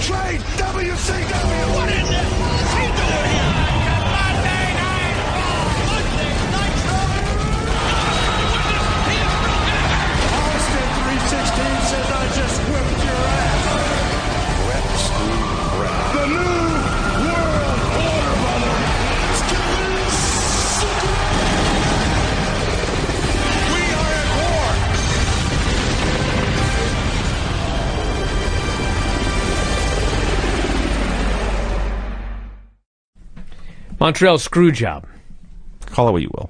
trade WCW. What in the fuck is he doing here? Monday Night Raw, Monday Nitro. Austin 316 says I just whipped your ass. Brett Steve Brett. The new world order, brother. It's coming. We are at war. Montreal Screwjob. Call it what you will.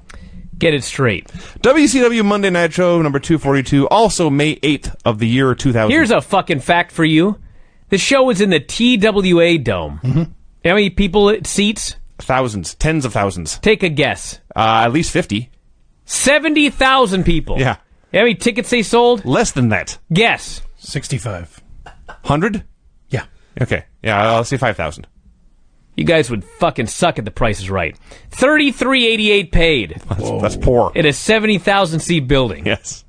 Get it straight. WCW Monday Nitro number 242, also May 8th of the year 2000. Here's a fucking fact for you. The show was in the TWA Dome. Mm-hmm. How many people seats? Thousands, tens of thousands. Take a guess. At least 50. 70,000 people. Yeah. How many tickets they sold? Less than that. Guess. 65. 100? Yeah. Okay. Yeah, I'll say 5,000. You guys would fucking suck at The Price is Right. $33.88 paid. That's poor. In a 70,000 seat building. Yes.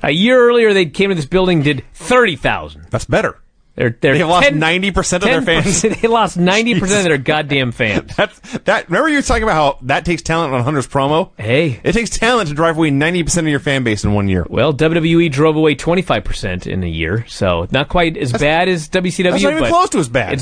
A year earlier, they came to this building, did 30,000. That's better. They've lost 90% of their fans. They lost 90% of their goddamn fans. Remember you were talking about how that takes talent on Hunter's promo? Hey. It takes talent to drive away 90% of your fan base in 1 year. Well, WWE drove away 25% in a year, so not quite as bad as WCW. That's not even close to as bad.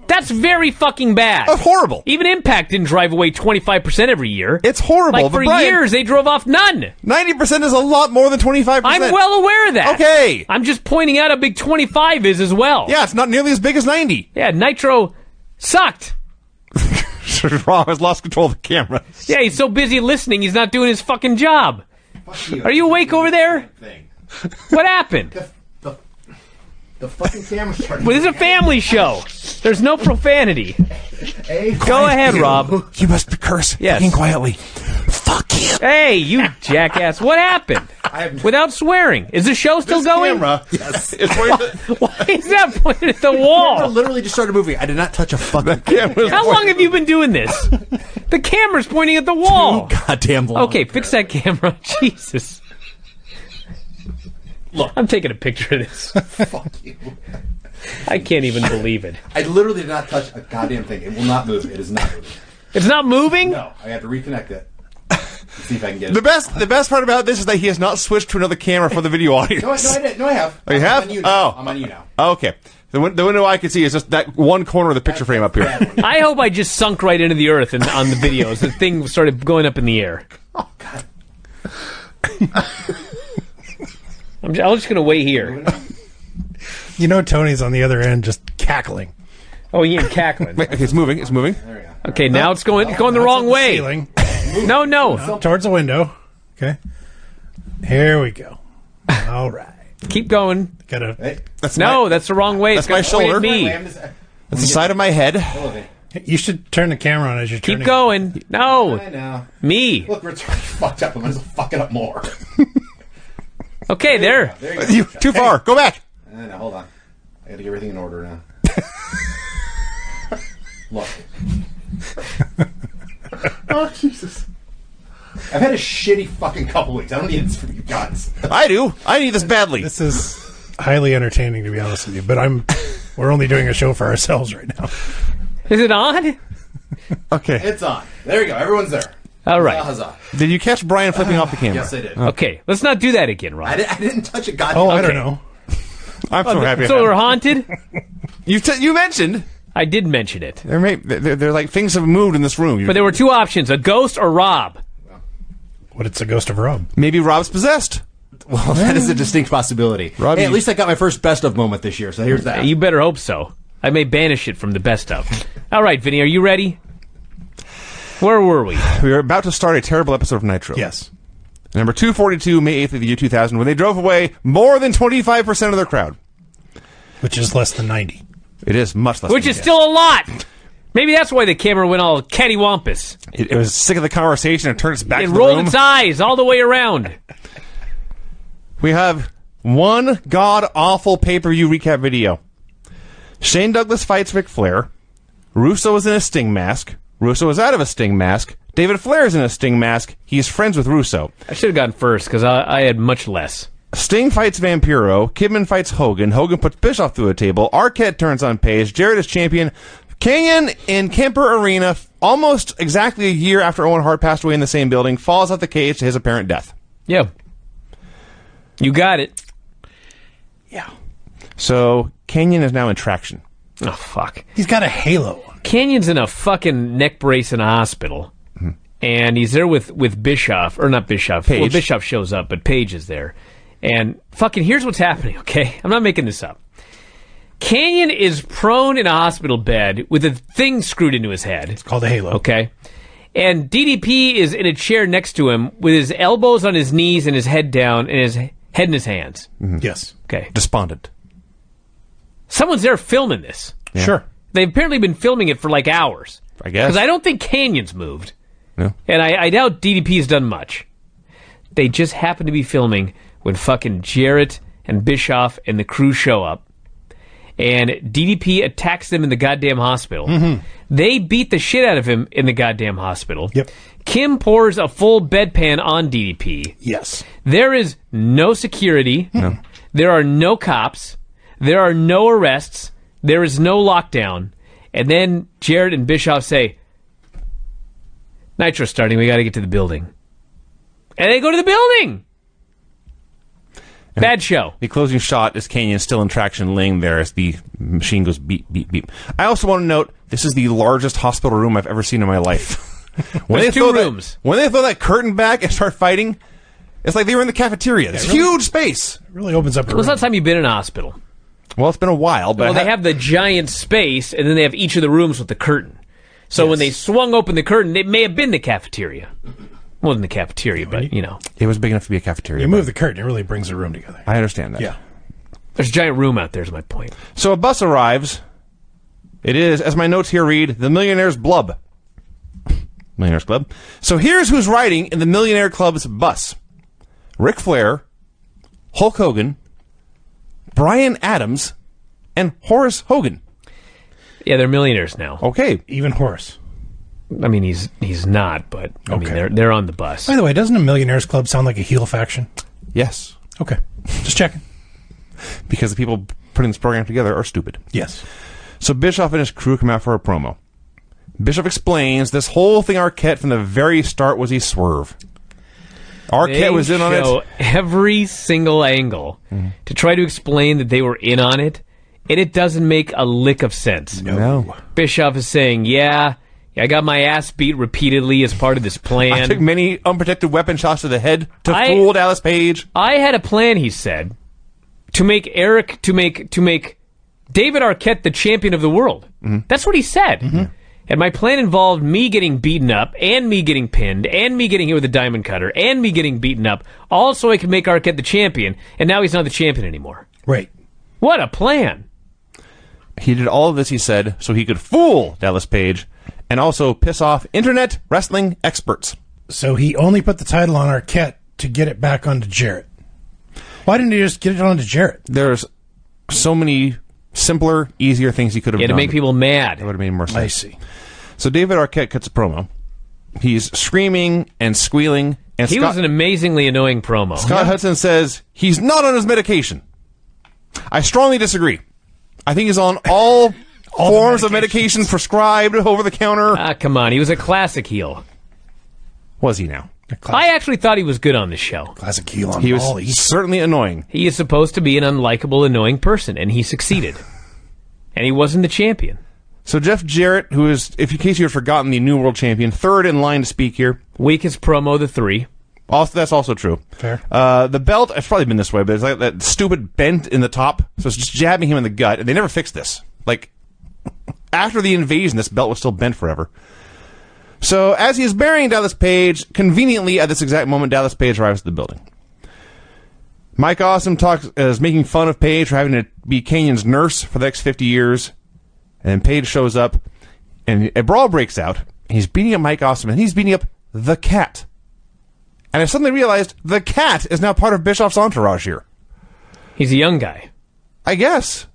That's very fucking bad. That's horrible. Even Impact didn't drive away 25% every year. It's horrible. Like, for years, they drove off none. 90% is a lot more than 25%. I'm well aware of that. Okay. I'm just pointing out how big 25 is as well. Yeah, it's not nearly as big as 90. Yeah, Nitro sucked. Raw has lost control of the camera. Yeah, he's so busy listening, he's not doing his fucking job. Are you awake over there? What happened? The fucking camera's starting. Well, this is a family show. There's no profanity. Go ahead, Rob. You must curse. Yes. Fucking quietly. Fuck you. Hey, you jackass. What happened? Without swearing. Is the show still going? Camera, yes. Why is that pointed at the wall? The camera literally just started moving. I did not touch a fucking camera. How long have you been doing this? The camera's pointing at the wall. Too goddamn long. Okay, fix that camera. Jesus. Look. I'm taking a picture of this. Fuck you. I can't even believe it. I literally did not touch a goddamn thing. It will not move. It is not moving. It's not moving? No, I have to reconnect it. See if I can get it. The best part about this is that he has not switched to another camera for the video audience. No, I did. No, I have. Oh, you have? I'm on you now. Oh. I'm on you now. Okay. The window I can see is just that one corner of the picture frame up here. I hope I just sunk right into the earth on the videos. The thing started going up in the air. Oh, God. I'm just going to wait here. You know Tony's on the other end just cackling. Oh, he ain't cackling. Wait, okay, it's moving. It's moving. There we go. Okay, now it's going the wrong way. Ceiling. No. Towards the window. Okay. Here we go. All right. Keep going. Gotta. Hey, That's That's the wrong way. That's It's my gonna point shoulder. at me. That's the side of my head. You should turn the camera on as you're Keep turning. going. No. I know. Me. Look, we're already fucked up. I might as well fuck it up more. Okay, there. There you go. You too far. Go back. No, hold on. I gotta get everything in order now. Look. Oh, Jesus. I've had a shitty fucking couple weeks. I don't need this from you guys. I do. I need this badly. This is highly entertaining, to be honest with you. But we're only doing a show for ourselves right now. Is it on? Okay. It's on. There you go. Everyone's there. All right. Huzzah. Did you catch Brian flipping off the camera? Yes, I did. Okay, let's not do that again, Rob. I didn't touch a goddamn. Oh, I Okay. don't know. I'm so happy. So we're haunted? You mentioned I did mention it. they're like things have moved in this room. But there were two options, a ghost or Rob. What? It's a ghost of Rob. Maybe Rob's possessed. Well, that is a distinct possibility. Robbie- Hey, at least I got my first best of moment this year, so here's that. You better hope so. I may banish it from the best of. All right, Vinny, are you ready? Where were we? We were about to start a terrible episode of Nitro. Yes. Number 242, May 8th of the year 2000, when they drove away more than 25% of their crowd. Which is less than 90. It is much less. Which than is that. still a lot. Maybe that's why the camera went all cattywampus. It was sick of the conversation and turned its back It to the rolled room. its eyes all the way around. We have one god-awful pay-per-view recap video. Shane Douglas fights Ric Flair. Russo is in a Sting mask. Russo is out of a Sting mask. David Flair is in a Sting mask. He's friends with Russo. I should have gone first because I had much less. Sting fights Vampiro. Kidman fights Hogan. Hogan puts Bischoff through a table. Arquette turns on Page. Jarrett is champion. Kanyon in Kemper Arena, almost exactly a year after Owen Hart passed away in the same building, falls off the cage to his apparent death. Yeah. You got it. Yeah. So, Kanyon is now in traction. Oh, fuck. He's got a halo. Canyon's in a fucking neck brace in a hospital. And he's there with Bischoff. Or not Bischoff. Page. Well, Bischoff shows up, but Page is there. And fucking here's what's happening, okay? I'm not making this up. Kanyon is prone in a hospital bed with a thing screwed into his head. It's called a halo. Okay. And DDP is in a chair next to him with his elbows on his knees and his head down and his head in his hands. Yes. Okay. Despondent. Someone's there filming this. Yeah. Sure. They've apparently been filming it for like hours. I guess. Because I don't think Canyon's moved. No. And I doubt DDP's done much. They just happen to be filming when fucking Jarrett and Bischoff and the crew show up. And DDP attacks them in the goddamn hospital. They beat the shit out of him in the goddamn hospital. Yep. Kim pours a full bedpan on DDP. Yes. There is no security. No. There are no cops. There are no arrests. There is no lockdown. And then Jarrett and Bischoff say, Nitro's starting. We got to get to the building. And they go to the building. Bad show. The closing shot is Kanyon still in traction, laying there as the machine goes beep, beep, beep. I also want to note, this is the largest hospital room I've ever seen in my life. There's two rooms. When they throw that curtain back and start fighting, it's like they were in the cafeteria. It's really- huge space. It really opens up a When's the room. last time you've been in a hospital? Well, it's been a while, but Well, they have the giant space, and then they have each of the rooms with the curtain. So when they swung open the curtain, it may have been the cafeteria. It wasn't the cafeteria, but, you know. it was big enough to be a cafeteria. You move the curtain, it really brings the room together. I understand that. Yeah. There's a giant room out there, is my point. So a bus arrives. It is, as my notes here read, the Millionaire's Blub. Millionaire's Club. So here's who's riding in the Millionaire Club's bus. Ric Flair, Hulk Hogan, Bryan Adams, and Horace Hogan. Yeah, they're millionaires now. Okay. Even Horus. I mean, he's not, but I mean, Okay. they're on the bus. By the way, doesn't a Millionaires Club sound like a heel faction? Yes. Okay. Just checking. Because the people putting this program together are stupid. Yes. So Bischoff and his crew come out for a promo. Bischoff explains this whole thing Arquette from the very start was a swerve. Arquette was in on show it. every single angle to try to explain that they were in on it, and it doesn't make a lick of sense. No. Bischoff is saying, yeah, I got my ass beat repeatedly as part of this plan. I took many unprotected weapon shots to the head to fool Dallas Page. I had a plan, he said, to make David Arquette the champion of the world. That's what he said. And my plan involved me getting beaten up, and me getting pinned, and me getting hit with a diamond cutter, and me getting beaten up, all so I could make Arquette the champion, and now he's not the champion anymore. Right. What a plan. He did all of this, he said, so he could fool Dallas Page and also piss off internet wrestling experts. So he only put the title on Arquette to get it back onto Jarrett. Why didn't he just get it onto Jarrett? There's so many simpler, easier things he could have Yeah, done. to make people mad. That would have made more sense. I see. So David Arquette cuts a promo. He's screaming and squealing. And He was an amazingly annoying promo. Scott Hudson says he's not on his medication. I strongly disagree. I think he's on all forms of medication prescribed over the counter. Ah, come on. He was a classic heel. Was he now? I actually thought he was good on this show. Classic heel on He was Molly. certainly annoying. He is supposed to be an unlikable, annoying person, and he succeeded. And he wasn't the champion. So Jeff Jarrett, who is, if in case you had forgotten, the new world champion, third in line to speak here. Weakest promo of the three. Also, that's also true. Fair. The belt, it's probably been this way, but it's like that stupid bent in the top, so it's just jabbing him in the gut, and they never fixed this. Like, after the invasion, this belt was still bent forever. So, as he is burying Dallas Page, conveniently at this exact moment, Dallas Page arrives at the building. Mike Awesome is making fun of Page for having to be Canyon's nurse for the next 50 years, and Page shows up, and a brawl breaks out. He's beating up Mike Awesome, and he's beating up the Cat. And I suddenly realized the Cat is now part of Bischoff's entourage here. He's a young guy. I guess.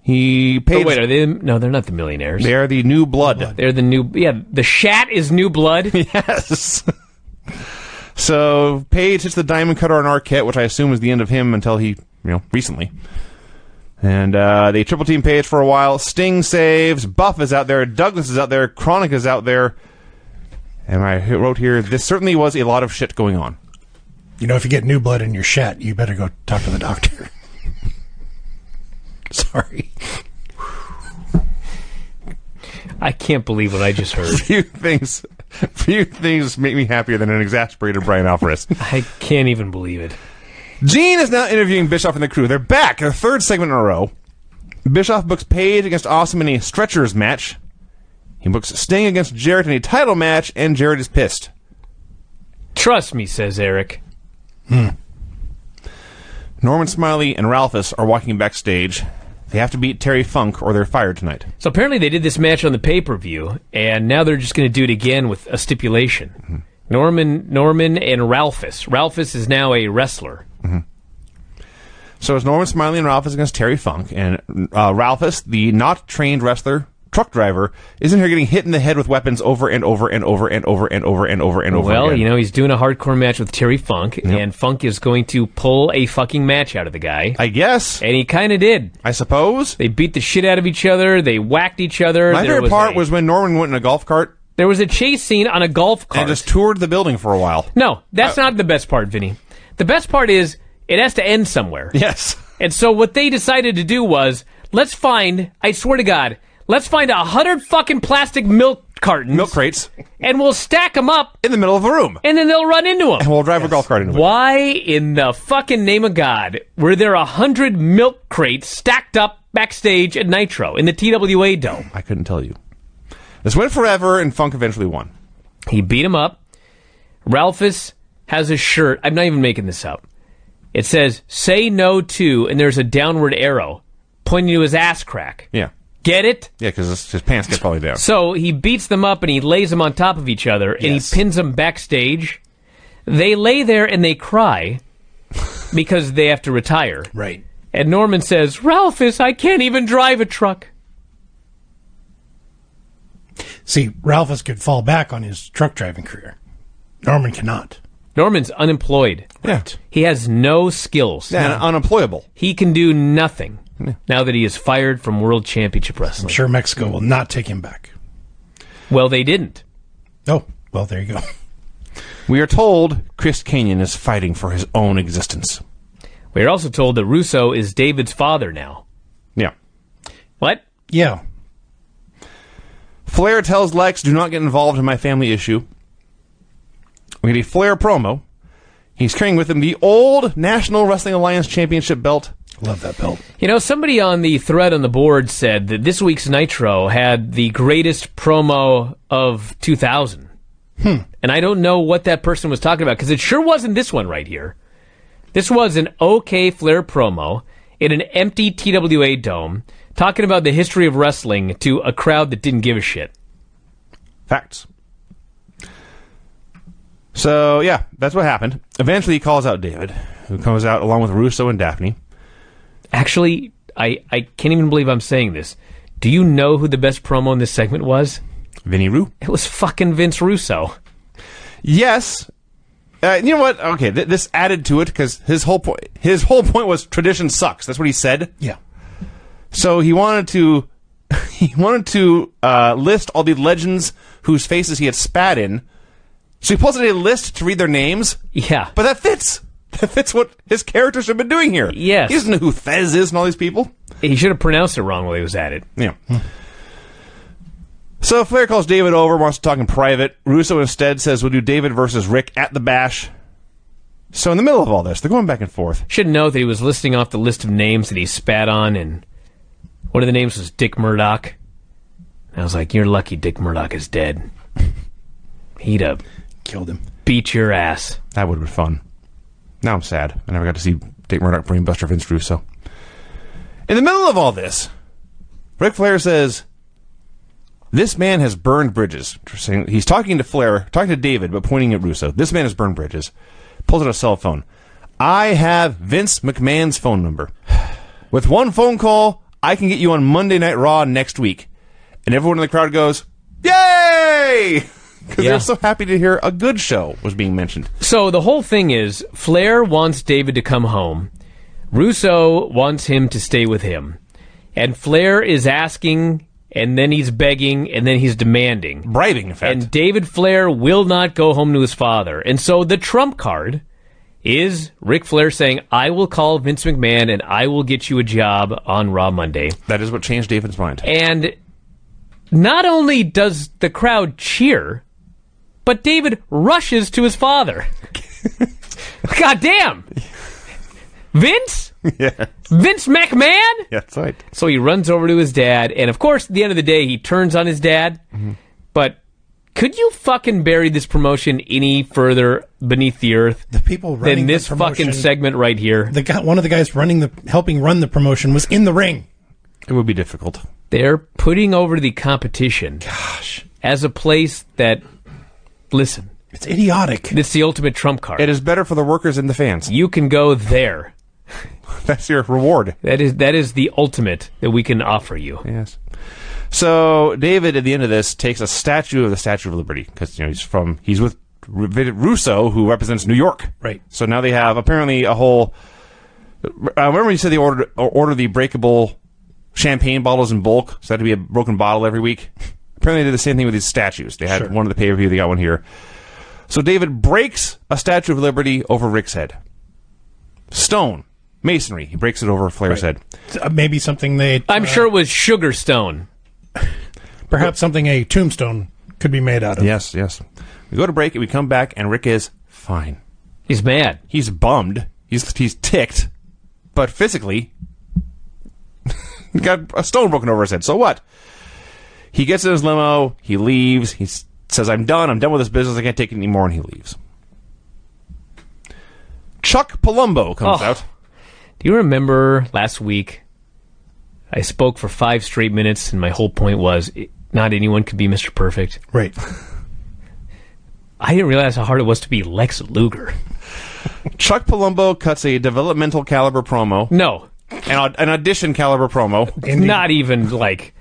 He paid. Oh, wait, are they? No, they're not the Millionaires. They're the new blood. They're the new... Yeah, the Shat is new blood. Yes. So Page hits the diamond cutter on Arquette, which I assume is the end of him until he, recently. And they triple team Page for a while. Sting saves. Buff is out there. Douglas is out there. Chronic is out there. And I wrote here, this certainly was a lot of shit going on. If you get new blood in your shat, you better go talk to the doctor. Sorry. I can't believe what I just heard. Few things make me happier than an exasperated Bryan Alvarez. I can't even believe it. Gene is now interviewing Bischoff and the crew. They're back, their third segment in a row. Bischoff books Page against Awesome in a stretchers match. He books Sting against Jarrett in a title match, and Jarrett is pissed. Trust me, says Eric. Norman Smiley and Ralphus are walking backstage. They have to beat Terry Funk or they're fired tonight. So apparently they did this match on the pay-per-view, and now they're just going to do it again with a stipulation. Mm-hmm. Norman and Ralphus. Ralphus is now a wrestler. Mm-hmm. So it's Norman Smiley and Ralphus against Terry Funk, and Ralphus, the not trained wrestler, truck driver, isn't here getting hit in the head with weapons over and over and over and over and over and over and over again. Well, he's doing a hardcore match with Terry Funk, and Funk is going to pull a fucking match out of the guy. I guess. And he kind of did. I suppose. They beat the shit out of each other. They whacked each other. My favorite part was when Norman went in a golf cart. There was a chase scene on a golf cart. And just toured the building for a while. No, that's not the best part, Vinny. The best part is it has to end somewhere. Yes. And so what they decided to do was, I swear to God, let's find 100 fucking plastic milk cartons. Milk crates. And we'll stack them up. In the middle of a room. And then they'll run into them. And we'll drive a golf cart into it. Why in the fucking name of God were there 100 milk crates stacked up backstage at Nitro in the TWA Dome? I couldn't tell you. This went forever, and Funk eventually won. He beat him up. Ralphus has a shirt. I'm not even making this up. It says, "Say no to," and there's a downward arrow pointing to his ass crack. Yeah. Get it? Yeah, because his pants get probably down. So he beats them up and he lays them on top of each other and he pins them backstage. They lay there and they cry because they have to retire. Right. And Norman says, "Ralphus, I can't even drive a truck." See, Ralphus could fall back on his truck driving career. Norman cannot. Norman's unemployed. Yeah. He has no skills. Yeah, and unemployable. He can do nothing now that he is fired from World Championship Wrestling. I'm sure Mexico will not take him back. Well, they didn't. Oh, well, there you go. We are told Chris Kanyon is fighting for his own existence. We are also told that Russo is David's father now. Yeah. What? Yeah. Flair tells Lex, "Do not get involved in my family issue." We get a Flair promo. He's carrying with him the old National Wrestling Alliance Championship belt. Love that belt. Somebody on the thread on the board said that this week's Nitro had the greatest promo of 2000. And I don't know what that person was talking about, because it sure wasn't this one right here. This was an okay Flair promo in an empty TWA Dome, talking about the history of wrestling to a crowd that didn't give a shit. Facts. So, yeah, that's what happened. Eventually he calls out David, who comes out along with Russo and Daphne. Actually, I can't even believe I'm saying this. Do you know who the best promo in this segment was? Vinny Roo. It was fucking Vince Russo. Yes. You know what? Okay, this added to it, because his whole point was tradition sucks. That's what he said. Yeah. So he wanted to list all the legends whose faces he had spat in. So he posted a list to read their names. Yeah. But that fits. That fits what his characters have been doing here. Yes. He doesn't know who Fez is and all these people. He should have pronounced it wrong while he was at it. Yeah. So Flair calls David over, wants to talk in private. Russo instead says we'll do David versus Rick at the Bash. So in the middle of all this, they're going back and forth. Should know that he was listing off the list of names that he spat on, and one of the names was Dick Murdoch. I was like, you're lucky Dick Murdoch is dead. He'd have killed him. Beat your ass. That would have been fun. Now I'm sad. I never got to see Dick Murdoch brainbuster Vince Russo. In the middle of all this, Ric Flair says, "This man has burned bridges." He's talking to Flair, talking to David, but pointing at Russo. "This man has burned bridges." Pulls out a cell phone. "I have Vince McMahon's phone number. With one phone call, I can get you on Monday Night Raw next week." And everyone in the crowd goes, "Yay!" Because Yeah. they're so happy to hear a good show was being mentioned. So the whole thing is, Flair wants David to come home. Russo wants him to stay with him. And Flair is asking, and then he's begging, and then he's demanding. Bribing, in fact. And David Flair will not go home to his father. And so the trump card is Ric Flair saying, I will call Vince McMahon and I will get you a job on Raw Monday. That is what changed David's mind. And not only does the crowd cheer, but David rushes to his father. God damn! Vince? Yeah. Vince McMahon? Yeah, that's right. So he runs over to his dad, and of course, at the end of the day, he turns on his dad. But could you fucking bury this promotion any further beneath the earth The people running than this the promotion, fucking segment right here? The guy, one of the guys helping run the promotion was in the ring. It would be difficult. They're putting over the competition as a place that, listen, It's idiotic. it's the ultimate trump card. It is better for the workers and the fans. You can go there. That's your reward. That is the ultimate that we can offer you. Yes. So David, at the end of this, takes a statue of the Statue of Liberty because he's with Russo, who represents New York. Right. So now they have apparently a whole. Remember, you said they order the breakable champagne bottles in bulk, so that had to be a broken bottle every week. Apparently, they did the same thing with these statues. They had one of the pay per view. They got one here. So David breaks a Statue of Liberty over Rick's head. Stone. Masonry. He breaks it over Flair's head. Maybe something they... I'm sure it was Sugar Stone. Perhaps something a tombstone could be made out of. Yes, yes. We go to break, and we come back, and Rick is fine. He's mad. He's bummed. He's ticked. But physically, he got a stone broken over his head. So what? He gets in his limo. He leaves. He says, I'm done with this business. I can't take it anymore, and he leaves. Chuck Palumbo comes out. Do you remember last week I spoke for 5 straight minutes and my whole point was not anyone could be Mr. Perfect? Right. I didn't realize how hard it was to be Lex Luger. Chuck Palumbo cuts a developmental caliber promo. No. An audition caliber promo. Not even like...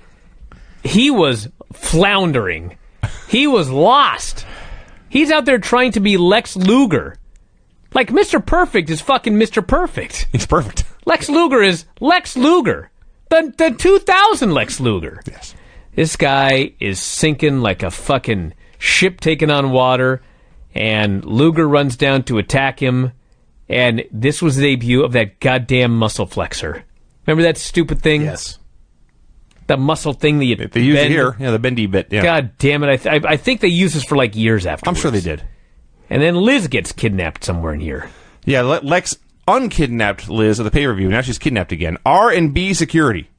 He was floundering. He was lost. He's out there trying to be Lex Luger. Like, Mr. Perfect is fucking Mr. Perfect. He's perfect. Lex Luger is Lex Luger. The 2000 Lex Luger. Yes. This guy is sinking like a fucking ship taken on water, and Luger runs down to attack him, and this was the debut of that goddamn muscle flexor. Remember that stupid thing? Yes. The muscle thing that you They use it bend? here. Yeah, the bendy bit. Yeah. God damn it. I think they used this for like years afterwards. I'm sure they did. And then Liz gets kidnapped somewhere in here. Yeah, Lex unkidnapped Liz at the pay-per-view. Now she's kidnapped again. R&B security.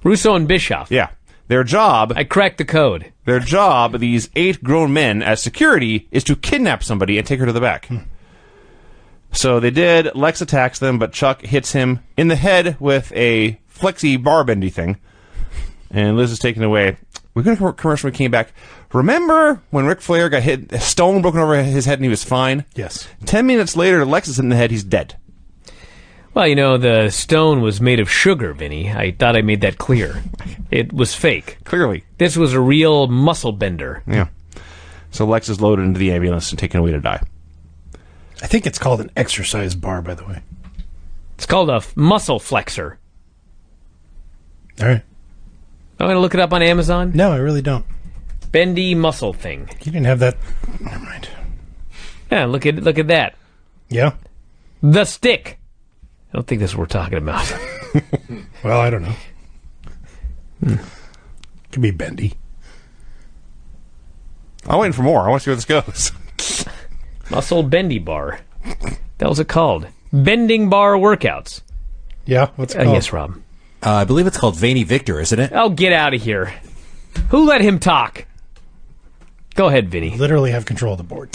Russo and Bischoff. Yeah. Their job, I cracked the code. these 8 grown men as security, is to kidnap somebody and take her to the back. So they did. Lex attacks them, but Chuck hits him in the head with a flexi bar bendy thing. And Liz is taken away. We got a commercial when we came back. Remember when Ric Flair got hit, a stone broken over his head and he was fine? Yes. 10 minutes later, Lex is in the head. He's dead. Well, you know, the stone was made of sugar, Vinny. I thought I made that clear. It was fake. Clearly. This was a real muscle bender. Yeah. So Lex is loaded into the ambulance and taken away to die. I think it's called an exercise bar, by the way. It's called a muscle flexor. All right. I'm going to look it up on Amazon. No, I really don't. Bendy muscle thing. You didn't have that. Never mind. Yeah, look at that. Yeah? The stick. I don't think that's what we're talking about. Well, I don't know. Could be bendy. I'm waiting for more. I want to see where this goes. Muscle bendy bar. That was it called. Bending bar workouts. Yeah? What's it called? Yes, Rob. I believe it's called Vinny Victor, isn't it? Oh, get out of here. Who let him talk? Go ahead, Vinny. Literally have control of the board.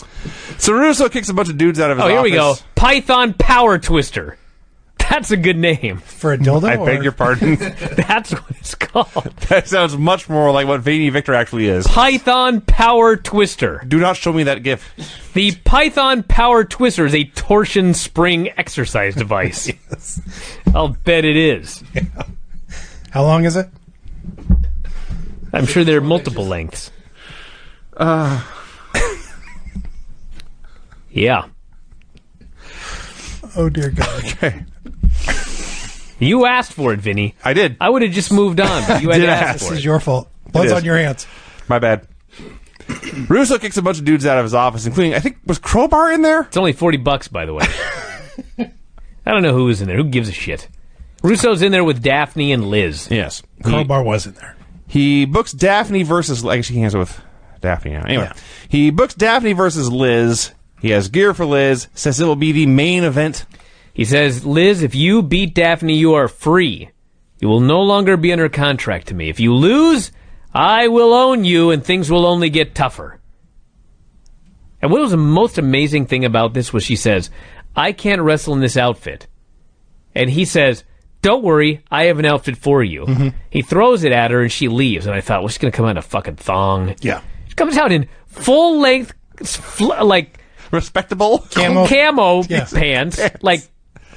So Russo kicks a bunch of dudes out of his Oh, office. here we go. Python Power Twister. That's a good name. For a dildo? I beg your pardon. That's what it's called. That sounds much more like what Vinny Victor actually is. Python Power Twister. Do not show me that gif. The Python Power Twister is a torsion spring exercise device. Yes. I'll bet it is. Yeah. How long is it? I'm sure there are multiple lengths. Yeah. Oh, dear God. Okay. You asked for it, Vinny. I did. I would have just moved on, but you had to ask This for is it. your fault. Blood's is. on your hands. My bad. Russo kicks a bunch of dudes out of his office, including, I think, was Crowbar in there? It's only $40, by the way. I don't know who was in there. Who gives a shit? Russo's in there with Daphne and Liz. Yes. Crowbar was in there. He books Daphne versus... I guess he hangs out with Daphne now. Anyway, Yeah. he books Daphne versus Liz. He has gear for Liz. Says it will be the main event. He says, Liz, if you beat Daphne, you are free. You will no longer be under contract to me. If you lose, I will own you, and things will only get tougher. And what was the most amazing thing about this was she says, I can't wrestle in this outfit. And he says, don't worry, I have an outfit for you. Mm-hmm. He throws it at her, and she leaves. And I thought, well, she's going to come out in a fucking thong. Yeah. She comes out in full-length, like... Respectable. Camo Yes. pants. Like,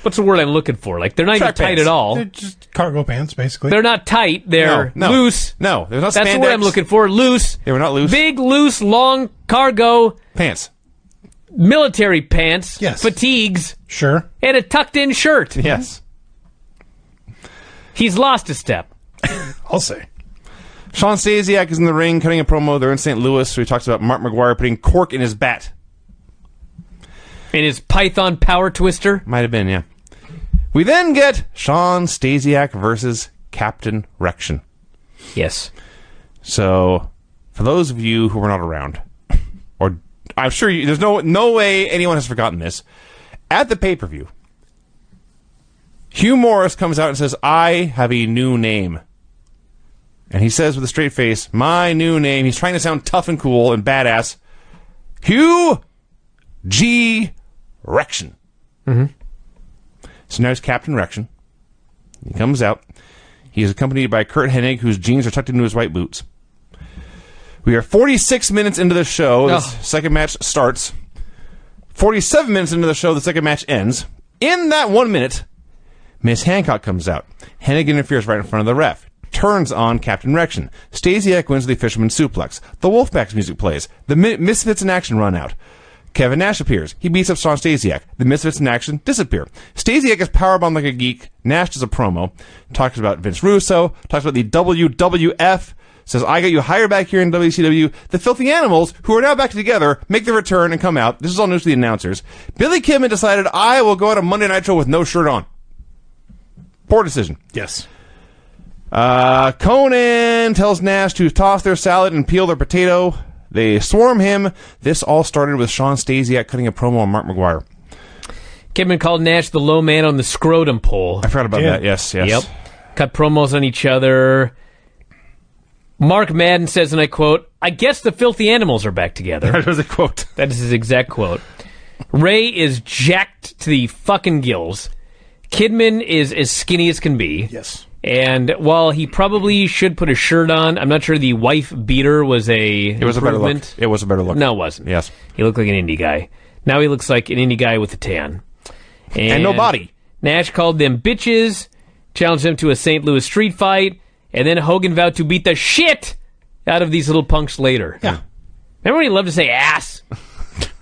what's the word I'm looking for? Like, they're not even Track tight pants. at all. They're just cargo pants, basically. They're not tight. They're No. loose. No, there's not That's spandex. the word I'm looking for. Loose. They were not loose. Big, loose, long cargo Pants. military pants. Yes. Fatigues. Sure. And a tucked-in shirt. Yes. He's lost a step. I'll say. Sean Stasiak is in the ring cutting a promo. They're in St. Louis, so he talks about Mark McGuire putting cork in his bat. In his Python power twister. Might have been, yeah. We then get Sean Stasiak versus Captain Rection. Yes. So, for those of you who were not around, or I'm sure there's no way anyone has forgotten this, at the pay-per-view, Hugh Morris comes out and says, I have a new name. And he says with a straight face, my new name. He's trying to sound tough and cool and badass. Hugh G. Rection. Mm-hmm. So now he's Captain Rection. He comes out. He is accompanied by Kurt Hennig, whose jeans are tucked into his white boots. We are 46 minutes into the show. The second match starts. 47 minutes into the show, the second match ends. In that 1 minute, Miss Hancock comes out. Hennig interferes right in front of the ref. Turns on Captain Rection. Stasiak wins the Fisherman Suplex. The Wolfpack's music plays. The Misfits in action run out. Kevin Nash appears. He beats up Sean Stasiak. The Misfits in action disappear. Stasiak is powerbombed like a geek. Nash does a promo. Talks about Vince Russo. Talks about the WWF. Says, I got you hired back here in WCW. The Filthy Animals, who are now back together, make the return and come out. This is all news to the announcers. Billy Kidman decided, I will go out on Monday Nitro with no shirt on. Poor decision. Yes. Conan tells Nash to toss their salad and peel their potato. They swarm him. This all started with Sean Stasiak cutting a promo on Mark McGuire. Kidman called Nash the low man on the scrotum pole. I forgot about that. Yes. Yep. Cut promos on each other. Mark Madden says, and I quote, I guess the Filthy Animals are back together. That was a quote. That is his exact quote. Ray is jacked to the fucking gills. Kidman is as skinny as can be. Yes. And while he probably should put a shirt on, I'm not sure the wife beater was a It was a better look. It was a better look. No, it wasn't. Yes. He looked like an indie guy. Now he looks like an indie guy with a tan. And no body. Nash called them bitches, challenged them to a St. Louis street fight, and then Hogan vowed to beat the shit out of these little punks later. Yeah. Remember when he loved to say ass?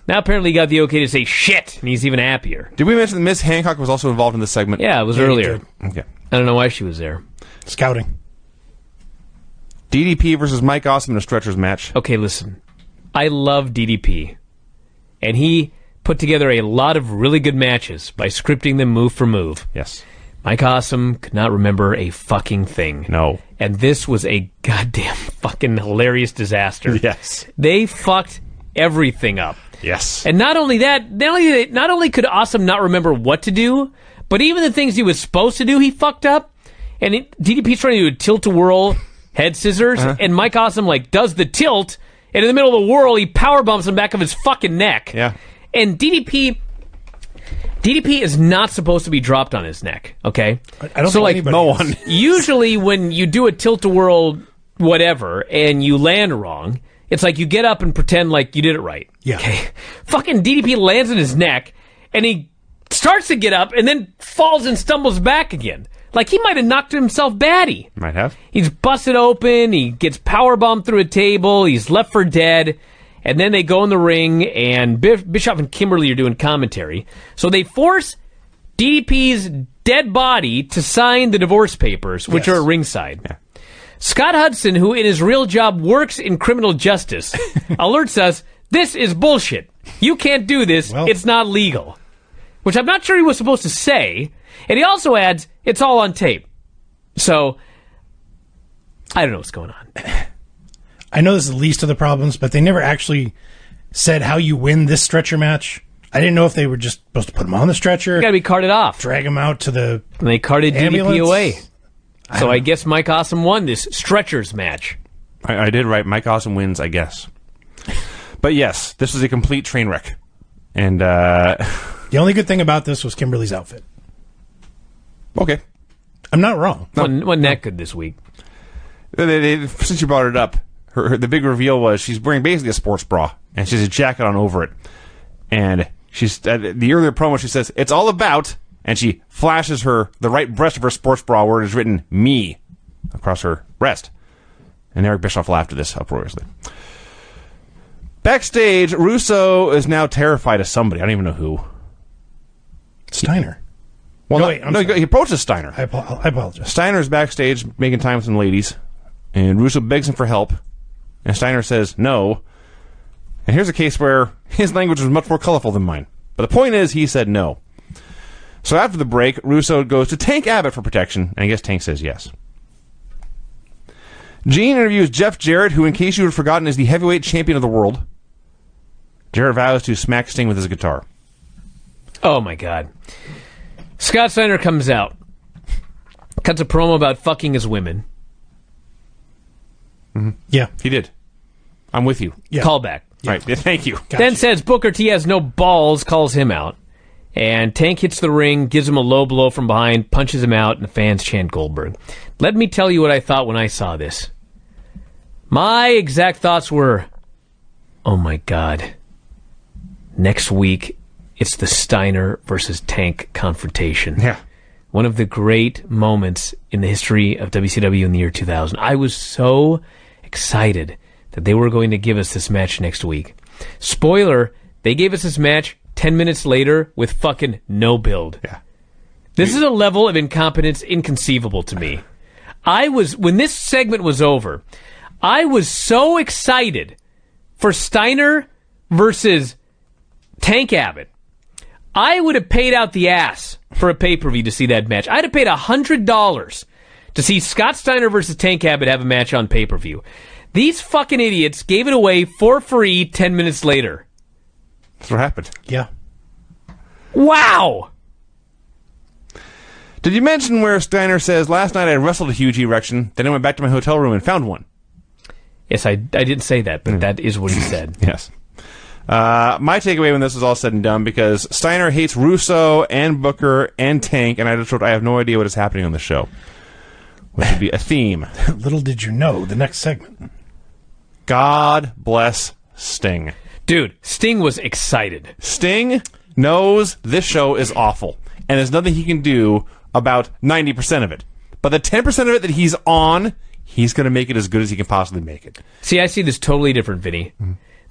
Now apparently he got the okay to say shit, and he's even happier. Did we mention that Miss Hancock was also involved in this segment? Yeah, it was Yeah, he earlier. did. Okay. I don't know why she was there. Scouting. DDP versus Mike Awesome in a stretchers match. Okay, listen. I love DDP. And he put together a lot of really good matches by scripting them move for move. Yes. Mike Awesome could not remember a fucking thing. No. And this was a goddamn fucking hilarious disaster. Yes. They fucked everything up. Yes. And not only that, not only could Awesome not remember what to do, but even the things he was supposed to do, he fucked up. And DDP's trying to do a tilt-a-whirl head scissors, and Mike Awesome, does the tilt, and in the middle of the whirl, he power bumps him back of his fucking neck. Yeah. And DDP is not supposed to be dropped on his neck, okay? I don't think anybody no is. one. Usually when you do a tilt-a-whirl whatever, and you land wrong, it's like you get up and pretend like you did it right. Yeah. Okay. Fucking DDP lands in his neck, and he starts to get up, and then falls and stumbles back again. Like, he might have knocked himself batty. Might have. He's busted open. He gets powerbombed through a table. He's left for dead. And then they go in the ring, and Bischoff and Kimberly are doing commentary. So they force DDP's dead body to sign the divorce papers, which are at ringside. Yeah. Scott Hudson, who in his real job works in criminal justice, alerts us, this is bullshit. You can't do this. Well, it's not legal. Which I'm not sure he was supposed to say. And he also adds, it's all on tape. So, I don't know what's going on. I know this is the least of the problems, but they never actually said how you win this stretcher match. I didn't know if they were just supposed to put him on the stretcher. Got to be carted off. Drag him out to the And they carted ambulance. DDP away. So I guess Mike Awesome won this stretchers match. I did write Mike Awesome wins, I guess. But yes, this was a complete train wreck. And the only good thing about this was Kimberly's outfit. Okay. I'm not wrong. Wasn't that good this week? Since you brought it up, the big reveal was she's wearing basically a sports bra, and she has a jacket on over it. And she's the earlier promo, she says, it's all about, and she flashes the right breast of her sports bra where it is written, me, across her breast. And Eric Bischoff laughed at this uproariously. Backstage, Russo is now terrified of somebody. I don't even know who. Steiner. Well, he approaches Steiner. I apologize. Steiner's backstage making time with some ladies, and Russo begs him for help, and Steiner says no. And here's a case where his language was much more colorful than mine. But the point is, he said no. So after the break, Russo goes to Tank Abbott for protection, and I guess Tank says yes. Gene interviews Jeff Jarrett, who, in case you had forgotten, is the heavyweight champion of the world. Jarrett vows to smack Sting with his guitar. Oh, my God. Scott Steiner comes out, cuts a promo about fucking his women. Mm-hmm. Yeah. He did. I'm with you. Yeah. Callback. Yeah. Right. Yeah, thank you. Gotcha. Then says Booker T has no balls, calls him out. And Tank hits the ring, gives him a low blow from behind, punches him out, and the fans chant Goldberg. Let me tell you what I thought when I saw this. My exact thoughts were, oh my God. Next week, it's the Steiner versus Tank confrontation. Yeah. One of the great moments in the history of WCW in the year 2000. I was so excited that they were going to give us this match next week. Spoiler, they gave us this match 10 minutes later with fucking no build. Yeah. This is a level of incompetence inconceivable to me. When this segment was over, I was so excited for Steiner versus Tank Abbott. I would have paid out the ass for a pay-per-view to see that match. I'd have paid $100 to see Scott Steiner versus Tank Abbott have a match on pay-per-view. These fucking idiots gave it away for free 10 minutes later. That's what happened. Yeah. Wow! Did you mention where Steiner says, last night I wrestled a huge erection, then I went back to my hotel room and found one? Yes, I didn't say that, but that is what he said. Yes. My takeaway when this was all said and done, because Steiner hates Russo and Booker and Tank, and I just wrote, I have no idea what is happening on the show. Which would be a theme. Little did you know, the next segment. God bless Sting. Dude, Sting was excited. Sting knows this show is awful, and there's nothing he can do about 90% of it. But the 10% of it that he's on, he's going to make it as good as he can possibly make it. See, I see this totally different, Vinny.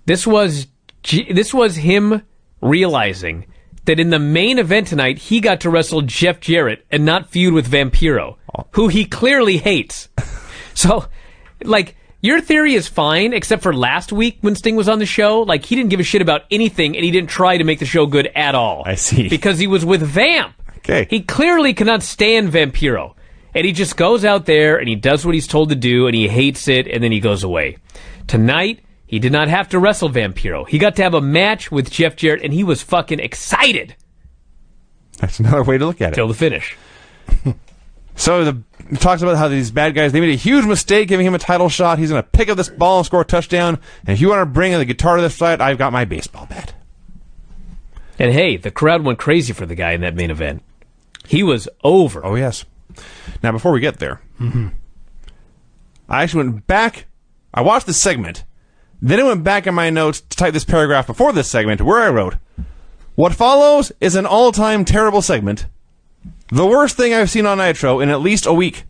This was him realizing that in the main event tonight, he got to wrestle Jeff Jarrett and not feud with Vampiro, who he clearly hates. So, like, your theory is fine, except for last week when Sting was on the show. Like, he didn't give a shit about anything, and he didn't try to make the show good at all. I see. Because he was with Vamp. Okay. He clearly cannot stand Vampiro. And he just goes out there, and he does what he's told to do, and he hates it, and then he goes away. Tonight, he did not have to wrestle Vampiro. He got to have a match with Jeff Jarrett, and he was fucking excited. That's another way to look at it. Till the finish. So it talks about how these bad guys, they made a huge mistake giving him a title shot. He's going to pick up this ball and score a touchdown. And if you want to bring the guitar to this fight, I've got my baseball bat. And hey, the crowd went crazy for the guy in that main event. He was over. Oh, yes. Now, before we get there, I actually went back. I watched this segment. Then I went back in my notes to type this paragraph before this segment where I wrote, what follows is an all-time terrible segment, The worst thing I've seen on Nitro in at least a week.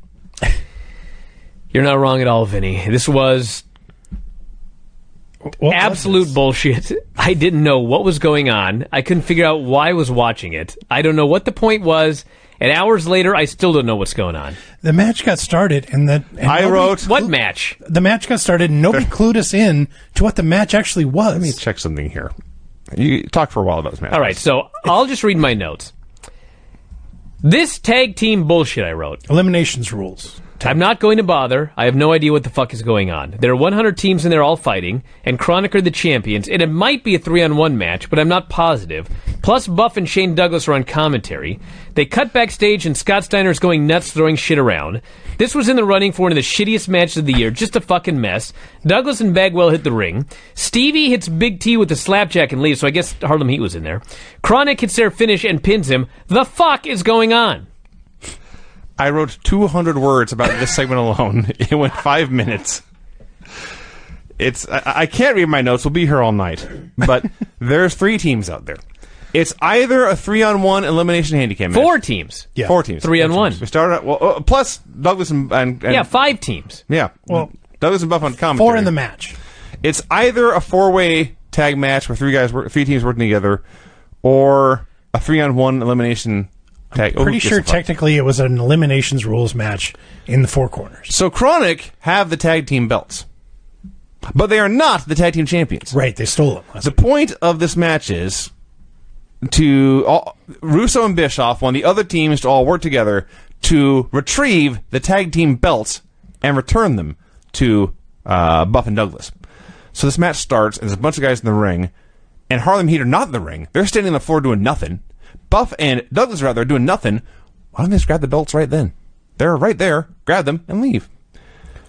You're not wrong at all, Vinny. This was absolute bullshit. I didn't know what was going on. I couldn't figure out why I was watching it. I don't know what the point was. And hours later, I still don't know what's going on. The match got started, and what match? The match got started, and nobody clued us in to what the match actually was. Let me check something here. You talk for a while about this match. All right, so I'll just read my notes. This tag team bullshit I wrote. Eliminations rules. I'm not going to bother. I have no idea what the fuck is going on. There are 100 teams and they're all fighting, and Chronic are the champions, and it might be a 3-on-1 match, but I'm not positive. Plus, Buff and Shane Douglas are on commentary. They cut backstage, and Scott Steiner is going nuts throwing shit around. This was in the running for one of the shittiest matches of the year, just a fucking mess. Douglas and Bagwell hit the ring. Stevie hits Big T with the slapjack and leaves, so I guess Harlem Heat was in there. Chronic hits their finish and pins him. The fuck is going on? I wrote 200 words about this segment alone. It went 5 minutes. I can't read my notes. We'll be here all night. But there's 3 teams out there. It's either a 3-on-1 elimination handicap match. 4 teams. Yeah. 4 teams. 3-on-1. We started plus Douglas and yeah, 5 teams. Yeah. Well, Douglas and Buff on commentary. 4 in the match. It's either a 4-way tag match where 3 teams working together, or a 3-on-1 elimination tag. Pretty sure technically it was an eliminations rules match in the 4 corners. So Chronic have the tag team belts, but they are not the tag team champions. Right, they stole them. The point of this match is Russo and Bischoff want the other teams to all work together to retrieve the tag team belts and return them to Buff and Douglas. So this match starts, and there's a bunch of guys in the ring, and Harlem Heat are not in the ring. They're standing on the floor doing nothing. Buff and Douglas are out there doing nothing. Why don't they just grab the belts right then? They're right there. Grab them and leave.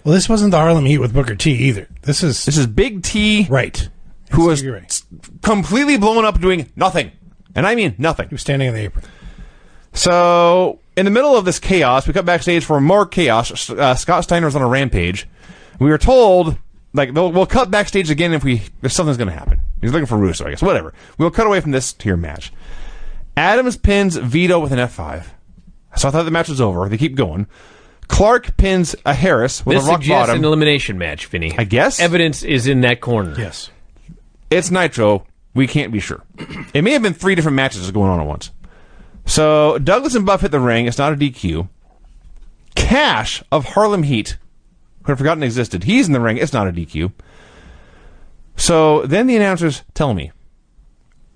Well, this wasn't the Harlem Heat with Booker T either. This is Big T, right? Who was completely blown up doing nothing, and I mean nothing. He was standing on the apron. So in the middle of this chaos, we cut backstage for more chaos. Scott Steiner's on a rampage. We were told, like, we'll cut backstage again if something's going to happen. He's looking for Russo, I guess. Whatever. We'll cut away from this to your match. Adams pins Vito with an F5. So I thought the match was over. They keep going. Clark pins a Harris with a rock bottom. This suggests an elimination match, Vinny. I guess. Evidence is in that corner. Yes. It's Nitro. We can't be sure. It may have been 3 different matches going on at once. So Douglas and Buff hit the ring. It's not a DQ. Cash of Harlem Heat, who had forgotten existed, he's in the ring. It's not a DQ. So then the announcers tell me,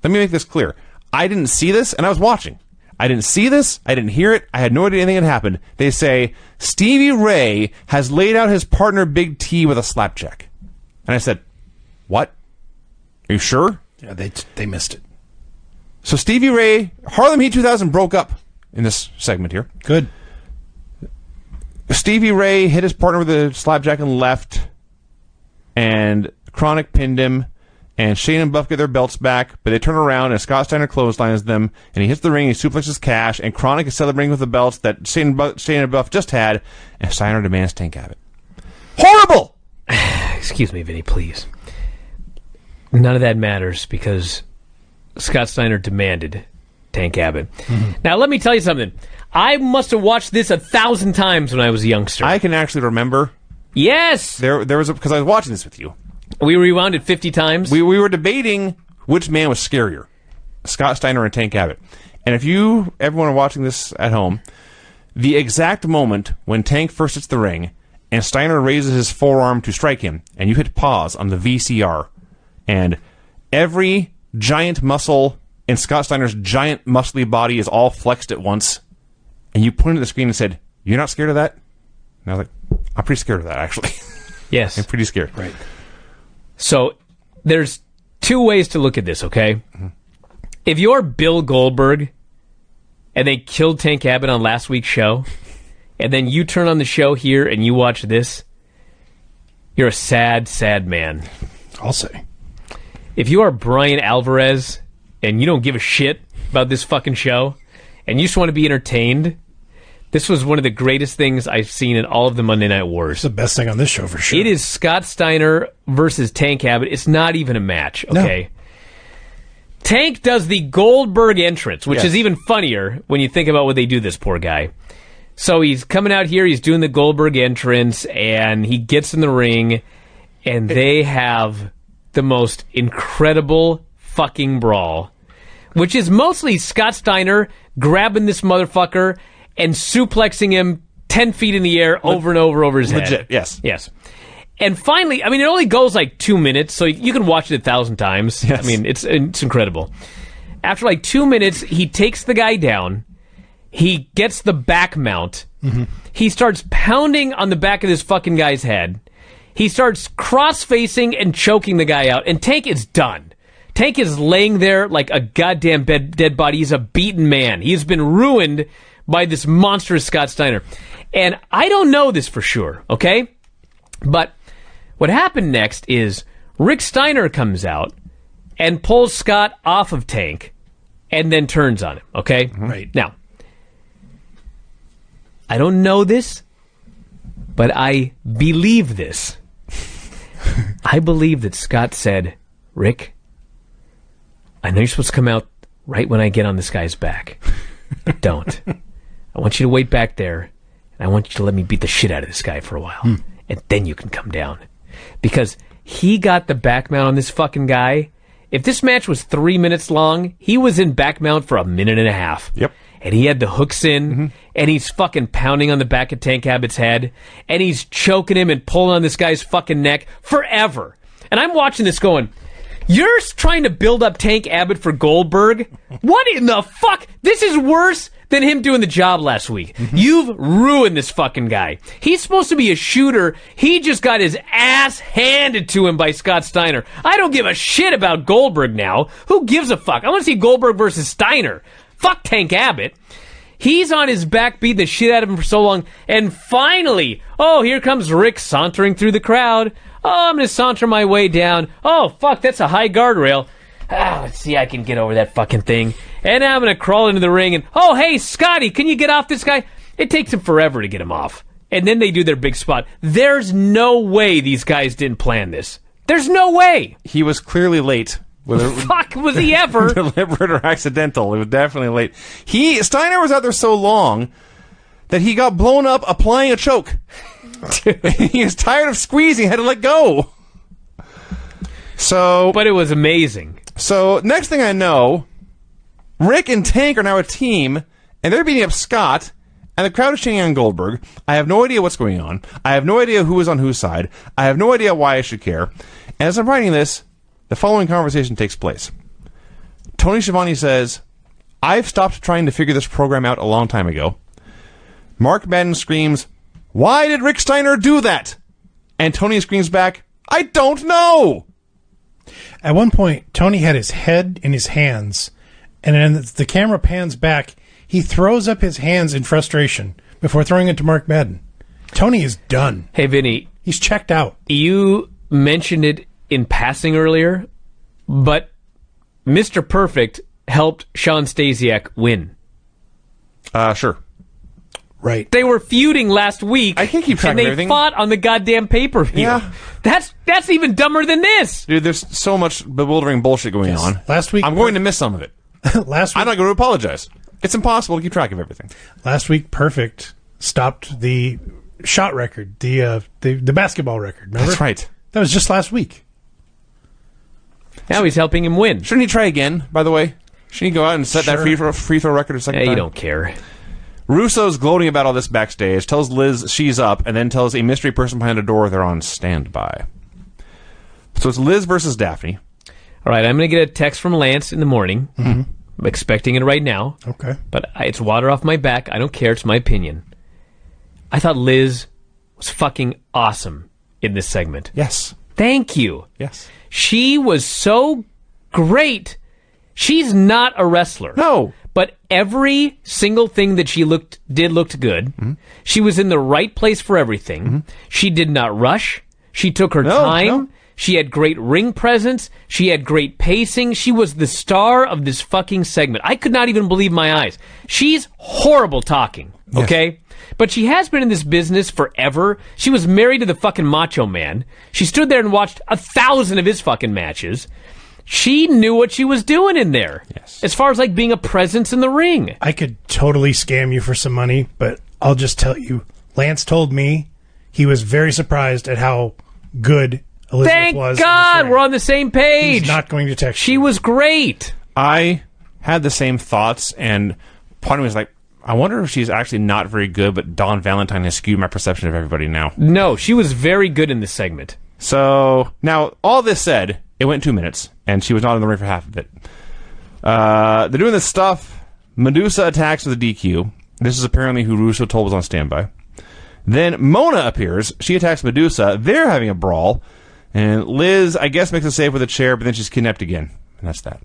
let me make this clear. I didn't see this, and I was watching. I didn't see this. I didn't hear it. I had no idea anything had happened. They say, Stevie Ray has laid out his partner Big T with a slapjack. And I said, what? Are you sure? Yeah, they missed it. So Stevie Ray, Harlem Heat 2000 broke up in this segment here. Good. Stevie Ray hit his partner with a slapjack and left, and Chronic pinned him. And Shane and Buff get their belts back, but they turn around and Scott Steiner clotheslines them, and he hits the ring, he suplexes Cash, and Chronic is celebrating with the belts that Shane and Buff just had, and Steiner demands Tank Abbott. Horrible! Excuse me, Vinny, please. None of that matters because Scott Steiner demanded Tank Abbott. Mm-hmm. Now, let me tell you something. I must have watched this 1,000 times when I was a youngster. I can actually remember. Yes! There was because I was watching this with you. We rewound it 50 times. We were debating which man was scarier, Scott Steiner and Tank Abbott. And if everyone are watching this at home, the exact moment when Tank first hits the ring and Steiner raises his forearm to strike him, and you hit pause on the VCR, and every giant muscle in Scott Steiner's giant muscly body is all flexed at once, and you pointed at the screen and said, "You're not scared of that?" And I was like, "I'm pretty scared of that, actually." Yes. I'm pretty scared. Right. So there's 2 ways to look at this, okay? Mm-hmm. If you're Bill Goldberg and they killed Tank Abbott on last week's show, and then you turn on the show here and you watch this, you're a sad, sad man. I'll say. If you are Bryan Alvarez and you don't give a shit about this fucking show and you just want to be entertained, this was one of the greatest things I've seen in all of the Monday Night Wars. It's the best thing on this show for sure. It is Scott Steiner versus Tank Abbott. It's not even a match, okay? Tank does the Goldberg entrance, which Yes. is even funnier when you think about what they do to this poor guy. So he's coming out here, he's doing the Goldberg entrance, and he gets in the ring, and they have the most incredible fucking brawl, which is mostly Scott Steiner grabbing this motherfucker and suplexing him 10 feet in the air over and over his head. Legit, yes. Yes. And finally, I mean, it only goes like 2 minutes, so you can watch it 1,000 times. Yes. I mean, it's incredible. After like 2 minutes, he takes the guy down. He gets the back mount. Mm-hmm. He starts pounding on the back of this fucking guy's head. He starts cross-facing and choking the guy out, and Tank is done. Tank is laying there like a goddamn dead body. He's a beaten man. He's been ruined by this monstrous Scott Steiner. And I don't know this for sure, okay? But what happened next is Rick Steiner comes out and pulls Scott off of Tank and then turns on him, okay? Right. Now, I don't know this, but I believe this. I believe that Scott said, Rick, I know you're supposed to come out right when I get on this guy's back. But don't. I want you to wait back there, and I want you to let me beat the shit out of this guy for a while. And then you can come down. Because he got the back mount on this fucking guy. If this match was 3 minutes long, he was in back mount for 1.5 minutes. Yep. And he had the hooks in, and he's fucking pounding on the back of Tank Abbott's head, and he's choking him and pulling on this guy's fucking neck forever. And I'm watching this going, you're trying to build up Tank Abbott for Goldberg? What in the fuck? This is worse than him doing the job last week. You've ruined this fucking guy. He's supposed to be a shooter. He just got his ass handed to him by Scott Steiner. I don't give a shit about Goldberg now. Who gives a fuck? I want to see Goldberg versus Steiner. Fuck Tank Abbott. He's on his back beating the shit out of him for so long, and finally, oh, here comes Rick sauntering through the crowd. Oh, I'm going to saunter my way down. Oh, fuck, that's a high guardrail. Let's see, I can get over that fucking thing. And now I'm going to crawl into the ring and, oh, hey, Scotty, can you get off this guy? It takes him forever to get him off. And then they do their big spot. There's no way these guys didn't plan this. There's no way. He was clearly late. Whether Fuck, was he ever? deliberate or accidental, it was definitely late. Steiner was out there so long that he got blown up applying a choke. He was tired of squeezing, had to let go. So, But it was amazing. So next thing I know, Rick and Tank are now a team, and they're beating up Scott, and the crowd is cheering on Goldberg. I have no idea what's going on. I have no idea who is on whose side. I have no idea why I should care. And as I'm writing this, the following conversation takes place. Tony Schiavone says, I've stopped trying to figure this program out a long time ago. Mark Madden screams, why did Rick Steiner do that? And Tony screams back, I don't know! At one point, Tony had his head in his hands, and then the camera pans back. He throws up his hands in frustration before throwing it to Mark Madden. Tony is done. Hey, Vinny, He's checked out. you mentioned it in passing earlier, but Mr. Perfect helped Sean Stasiak win. Sure. Right. They were feuding last week. I can't keep track and of they everything. fought on the goddamn pay-per-view. Yeah. That's even dumber than this. Dude, there's so much bewildering bullshit going on. Last week- I'm going to miss some of it. Last I'm week, not going to apologize. It's impossible to keep track of everything. last week, Perfect stopped the shot record, the basketball record. Remember? That's right. That was just last week. Now he's helping him win. Shouldn't he try again, by the way? Shouldn't he go out and set that Sure. free throw record a second Yeah, time? you don't care. Russo's gloating about all this backstage, tells Liz she's up, and then tells a mystery person behind a door they're on standby. So it's Liz versus Daphne. All right, I'm going to get a text from Lance in the morning. Mm-hmm. I'm expecting it right now. Okay. But it's water off my back. I don't care. It's my opinion. I thought Liz was fucking awesome in this segment. Yes. Thank you. Yes. She was so great. She's not a wrestler. No. But every single thing that she did looked good. Mm-hmm. She was in the right place for everything. Mm-hmm. She did not rush. She took her No, time. no. She had great ring presence. She had great pacing. She was the star of this fucking segment. I could not even believe my eyes. She's horrible talking, okay? But she has been in this business forever. She was married to the fucking Macho Man. She stood there and watched 1,000 of his fucking matches. She knew what she was doing in there. Yes. As far as like being a presence in the ring. I could totally scam you for some money, but I'll just tell you, Lance told me he was very surprised at how good Elizabeth Thank was. God we're on the same page. He's not going to text She you. was great. I had the same thoughts, and part of me was like, I wonder if she's actually not very good, but Dawn Valentine has skewed my perception of everybody now. No, she was very good in this segment. So, now, all this said, it went 2 minutes, and she was not in the ring for half of it. They're doing this stuff. Medusa attacks with a DQ. This is apparently who Russo told was on standby. Then Mona appears. She attacks Medusa. They're having a brawl. And Liz, I guess, makes a save with a chair, but then she's kidnapped again. And that's that.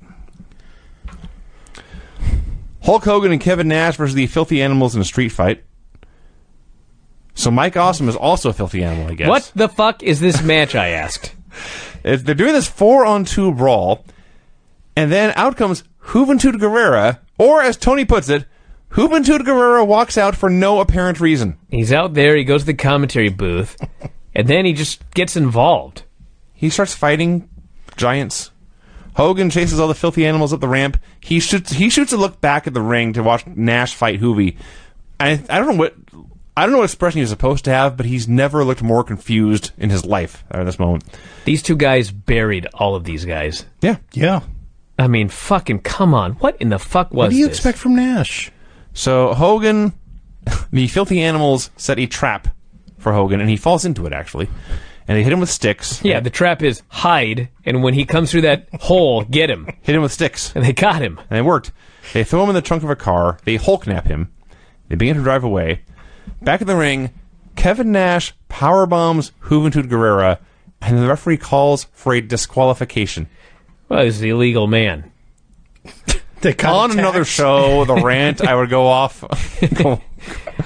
Hulk Hogan and Kevin Nash versus the Filthy Animals in a street fight. So Mike Awesome is also a filthy animal, I guess. What the fuck is this match, I asked? They're doing this 4-on-2 brawl, and then out comes Juventud Guerrera, or as Tony puts it, Juventud Guerrera walks out for no apparent reason. He's out there, he goes to the commentary booth, and then he just gets involved. He starts fighting giants. Hogan chases all the filthy animals up the ramp. He shoots a look back at the ring to watch Nash fight Hoovy. I don't know what expression he's supposed to have, but he's never looked more confused in his life at this moment. These two guys buried all of these guys. Yeah. Yeah. I mean, fucking come on. What in the fuck was this? What do you expect from Nash? So Hogan, the filthy animals set a trap for Hogan, and he falls into it, actually. And they hit him with sticks. Yeah, the trap is hide, and when he comes through that hole, get him. Hit him with sticks. And they got him. And it worked. They throw him in the trunk of a car. They Hulknap him. They begin to drive away. Back in the ring, Kevin Nash powerbombs Juventud Guerrera, and the referee calls for a disqualification. Well, he's the illegal man. On another show, the rant, I would go off.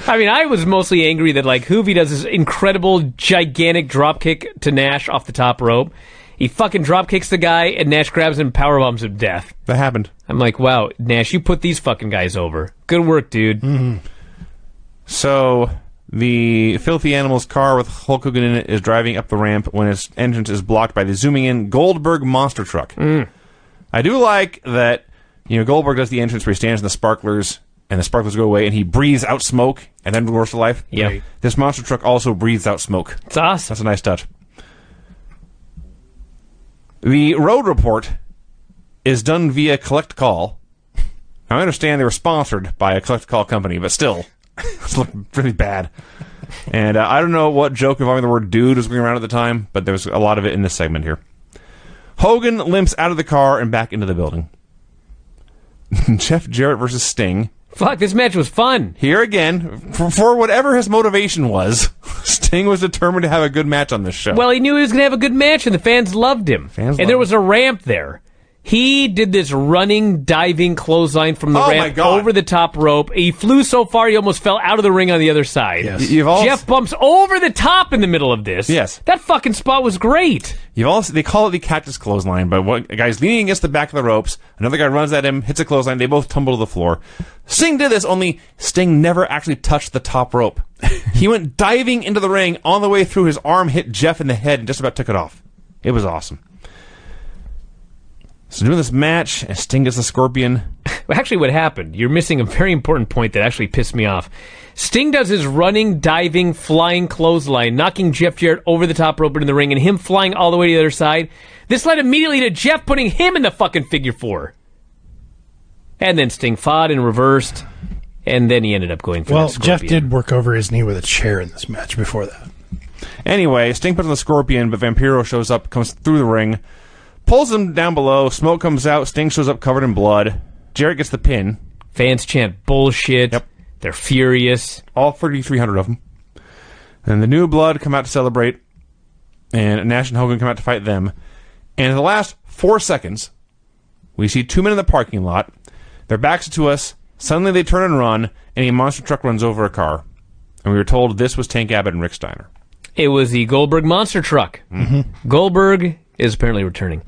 I mean, I was mostly angry that, like, Hoovy does this incredible, gigantic dropkick to Nash off the top rope. He fucking dropkicks the guy, and Nash grabs him and powerbombs him to death. That happened. I'm like, wow, Nash, you put these fucking guys over. Good work, dude. Mm-hmm. So, the filthy animal's car with Hulk Hogan in it is driving up the ramp when its entrance is blocked by the zooming in Goldberg monster truck. I do like that, Goldberg does the entrance where he stands in the sparklers, and the sparklers go away, and he breathes out smoke, and then roars to life. Yeah. This monster truck also breathes out smoke. It's awesome. That's a nice touch. The road report is done via collect call. Now, I understand they were sponsored by a collect call company, but still, it's looking really bad. And I don't know what joke involving the word dude was going around at the time, but there's a lot of it in this segment here. Hogan limps out of the car and back into the building. Jeff Jarrett versus Sting. Fuck, this match was fun. Here again, for whatever his motivation was, Sting was determined to have a good match on this show. Well, he knew he was going to have a good match, and the fans loved him. There was a ramp there. He did this running, diving clothesline from the ramp over the top rope. He flew so far he almost fell out of the ring on the other side. Yes. Jeff bumps over the top in the middle of this. Yes. That fucking spot was great. They call it the cactus clothesline, but a guy's leaning against the back of the ropes, another guy runs at him, hits a clothesline, they both tumble to the floor. Sting did this, only Sting never actually touched the top rope. He went diving into the ring, on the way through, his arm hit Jeff in the head and just about took it off. It was awesome. So doing this match, and Sting gets the Scorpion. Actually, what happened, you're missing a very important point that actually pissed me off. Sting does his running, diving, flying clothesline, knocking Jeff Jarrett over the top rope into the ring, and him flying all the way to the other side. This led immediately to Jeff putting him in the fucking figure four. And then Sting fought and reversed, and then he ended up going for the Scorpion. Jeff did work over his knee with a chair in this match before that. Anyway, Sting puts on the Scorpion, but Vampiro shows up, comes through the ring, pulls him down below, smoke comes out, Sting shows up covered in blood. Jarrett gets the pin. Fans chant bullshit. Yep. They're furious. All 3,300 of them. And the New Blood come out to celebrate, and Nash and Hogan come out to fight them. And in the last 4 seconds, we see two men in the parking lot. Their backs to us. Suddenly they turn and run, and a monster truck runs over a car. And we were told this was Tank Abbott and Rick Steiner. It was the Goldberg monster truck. Mm-hmm. Goldberg is apparently returning.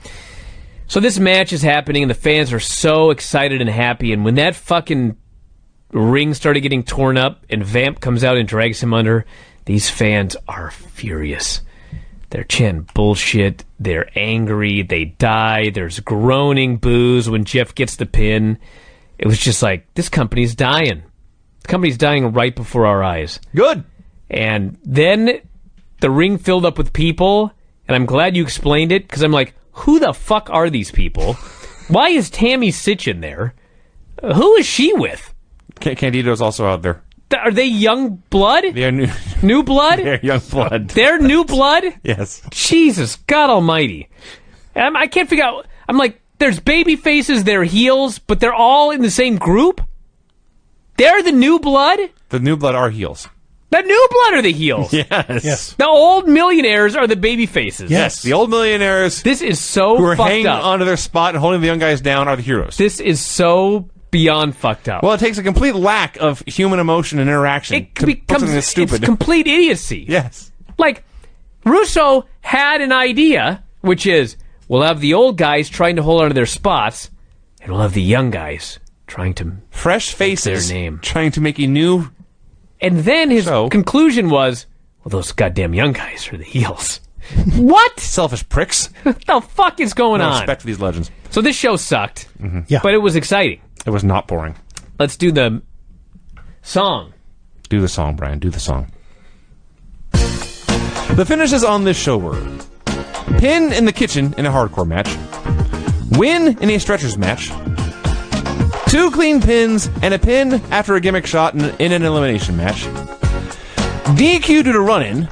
So this match is happening, and the fans are so excited and happy. And when that fucking ring started getting torn up, and Vamp comes out and drags him under, these fans are furious. They're chanting bullshit. They're angry. They die. There's groaning boos when Jeff gets the pin. It was just like, this company's dying. The company's dying right before our eyes. Good. And then the ring filled up with people, and I'm glad you explained it, because I'm like, who the fuck are these people? Why is Tammy Sitch in there? Who is she with? Candido's also out there. Are they young blood? They are New blood? They're young blood. They're new blood? Yes. Jesus, God almighty. I can't figure out. I'm like, there's baby faces, they're heels, but they're all in the same group? They're the new blood? The new blood are heels. The new blood are the heels. Yes. The old millionaires are the baby faces. Yes. The old millionaires This is so who are fucked hanging up. onto their spot and holding the young guys down are the heroes. This is so beyond fucked up. Well, it takes a complete lack of human emotion and interaction it to put something that's stupid. It's complete idiocy. Yes. Like, Russo had an idea, which is, we'll have the old guys trying to hold onto their spots, and we'll have the young guys trying to Fresh faces their name. trying to make a new... And then his So? conclusion was, well, those goddamn young guys are the heels. What? Selfish pricks. What the fuck is going No on? respect for these legends. So this show sucked, Yeah. but it was exciting. It was not boring. Let's do the song. Do the song, Brian. Do the song. The finishes on this show were pin in the kitchen in a hardcore match, win in a stretchers match, 2 clean pins and a pin after a gimmick shot in an elimination match, DQ due to run-in,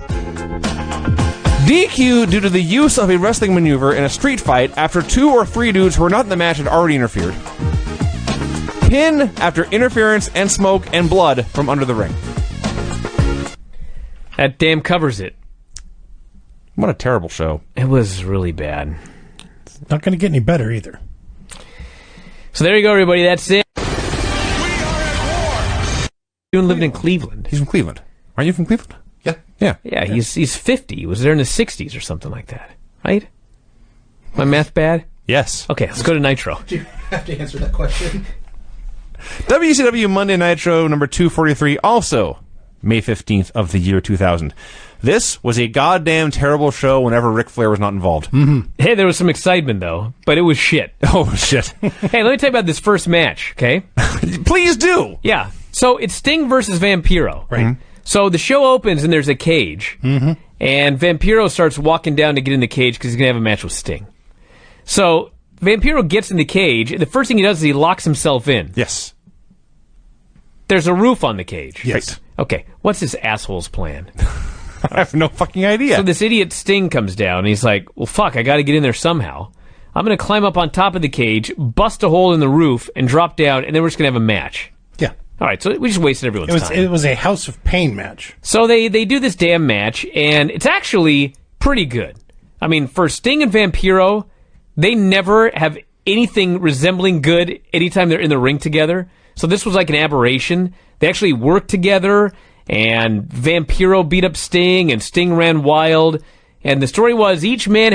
DQ due to the use of a wrestling maneuver in a street fight after 2 or 3 dudes who were not in the match had already interfered, pin after interference and smoke and blood from under the ring. That damn covers it. What a terrible show. It was really bad. Not going to get any better either. So there you go, everybody. That's it. Doing living in Cleveland. He's from Cleveland. Aren't you from Cleveland? Yeah. Yeah. Yeah, he's 50. He was there in the 60s or something like that. Right? My math bad? Yes. Okay, let's go to Nitro. Do you have to answer that question? WCW Monday Nitro number 243, also May 15th of the year 2000. This was a goddamn terrible show whenever Ric Flair was not involved. Hey, there was some excitement, though, but it was shit. Oh, shit. Hey, let me tell you about this first match, okay? Please do. Yeah. So it's Sting versus Vampiro. Right. So the show opens and there's a cage. And Vampiro starts walking down to get in the cage because he's going to have a match with Sting. So Vampiro gets in the cage, and the first thing he does is he locks himself in. Yes. There's a roof on the cage. Yes. Right. Okay, what's this asshole's plan? I have no fucking idea. So this idiot Sting comes down, and he's like, well, fuck, I got to get in there somehow. I'm going to climb up on top of the cage, bust a hole in the roof, and drop down, and then we're just going to have a match. Yeah. All right, so we just wasted everyone's time. It was a House of Pain match. So they do this damn match, and it's actually pretty good. I mean, for Sting and Vampiro, they never have anything resembling good anytime they're in the ring together. So this was like an aberration. They actually worked together, and Vampiro beat up Sting, and Sting ran wild. And the story was each man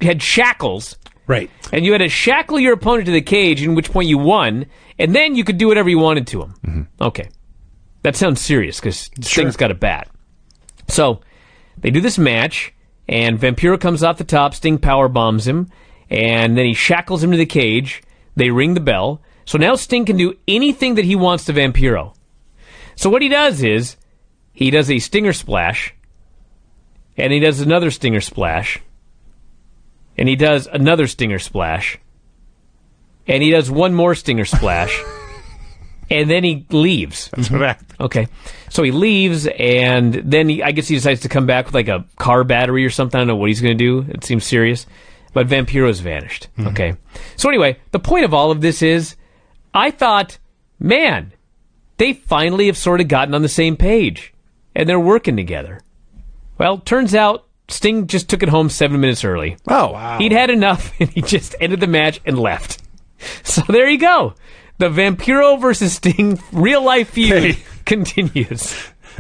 had shackles. Right. And you had to shackle your opponent to the cage, in which point you won, and then you could do whatever you wanted to him. Okay. That sounds serious, because Sting's got a bat. So, they do this match, and Vampiro comes off the top, Sting power bombs him, and then he shackles him to the cage. They ring the bell. So now Sting can do anything that he wants to Vampiro. So what he does is, he does a Stinger Splash, and he does another Stinger Splash, and he does another Stinger Splash, and he does one more Stinger Splash, and then he leaves. That's correct. Okay. So he leaves, and then I guess he decides to come back with like a car battery or something. I don't know what he's going to do. It seems serious. But Vampiro's vanished. Okay. So anyway, the point of all of this is, I thought, man, they finally have sort of gotten on the same page, and they're working together. Well, turns out Sting just took it home 7 minutes early. Oh, wow. He'd had enough, and he just ended the match and left. So there you go. The Vampiro versus Sting real-life feud continues.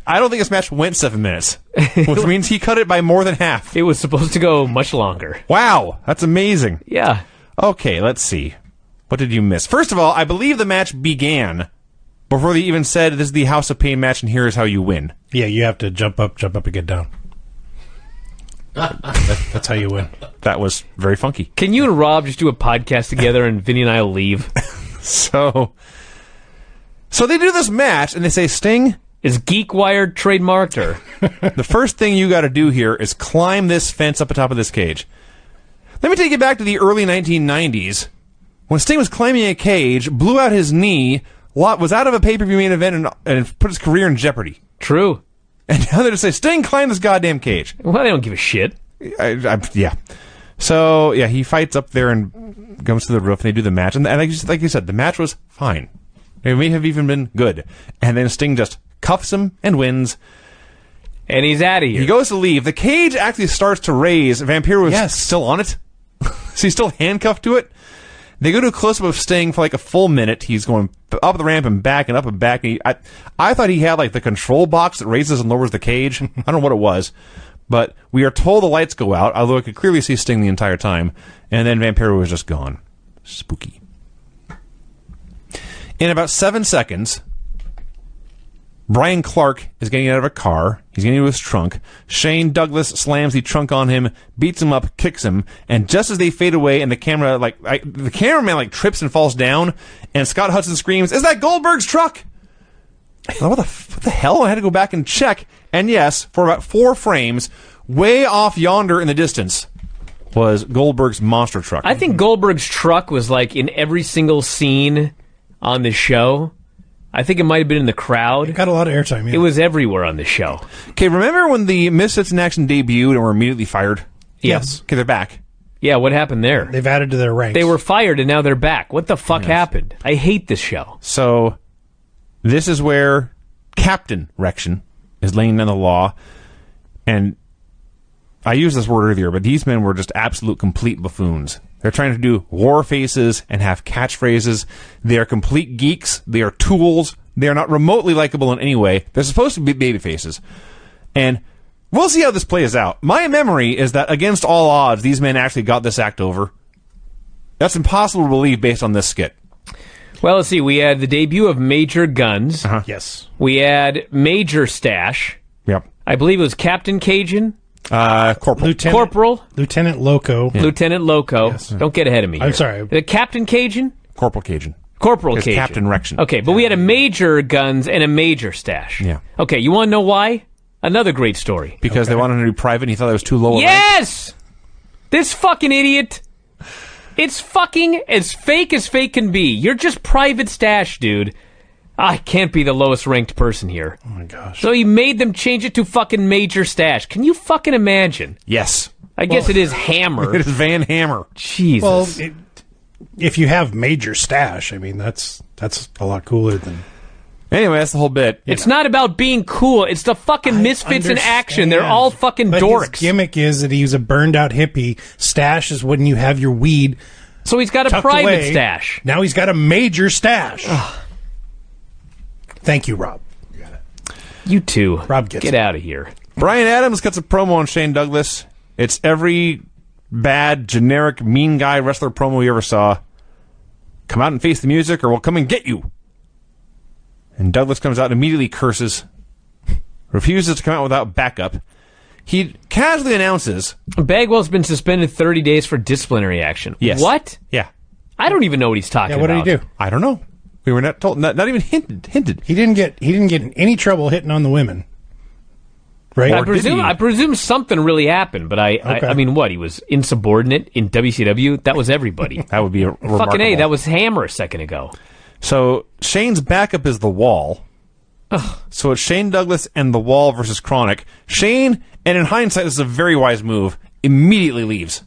I don't think this match went 7 minutes, which means he cut it by more than half. It was supposed to go much longer. Wow, that's amazing. Yeah. Okay, let's see. What did you miss? First of all, I believe the match began before they even said this is the House of Pain match and here is how you win. Yeah, you have to jump up and get down. That's how you win. That was very funky. Can you and Rob just do a podcast together and Vinny and I will leave? So they do this match, and they say, Sting, Is Geek Wired trademarked or? the first thing you got to do here is climb this fence up the top of this cage. Let me take you back to the early 1990s when Sting was climbing a cage, blew out his knee, was out of a pay-per-view main event, and put his career in jeopardy. True. And now they just say, Sting, climb this goddamn cage. Well, they don't give a shit. Yeah. So, yeah, he fights up there and comes to the roof, and they do the match. And like you said, the match was fine. It may have even been good. And then Sting just cuffs him and wins. And he's out of here. He goes to leave. The cage actually starts to raise. Vampiro is still on it. So he's still handcuffed to it. They go to a close-up of Sting for like a full minute. He's going up the ramp and back and up and back. And I thought he had like the control box that raises and lowers the cage. I don't know what it was. But we are told the lights go out, although I could clearly see Sting the entire time. And then Vampiro was just gone. Spooky. In about 7 seconds, Brian Clark is getting out of a car. He's getting into his trunk. Shane Douglas slams the trunk on him, beats him up, kicks him, and just as they fade away and the cameraman trips and falls down, and Scott Hudson screams, "Is that Goldberg's truck?" What the hell? I had to go back and check. And yes, for about 4 frames, way off yonder in the distance, was Goldberg's monster truck. I think Goldberg's truck was like in every single scene on the show. I think it might have been in the crowd. It got a lot of airtime, yeah. It was everywhere on the show. Okay, remember when the Misfits in Action debuted and were immediately fired? Yes. Okay, they're back. Yeah, what happened there? They've added to their ranks. They were fired and now they're back. What the fuck happened? I hate this show. So, this is where Captain Rection is laying down the law. And I used this word earlier, but these men were just absolute complete buffoons. They're trying to do war faces and have catchphrases. They are complete geeks. They are tools. They are not remotely likable in any way. They're supposed to be baby faces. And we'll see how this plays out. My memory is that against all odds, these men actually got this act over. That's impossible to believe based on this skit. Well, let's see. We had the debut of Major Guns. Yes. We had Major Stash. Yep. I believe it was Captain Cajun. Corporal. Lieutenant Loco. Yeah. Lieutenant Loco. Yes. Don't get ahead of me here. I'm sorry. The Captain Cajun? Corporal Cajun. Corporal It's Cajun. Captain Rection. Okay, but we had a Major Guns and a Major Stash. Yeah. Okay, you want to know why? Another great story. Because they wanted to do private and he thought that was too low a rank. Yes! This fucking idiot. It's fucking as fake can be. You're just Private Stash, dude. I can't be the lowest ranked person here. Oh my gosh. So he made them change it to fucking Major Stash. Can you fucking imagine? Yes. I guess it is Hammer. It is Van Hammer. Jesus. Well, if you have Major Stash, I mean, that's a lot cooler than... Anyway, that's the whole bit. It's not about being cool. It's the fucking misfits in action. They're all fucking but dorks. His gimmick is that he's a burned out hippie. Stash is when you have your weed. So he's got a private stash. Now he's got a Major Stash. Thank you, Rob. You too. Rob gets Get it. out of here. Brian Adams cuts a promo on Shane Douglas. It's every bad, generic, mean guy wrestler promo you ever saw. Come out and face the music or we'll come and get you. And Douglas comes out and immediately curses. Refuses to come out without backup. He casually announces... Bagwell's been suspended 30 days for disciplinary action. Yes. What? Yeah. I don't even know what he's talking Yeah, about. what did he do? I don't know. We were not told, not even hinted. He didn't get in any trouble hitting on the women. Right? I presume something really happened, but I mean, what? He was insubordinate in WCW? That was everybody. That would be remarkable. Fucking A, that was Hammer a second ago. So Shane's backup is the Wall. Ugh. So it's Shane Douglas and the Wall versus Chronic. Shane, and in hindsight, this is a very wise move, immediately leaves.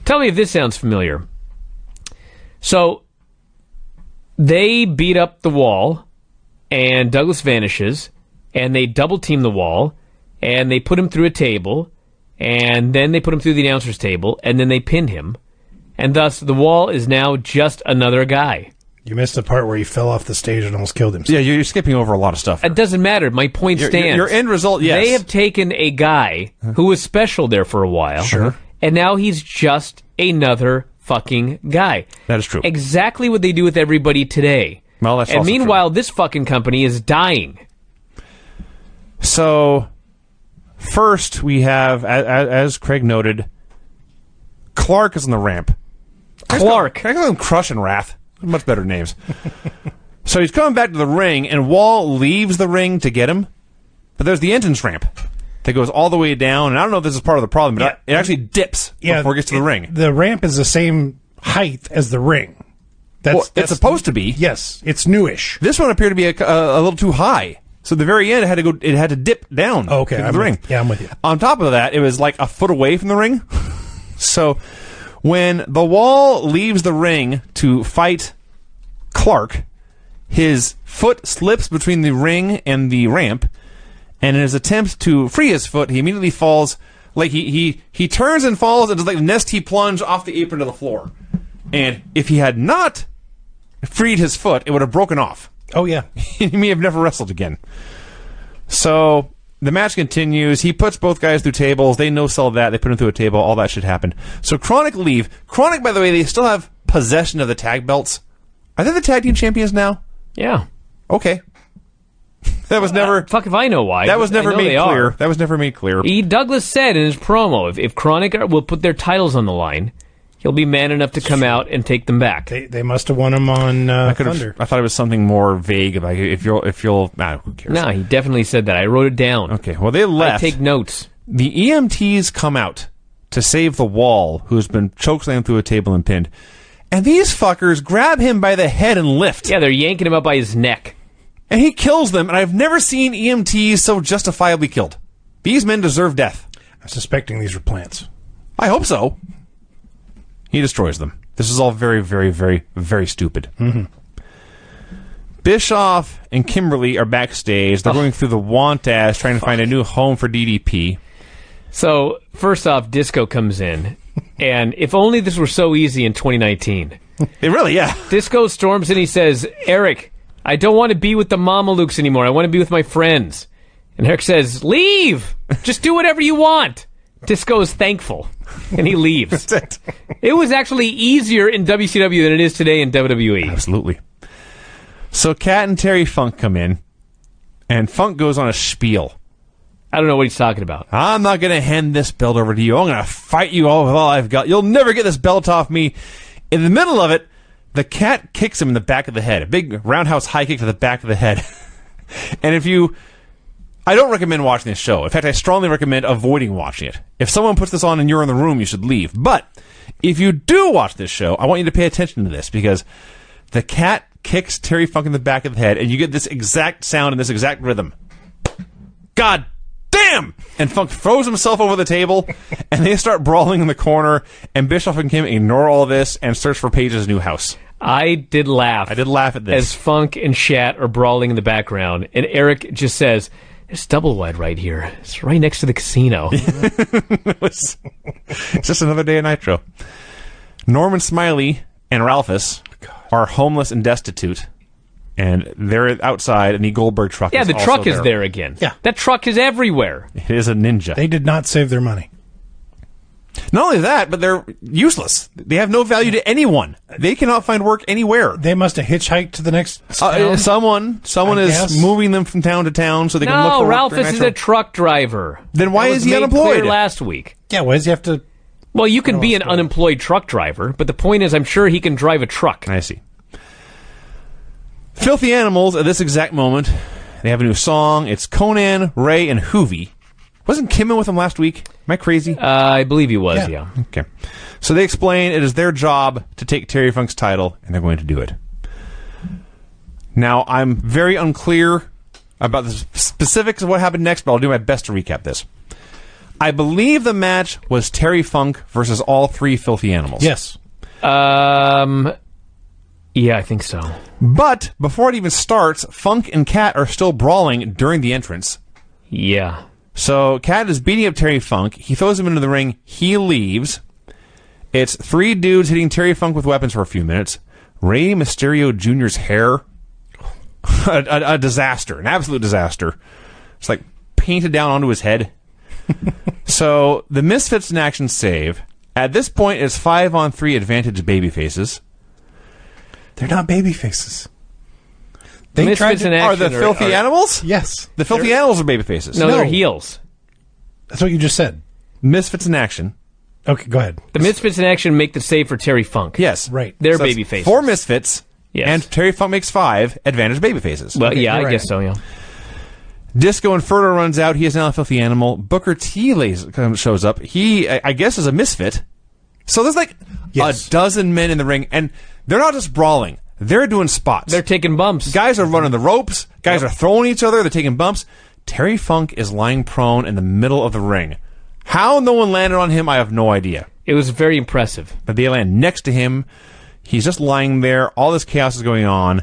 Tell me if this sounds familiar. So they beat up the Wall, and Douglas vanishes, and they double team the Wall, and they put him through a table, and then they put him through the announcer's table, and then they pinned him, and thus the Wall is now just another guy. You missed the part where he fell off the stage and almost killed himself. Yeah, you're skipping over a lot of stuff. It doesn't matter. My point stands. Your end result, yes. They have taken a guy who was special there for a while, Sure. and now he's just another fucking guy. That is true. Exactly what they do with everybody today. Well, that's and also meanwhile, this fucking company is dying. So, First, we have, as Craig noted, Clark is on the ramp. Clark. I call him Crush and Wrath. Much better names. So he's coming back to the ring, and Wall leaves the ring to get him. But there's the entrance ramp that goes all the way down. And I don't know if this is part of the problem, but it actually dips before it gets to the ring. The ramp is the same height as the ring. That's supposed to be. Yes, it's newish. This one appeared to be a little too high. So at the very end, it had to dip down to the ring. I'm with you. On top of that, it was like a foot away from the ring. So when the Wall leaves the ring to fight Clark, his foot slips between the ring and the ramp, and in his attempt to free his foot, he immediately falls. Like he turns and falls, and does like the Nestea plunge off the apron to the floor. And if he had not freed his foot, it would have broken off. Oh, yeah. He may have never wrestled again. So the match continues. He puts both guys through tables. They no-sell that. They put him through a table. All that should happen. So Chronic leave. Chronic, by the way, they still have possession of the tag belts. Are they the tag team champions now? Yeah. Okay. That was never... fuck if I know why. That was never made clear. That was never made clear. Douglas said in his promo, if Chronic will put their titles on the line, he'll be man enough to come out and take them back. They must have won them on Thunder. I thought it was something more vague. Like if you'll, who cares? No, he definitely said that. I wrote it down. Okay, well they left. I take notes. The EMTs come out to save the Wall, who's been chokeslammed through a table and pinned. And these fuckers grab him by the head and lift. Yeah, they're yanking him up by his neck. And he kills them, and I've never seen EMTs so justifiably killed. These men deserve death. I'm suspecting these were plants. I hope so. He destroys them. This is all very, very, very, very stupid. Mm-hmm. Bischoff and Kimberly are backstage. They're going through the want ads, trying to find a new home for DDP. So, first off, Disco comes in, and if only this were so easy in 2019. Yeah. Disco storms in, he says, Eric, I don't want to be with the Mamalukes anymore. I want to be with my friends. And Eric says, leave! Just do whatever you want. Disco is thankful, and he leaves. That's it. It was actually easier in WCW than it is today in WWE. Absolutely. So Cat and Terry Funk come in, and Funk goes on a spiel. I don't know what he's talking about. I'm not going to hand this belt over to you. I'm going to fight you all with all I've got. You'll never get this belt off me. In the middle of it, the Cat kicks him in the back of the head. A big roundhouse high kick to the back of the head. And I don't recommend watching this show. In fact, I strongly recommend avoiding watching it. If someone puts this on and you're in the room, you should leave. But if you do watch this show, I want you to pay attention to this, because the Cat kicks Terry Funk in the back of the head, and you get this exact sound and this exact rhythm. God damn! And Funk throws himself over the table, and they start brawling in the corner, and Bischoff and Kim ignore all this and search for Paige's new house. I did laugh. I did laugh at this. As Funk and Shat are brawling in the background, and Eric just says, there's double wide right here. It's right next to the casino. It's just another day of Nitro. Norman Smiley and Ralphus are homeless and destitute, and they're outside, and the Goldberg truck is the also truck is there. there again. Yeah. That truck is everywhere. It is a ninja. They did not save their money. Not only that, but they're useless. They have no value to anyone. They cannot find work anywhere. They must have hitchhiked to the next town. Someone I is guess. moving them from town to town so they can look No, for work. Ralphus is a truck driver. Then why That is was he made unemployed? clear last week. Yeah, why does he have to... Well, you can be an unemployed truck driver, but the point is I'm sure he can drive a truck. I see. Filthy Animals, at this exact moment, they have a new song. It's Conan, Ray, and Hoovy. Wasn't Kim in with them last week? Am I crazy? I believe he was, yeah. Okay. So they explain it is their job to take Terry Funk's title, and they're going to do it. Now, I'm very unclear about the specifics of what happened next, but I'll do my best to recap this. I believe the match was Terry Funk versus all three Filthy Animals. Yes. Yeah, I think so. But before it even starts, Funk and Cat are still brawling during the entrance. Yeah. So Cat is beating up Terry Funk. He throws him into the ring. He leaves. It's three dudes hitting Terry Funk with weapons for a few minutes. Rey Mysterio Jr.'s hair. a disaster. An absolute disaster. It's like painted down onto his head. So the Misfits in action save. At this point, it's 5-on-3 advantage babyfaces. They're not baby faces. Misfits in Are action the Filthy Animals? Yes. The Filthy Animals are babyfaces. No, they're heels. That's what you just said. Misfits in action. Okay, go ahead. The Misfits in action make the save for Terry Funk. Yes. Right. They're So that's baby faces. 4 Misfits, Yes. and Terry Funk makes 5 advantage baby faces. Well, yeah, I you're guess right. so, yeah. Disco Inferno runs out. He is now a filthy animal. Booker T shows up. He, I guess, is a misfit. So there's like Yes. a dozen men in the ring, and they're not just brawling. They're doing spots. They're taking bumps. Guys are running the ropes. Guys are throwing each other. They're taking bumps. Terry Funk is lying prone in the middle of the ring. How no one landed on him, I have no idea. It was very impressive. But they land next to him. He's just lying there. All this chaos is going on.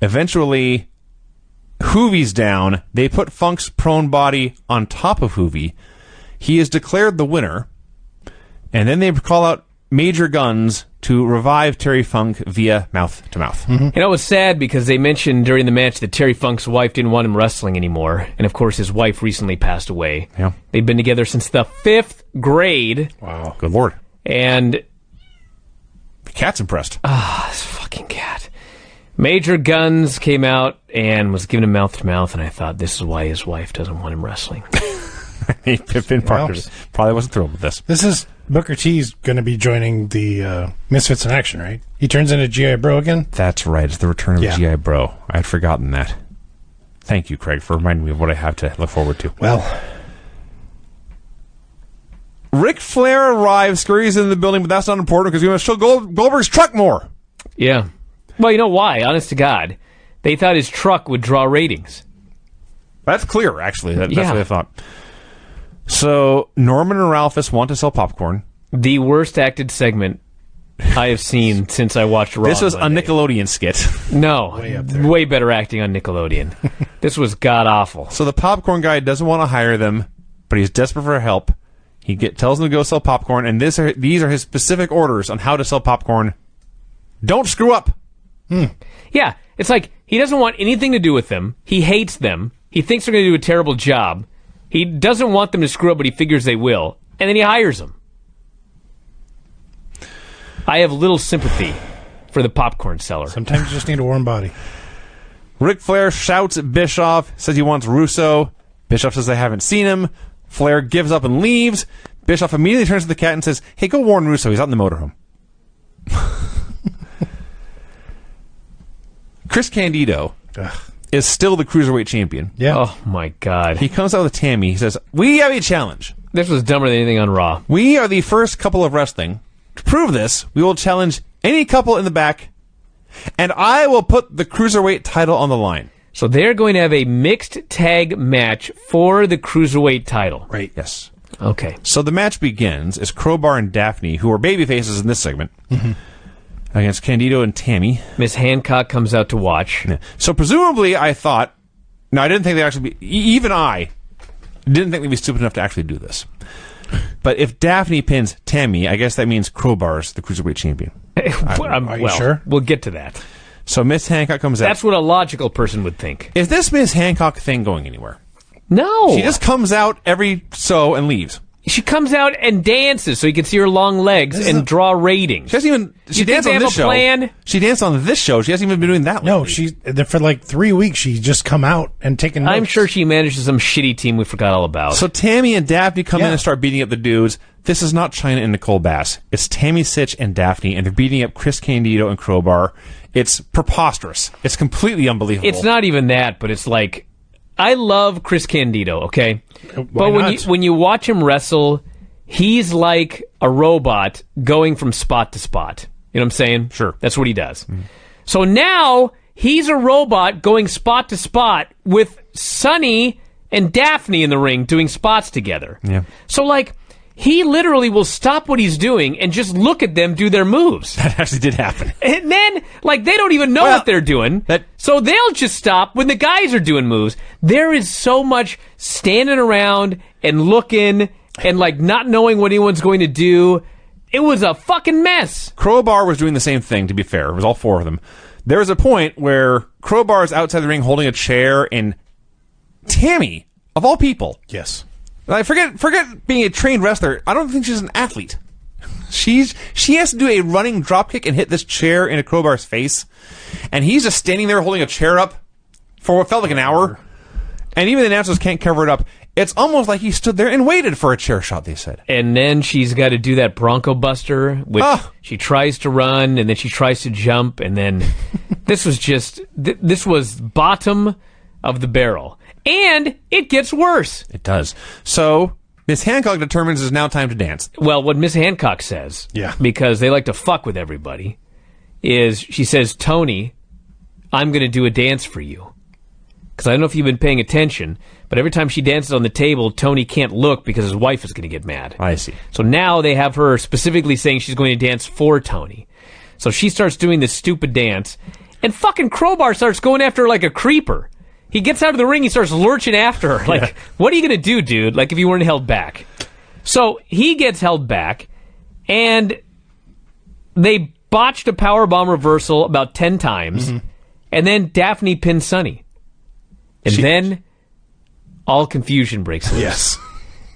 Eventually, Hoovie's down. They put Funk's prone body on top of Hoovie. He is declared the winner. And then they call out Major Guns to revive Terry Funk via mouth-to-mouth. You know, it was sad because they mentioned during the match that Terry Funk's wife didn't want him wrestling anymore. And, of course, his wife recently passed away. Yeah. They've been together since the 5th grade. Wow. Good Lord. And The cat's impressed. this fucking cat. Major Guns came out and was giving him mouth-to-mouth, and I thought this is why his wife doesn't want him wrestling. Pippin probably wasn't thrilled with this. This is Booker T's going to be joining the Misfits in Action, right? He turns into G.I. Bro again? That's right. It's the return of Yeah. G.I. Bro. I had forgotten that. Thank you, Craig, for reminding me of what I have to look forward to. Well, Ric Flair arrives, scurries into the building, but that's not important because we want to show Goldberg's truck more. Yeah. Well, you know why? Honest to God. They thought his truck would draw ratings. That's clear, actually. That's Yeah. what I thought. So, Norman and Ralphus want to sell popcorn. The worst acted segment I have seen since I watched Raw. This was a Monday. Nickelodeon skit. No, up there. way better acting on Nickelodeon. This was god awful. So the popcorn guy doesn't want to hire them, but he's desperate for help. He tells them to go sell popcorn, and these are his specific orders on how to sell popcorn. Don't screw up. Yeah, it's like he doesn't want anything to do with them. He hates them. He thinks they're going to do a terrible job. He doesn't want them to screw up, but he figures they will. And then he hires them. I have little sympathy for the popcorn seller. sometimes you just need a warm body. Ric Flair shouts at Bischoff, says he wants Russo. Bischoff says they haven't seen him. Flair gives up and leaves. Bischoff immediately turns to the cat and says, "Hey, go warn Russo. He's out in the motorhome." Chris Candido is still the Cruiserweight champion. Yeah. Oh, my God. He comes out with Tammy. He says, "We have a challenge. This was dumber than anything on Raw. We are the first couple of wrestling. To prove this, we will challenge any couple in the back, and I will put the Cruiserweight title on the line." So they're going to have a mixed tag match for the Cruiserweight title. Right. Yes. Okay. So the match begins as Crowbar and Daphne, who are babyfaces in this segment, against Candido and Tammy. Miss Hancock comes out to watch. So presumably, I thought, no, I didn't think they'd actually be, even I didn't think they'd be stupid enough to actually do this. But if Daphne pins Tammy, I guess that means Crowbar's the Cruiserweight champion. Are you sure? We'll get to that. So Miss Hancock comes out. That's what a logical person would think. Is this Miss Hancock thing going anywhere? No. She just comes out every so and leaves. She comes out and dances so you can see her long legs and draw ratings. She hasn't even. She You think danced they on have this a show. plan? She danced on this show. She hasn't even been doing that. No, lately. for like 3 weeks, she's just come out and taken notes. I'm sure she manages some shitty team we forgot all about. So Tammy and Daphne come in Yeah. and start beating up the dudes. This is not Chyna and Nicole Bass. It's Tammy Sitch and Daphne, and they're beating up Chris Candido and Crowbar. It's preposterous. It's completely unbelievable. It's not even that, but it's like, I love Chris Candido, okay? But not? when you watch him wrestle, he's like a robot going from spot to spot. You know what I'm saying? Sure. That's what he does. So now he's a robot going spot to spot with Sonny and Daphne in the ring doing spots together. Yeah. So like, he literally will stop what he's doing and just look at them do their moves. That actually did happen. And then, like, they don't even know Well, what they're doing. that- So they'll just stop when the guys are doing moves. There is so much standing around and looking and, like, not knowing what anyone's going to do. It was a fucking mess. Crowbar was doing the same thing, to be fair. It was all four of them. There was a point where Crowbar is outside the ring holding a chair, and Tammy, of all people, Yes. like, forget being a trained wrestler. I don't think she's an athlete. She has to do a running dropkick and hit this chair into Crowbar's face, and he's just standing there holding a chair up for what felt like an hour. And even the announcers can't cover it up. It's almost like he stood there and waited for a chair shot, they said. And then she's got to do that Bronco Buster, which she tries to run, and then she tries to jump, and then this was just, this was bottom of the barrel. And it gets worse. It does. So Miss Hancock determines it's now time to dance. Well, what Miss Hancock says, because they like to fuck with everybody, is she says, Tony, I'm going to do a dance for you. Because I don't know if you've been paying attention, but every time she dances on the table, Tony can't look because his wife is going to get mad. I see. So now they have her specifically saying she's going to dance for Tony. So she starts doing this stupid dance, and fucking Crowbar starts going after her like a creeper. He gets out of the ring, he starts lurching after her. Like, what are you going to do, dude? Like, if you weren't held back. So he gets held back, and they botched a powerbomb reversal about 10 times, and then Daphne pins Sonny. And then all confusion breaks loose. Yes.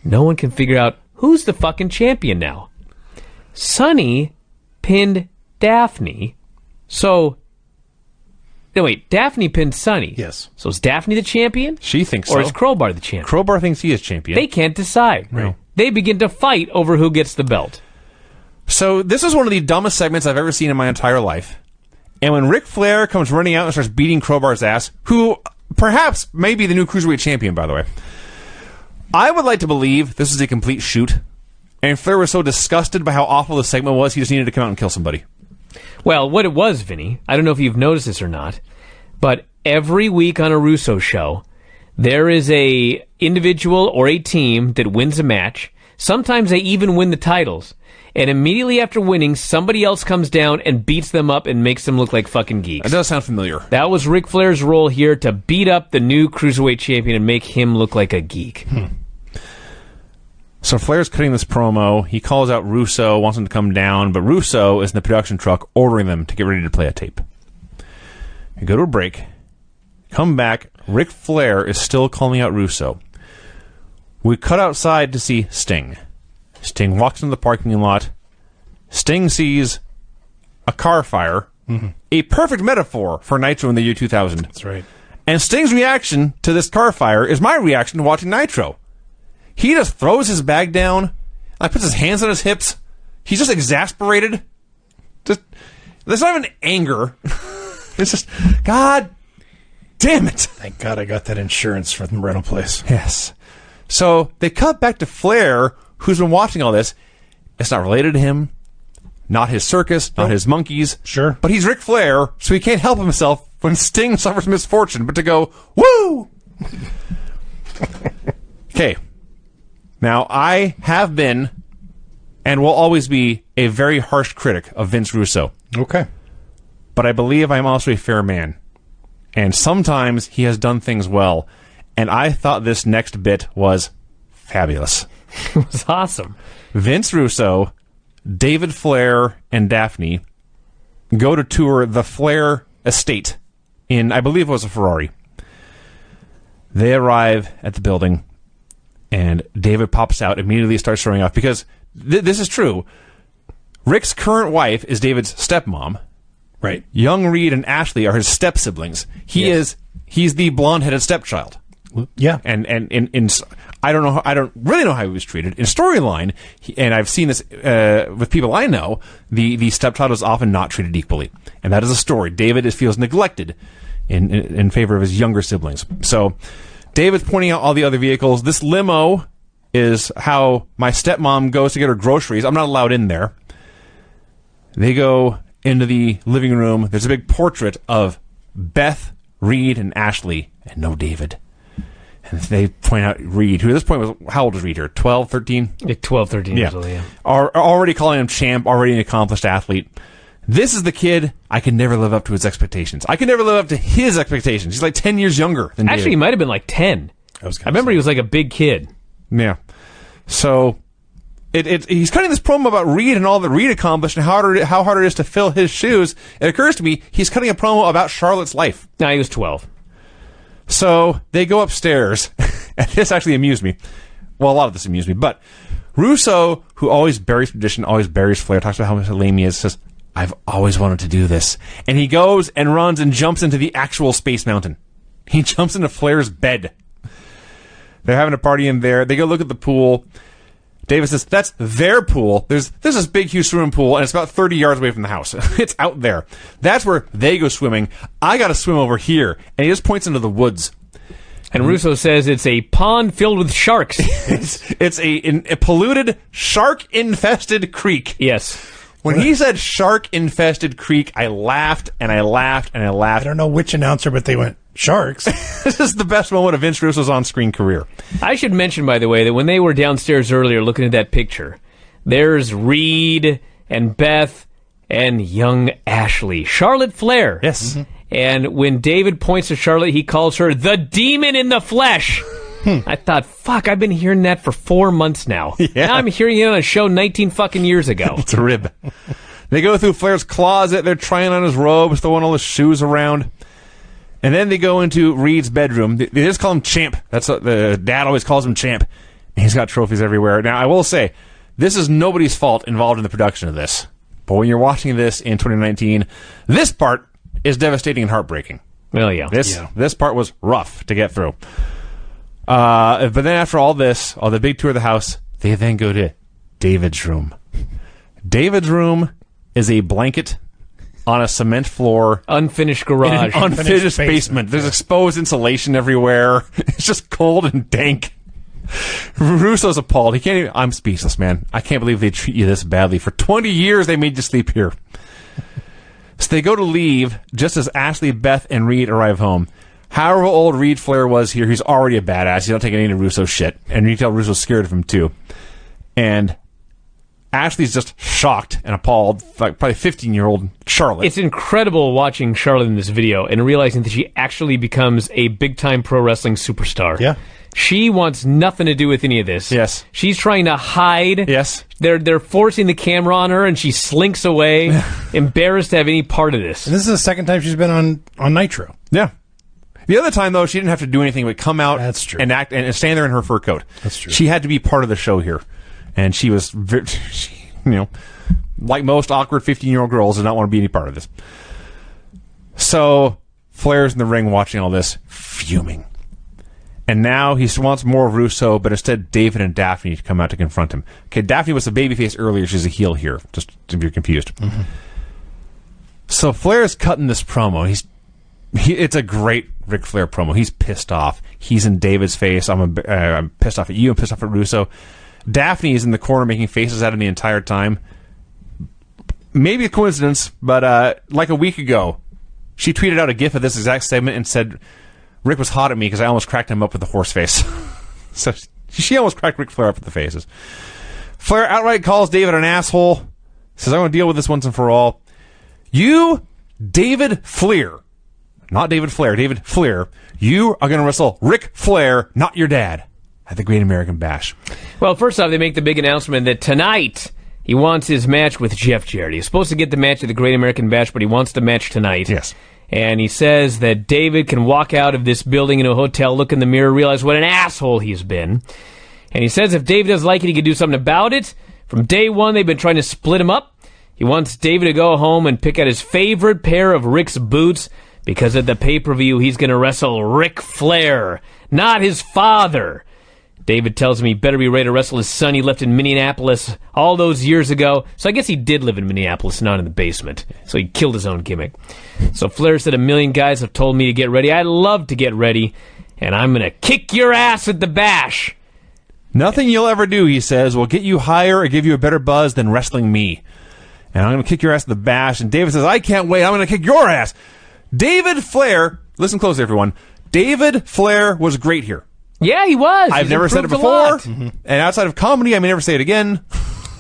No one can figure out who's the fucking champion now. Sonny pinned Daphne. So, no, wait, Daphne pinned Sonny. Yes. So is Daphne the champion? She thinks so. Or is Crowbar the champion? Crowbar thinks he is champion. They can't decide. Right. They begin to fight over who gets the belt. So this is one of the dumbest segments I've ever seen in my entire life. And when Ric Flair comes running out and starts beating Crowbar's ass, who perhaps may be the new Cruiserweight champion, by the way, I would like to believe this is a complete shoot. And Flair was so disgusted by how awful the segment was, he just needed to come out and kill somebody. Well, what it was, Vinny, I don't know if you've noticed this or not, but every week on a Russo show, there is a individual or a team that wins a match. Sometimes they even win the titles. And immediately after winning, somebody else comes down and beats them up and makes them look like fucking geeks. That does sound familiar. That was Ric Flair's role here, to beat up the new Cruiserweight champion and make him look like a geek. So Flair's cutting this promo. He calls out Russo, wants him to come down, but Russo is in the production truck ordering them to get ready to play a tape. We go to a break. Come back. Ric Flair is still calling out Russo. We cut outside to see Sting. Sting walks into the parking lot. Sting sees a car fire. A perfect metaphor for Nitro in the year 2000. That's right. And Sting's reaction to this car fire is my reaction to watching Nitro. He just throws his bag down, puts his hands on his hips. He's just exasperated. There's not even anger. It's just, God damn it. Thank God I got that insurance from the rental place. Yes. So they cut back to Flair, who's been watching all this. It's not related to him, not his circus, not his monkeys. Sure. But he's Ric Flair, so he can't help himself when Sting suffers misfortune, but to go, woo! Okay. Now, I have been, and will always be, a very harsh critic of Vince Russo. Okay. But I believe I'm also a fair man. And sometimes he has done things well. And I thought this next bit was fabulous. It was awesome. Vince Russo, David Flair, and Daphne go to tour the Flair estate in, I believe it was a Ferrari. They arrive at the building, and David pops out, immediately starts showing off, because this is true. Rick's current wife is David's stepmom. Right. Young Reed and Ashley are his step-siblings. He's the blonde-headed stepchild. Yeah. And in I don't really know how he was treated in storyline, and I've seen this with people I know. The stepchild is often not treated equally, and that is a story. David feels neglected in favor of his younger siblings. So David's pointing out all the other vehicles. This limo is how my stepmom goes to get her groceries. I'm not allowed in there. They go into the living room. There's a big portrait of Beth, Reed, and Ashley, and no David. And they point out Reed, who at this point was, how old was Reed here? 12, 13? Like 12, 13 years old, yeah. Are already calling him champ, already an accomplished athlete. This is the kid I can never live up to his expectations. I can never live up to his expectations. He's like 10 years younger than Actually, David. he might have been like 10. I remember he was like a big kid. Yeah. So he's cutting this promo about Reed and all that Reed accomplished and how hard it is to fill his shoes. It occurs to me he's cutting a promo about Charlotte's life. No, he was 12. So they go upstairs, and this actually amused me. Well, a lot of this amused me, but Russo, who always buries tradition, always buries Flair, talks about how much lame he is, says, I've always wanted to do this. And he goes and runs and jumps into the actual Space Mountain. He jumps into Flair's bed. They're having a party in there. They go look at the pool. David says, that's their pool. There's this big, huge swimming pool, and it's about 30 yards away from the house. It's out there. That's where they go swimming. I got to swim over here. And he just points into the woods. And Russo says it's a pond filled with sharks. It's a polluted, shark-infested creek. Yes. When he said shark-infested creek, I laughed, and I laughed, and I laughed. I don't know which announcer, but they went, sharks. This is the best moment of Vince Russo's on-screen career. I should mention, by the way, that when they were downstairs earlier looking at that picture, there's Reed and Beth and young Ashley. Charlotte Flair. Yes. Mm-hmm. And when David points to Charlotte, he calls her the demon in the flesh. I thought, fuck, I've been hearing that for 4 months now. Yeah. Now I'm hearing it on a show 19 fucking years ago. It's a rib. They go through Flair's closet. They're trying on his robes, throwing all his shoes around. And then they go into Reed's bedroom. They just call him Champ. That's what the dad always calls him, Champ. And he's got trophies everywhere. Now, I will say, this is nobody's fault involved in the production of this. But when you're watching this in 2019, this part is devastating and heartbreaking. Well, yeah. This part was rough to get through. But then after all this, the big tour of the house, they then go to David's room. David's room is a blanket on a cement floor. Unfinished In garage. an unfinished basement. There's exposed insulation everywhere. It's just cold and dank. Russo's appalled. He can't even... I'm speechless, man. I can't believe they treat you this badly. For 20 years, they made you sleep here. So they go to leave just as Ashley, Beth, and Reed arrive home. However old Reed Flair was here, he's already a badass. He's not taking any of Russo's shit. And you can tell Russo's scared of him, too. And Ashley's just shocked and appalled, like probably 15-year-old Charlotte. It's incredible watching Charlotte in this video and realizing that she actually becomes a big-time pro wrestling superstar. Yeah. She wants nothing to do with any of this. Yes. She's trying to hide. Yes. They're forcing the camera on her, and she slinks away, embarrassed to have any part of this. And this is the second time she's been on Nitro. Yeah. The other time, though, she didn't have to do anything but come out That's true. and act and stand there in her fur coat. That's true. She had to be part of the show here. And she was, like most awkward 15-year-old girls, did not want to be any part of this. So Flair's in the ring watching all this, fuming. And now he wants more of Russo, but instead David and Daphne come out to confront him. Okay, Daphne was a babyface earlier. She's a heel here, just if you're confused. Mm-hmm. So Flair's cutting this promo. It's a great Ric Flair promo. He's pissed off. He's in David's face. I'm pissed off at you. I'm pissed off at Russo. Daphne is in the corner making faces at him the entire time. Maybe a coincidence, but like a week ago, she tweeted out a gif of this exact segment and said, Rick was hot at me because I almost cracked him up with the horse face. So she almost cracked Ric Flair up with the faces. Flair outright calls David an asshole. Says, I'm going to deal with this once and for all. You, David Flair, not David Flair, David Flair, you are going to wrestle Ric Flair, not your dad, at the Great American Bash. Well, first off, they make the big announcement that tonight he wants his match with Jeff Jarrett. He's supposed to get the match at the Great American Bash, but he wants the match tonight. Yes. And he says that David can walk out of this building in a hotel, look in the mirror, realize what an asshole he's been. And he says if David doesn't like it, he can do something about it. From day one, they've been trying to split him up. He wants David to go home and pick out his favorite pair of Rick's boots because at the pay-per-view, he's going to wrestle Ric Flair, not his father. David tells him he better be ready to wrestle his son he left in Minneapolis all those years ago. So I guess he did live in Minneapolis, not in the basement. So he killed his own gimmick. So Flair said 1,000,000 guys have told me to get ready. I'd love to get ready, and I'm going to kick your ass at the Bash. Nothing you'll ever do, he says, will get you higher or give you a better buzz than wrestling me. And I'm going to kick your ass at the Bash. And David says, I can't wait. I'm going to kick your ass. David Flair, listen closely, everyone. David Flair was great here. Yeah, he was. I've never said it before. Mm-hmm. And outside of comedy, I may never say it again.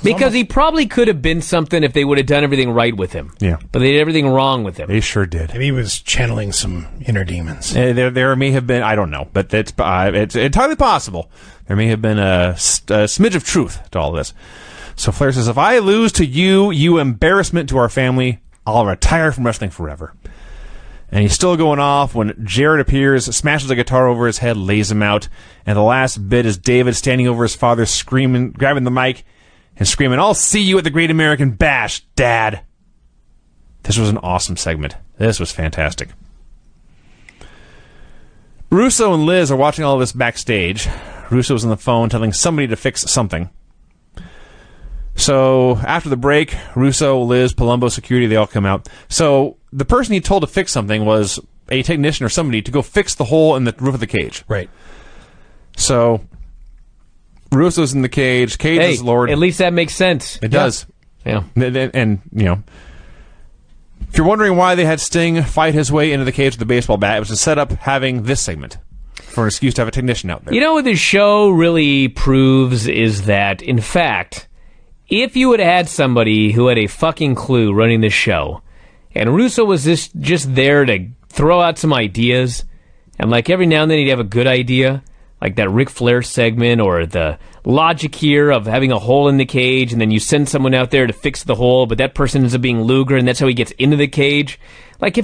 Because he probably could have been something if they would have done everything right with him. Yeah. But they did everything wrong with him. They sure did. Maybe he was channeling some inner demons. There may have been, I don't know, but it's entirely possible. There may have been a smidge of truth to all this. So Flair says, if I lose to you, you embarrassment to our family, I'll retire from wrestling forever. And he's still going off when Jarrett appears, smashes a guitar over his head, lays him out. And the last bit is David standing over his father, screaming, grabbing the mic, and screaming, I'll see you at the Great American Bash, Dad. This was an awesome segment. This was fantastic. Russo and Liz are watching all of this backstage. Russo's on the phone telling somebody to fix something. So after the break, Russo, Liz, Palumbo, security, they all come out. So the person he told to fix something was a technician or somebody to go fix the hole in the roof of the cage. Right. So Russo's in the cage. Cage is lowered. At least that makes sense. It does. Yeah. And, you know, if you're wondering why they had Sting fight his way into the cage with the baseball bat, it was to set up having this segment for an excuse to have a technician out there. You know what this show really proves is that, in fact, if you had had somebody who had a fucking clue running this show, and Russo was just there to throw out some ideas, and like every now and then he'd have a good idea, like that Ric Flair segment, or the logic here of having a hole in the cage, and then you send someone out there to fix the hole, but that person ends up being Luger, and that's how he gets into the cage. Like,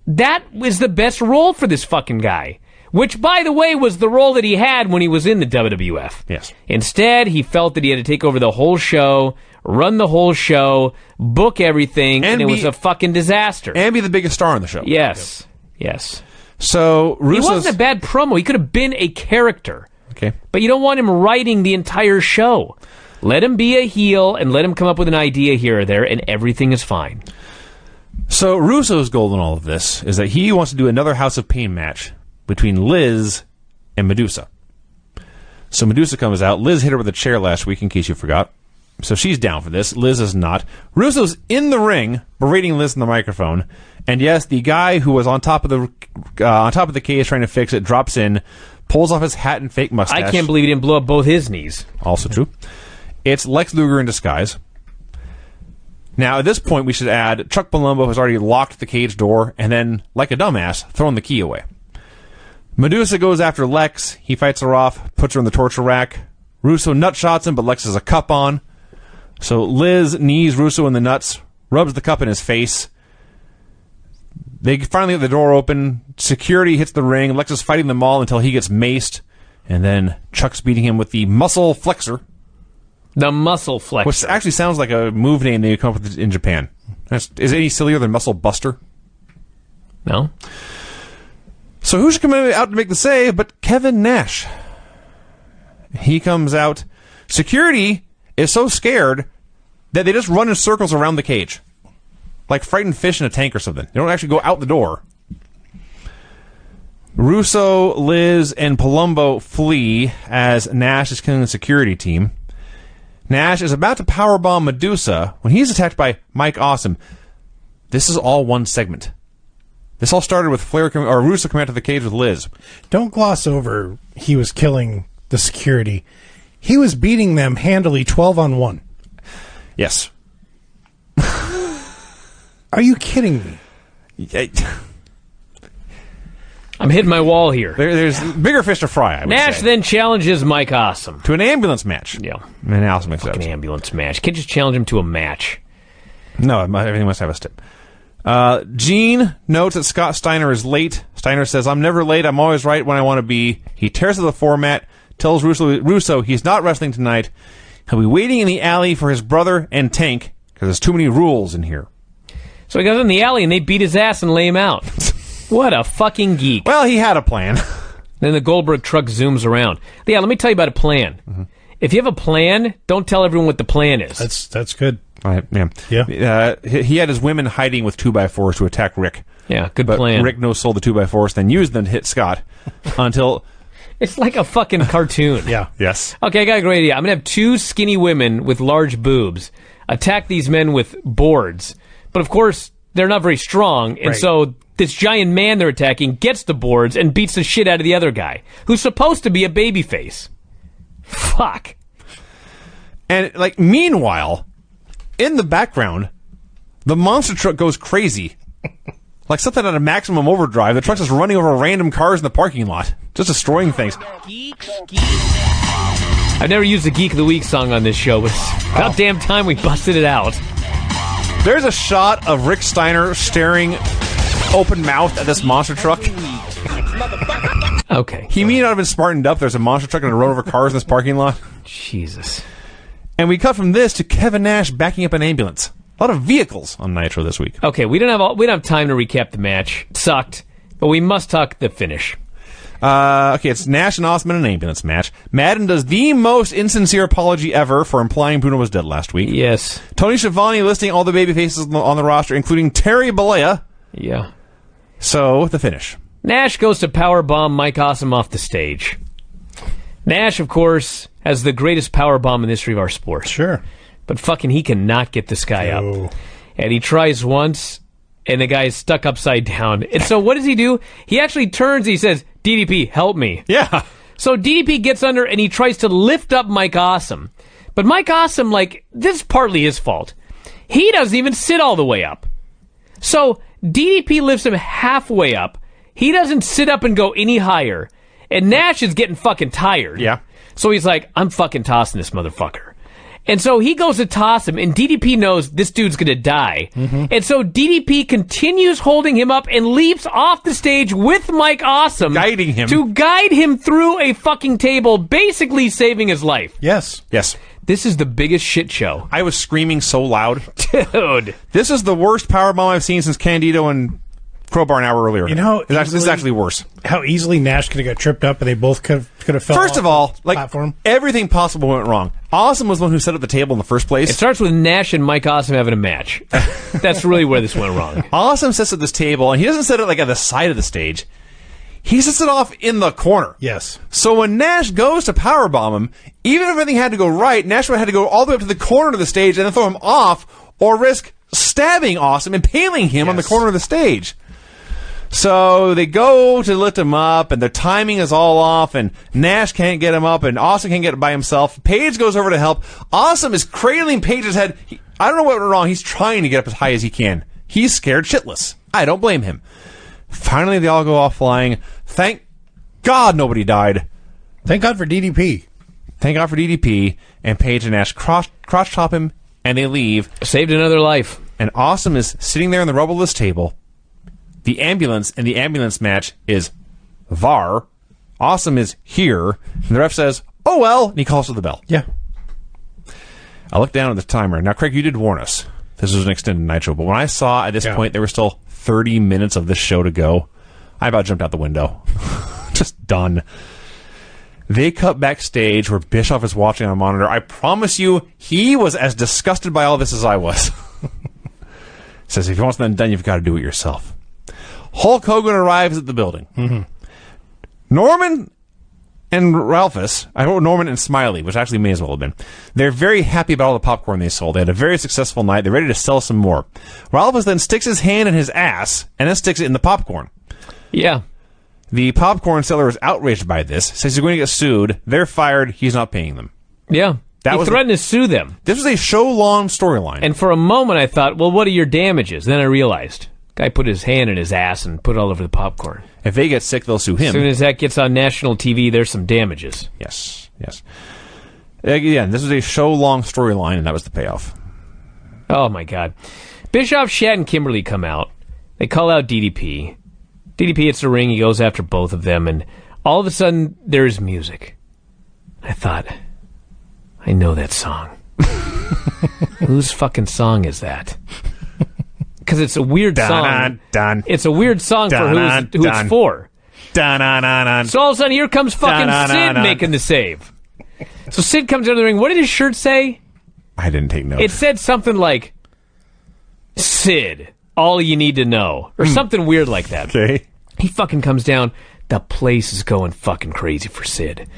that was the best role for this fucking guy. Which, by the way, was the role that he had when he was in the WWF. Yes. Instead, he felt that he had to take over the whole show, run the whole show, book everything, and it was a fucking disaster. And be the biggest star on the show. Yes. Yes. So Russo's... He wasn't a bad promo. He could have been a character. Okay. But you don't want him writing the entire show. Let him be a heel and let him come up with an idea here or there, and everything is fine. So Russo's goal in all of this is that he wants to do another House of Pain match between Liz and Medusa. So Medusa comes out. Liz hit her with a chair last week, in case you forgot. So she's down for this. Liz is not. Russo's in the ring, berating Liz in the microphone. And yes, the guy who was on top of the cage trying to fix it drops in, pulls off his hat and fake mustache. I can't believe he didn't blow up both his knees. Also true. It's Lex Luger in disguise. Now, at this point, we should add Chuck Palumbo has already locked the cage door and then, like a dumbass, thrown the key away. Medusa goes after Lex. He fights her off, puts her in the torture rack. Russo nutshots him, but Lex has a cup on. So Liz knees Russo in the nuts, rubs the cup in his face. They finally get the door open. Security hits the ring. Lex is fighting them all until he gets maced. And then Chuck's beating him with the muscle flexor. The muscle flexor. Which actually sounds like a move name they come up with in Japan. Is it any sillier than Muscle Buster? No. So who should come out to make the save but Kevin Nash? He comes out. Security is so scared that they just run in circles around the cage. Like frightened fish in a tank or something. They don't actually go out the door. Russo, Liz, and Palumbo flee as Nash is killing the security team. Nash is about to powerbomb Medusa when he's attacked by Mike Awesome. This is all one segment. This all started with Russo coming out to the cage with Liz. Don't gloss over he was killing the security. He was beating them handily 12-on-1. Yes. Are you kidding me? I'm hitting my wall here. There's bigger fish to fry, I would Nash say. then challenges Mike Awesome To an ambulance match. Yeah. And Awesome accepts. Fucking ambulance match. Can't just challenge him to a match. No, everything must have a step. Gene notes that Scott Steiner is late. Steiner says, "I'm never late. I'm always right when I want to be." He tears to the format, tells Russo he's not wrestling tonight. He'll be waiting in the alley for his brother and Tank because there's too many rules in here. So he goes in the alley and they beat his ass and lay him out. What a fucking geek. Well, he had a plan. Then the Goldberg truck zooms around. Yeah, let me tell you about a plan. Mm-hmm. If you have a plan, don't tell everyone what the plan is. That's good. Yeah. He had his women hiding with 2x4s to attack Rick. Yeah, good but plan. Rick no-sold the 2x4s, then used them to hit Scott until... It's like a fucking cartoon. Yeah. Yes. Okay, I got a great idea. I'm going to have two skinny women with large boobs attack these men with boards. But of course, they're not very strong, and so this giant man they're attacking gets the boards and beats the shit out of the other guy, who's supposed to be a babyface. Fuck. And, meanwhile, in the background, the monster truck goes crazy. Like something at a maximum overdrive. The truck's just running over random cars in the parking lot. Just destroying things. I've never used the Geek of the Week song on this show, but it's about damn time we busted it out. There's a shot of Rick Steiner staring open-mouthed at this monster truck. Okay. He may not have been smartened up. There's a monster truck going to run over cars in this parking lot. Jesus. And we cut from this to Kevin Nash backing up an ambulance. A lot of vehicles on Nitro this week. Okay, we don't have time to recap the match. It sucked, but we must talk the finish. Okay, it's Nash and Osman in an ambulance match. Madden does the most insincere apology ever for implying Bruno was dead last week. Yes. Tony Schiavone listing all the baby faces on the roster, including Terry Bollea. Yeah. So, the finish. Nash goes to powerbomb Mike Awesome off the stage. Nash, of course, has the greatest powerbomb in the history of our sport. Sure. But fucking he cannot get this guy No. up. And he tries once, and the guy's stuck upside down. And so what does he do? He actually turns, he says, DDP, help me. Yeah. So DDP gets under, and he tries to lift up Mike Awesome. But Mike Awesome, like, this is partly his fault. He doesn't even sit all the way up. So DDP lifts him halfway up. He doesn't sit up and go any higher. And Nash is getting fucking tired. Yeah. So he's like, I'm fucking tossing this motherfucker. And so he goes to toss him, and DDP knows this dude's going to die. And so DDP continues holding him up and leaps off the stage with Mike Awesome. Guiding him. To guide him through a fucking table, basically saving his life. Yes. Yes. This is the biggest shit show. I was screaming so loud. Dude. This is the worst powerbomb I've seen since Candido and Crowbar an hour earlier. You know, this is actually worse. How easily Nash could have got tripped up and they both could have fell First off of all, the like, platform. everything possible went wrong. Awesome was the one who set up the table in the first place. It starts with Nash and Mike Awesome having a match. That's really where this went wrong. Awesome sits at this table, and he doesn't set it like at the side of the stage. He sets it off in the corner. Yes. So when Nash goes to powerbomb him, even if everything had to go right, Nash would have had to go all the way up to the corner of the stage and then throw him off, or risk stabbing Awesome, impaling him on the corner of the stage. So they go to lift him up, and their timing is all off, and Nash can't get him up, and Awesome can't get it by himself. Paige goes over to help. Awesome is cradling Paige's head. I don't know what went wrong. He's trying to get up as high as he can. He's scared shitless. I don't blame him. Finally, they all go off flying. Thank God nobody died. Thank God for DDP. Thank God for DDP, and Paige and Nash crotch chop him, and they leave. Saved another life. And Awesome is sitting there in the rubble of this table. The ambulance in the ambulance match is VAR. Awesome is here. And the ref says, oh, well. And he calls for the bell. Yeah. I look down at the timer. Now, Craig, you did warn us. This was an extended Nitro. But when I saw at this point there were still 30 minutes of this show to go, I about jumped out the window. Just done. They cut backstage where Bischoff is watching on a monitor. I promise you, he was as disgusted by all this as I was. Says, if you want something done, you've got to do it yourself. Hulk Hogan arrives at the building. Norman and Ralphus, I wrote Norman and Smiley, which actually may as well have been. They're very happy about all the popcorn they sold. They had a very successful night. They're ready to sell some more. Ralphus then sticks his hand in his ass and then sticks it in the popcorn. Yeah. The popcorn seller is outraged by this, says he's going to get sued. They're fired. He's not paying them. Yeah. He threatened to sue them. This was a show-long storyline. And for a moment I thought, well, what are your damages? Then I realized. Guy put his hand in his ass and put it all over the popcorn. If they get sick, they'll sue him. As soon as that gets on national TV, there's some damages. Yes. Again, this was a show-long storyline, and that was the payoff. Oh, my God. Bischoff, Shat, and Kimberly come out. They call out DDP. DDP hits the ring. He goes after both of them, and all of a sudden, there's music. I thought, I know that song. Whose fucking song is that? Because it's a weird song. It's a weird song for who it's for. So all of a sudden, here comes fucking Sid making the save. So Sid comes out of the ring. What did his shirt say? I didn't take notes. It said something like, Sid, all you need to know. Or something weird like that. Okay. He fucking comes down. The place is going fucking crazy for Sid.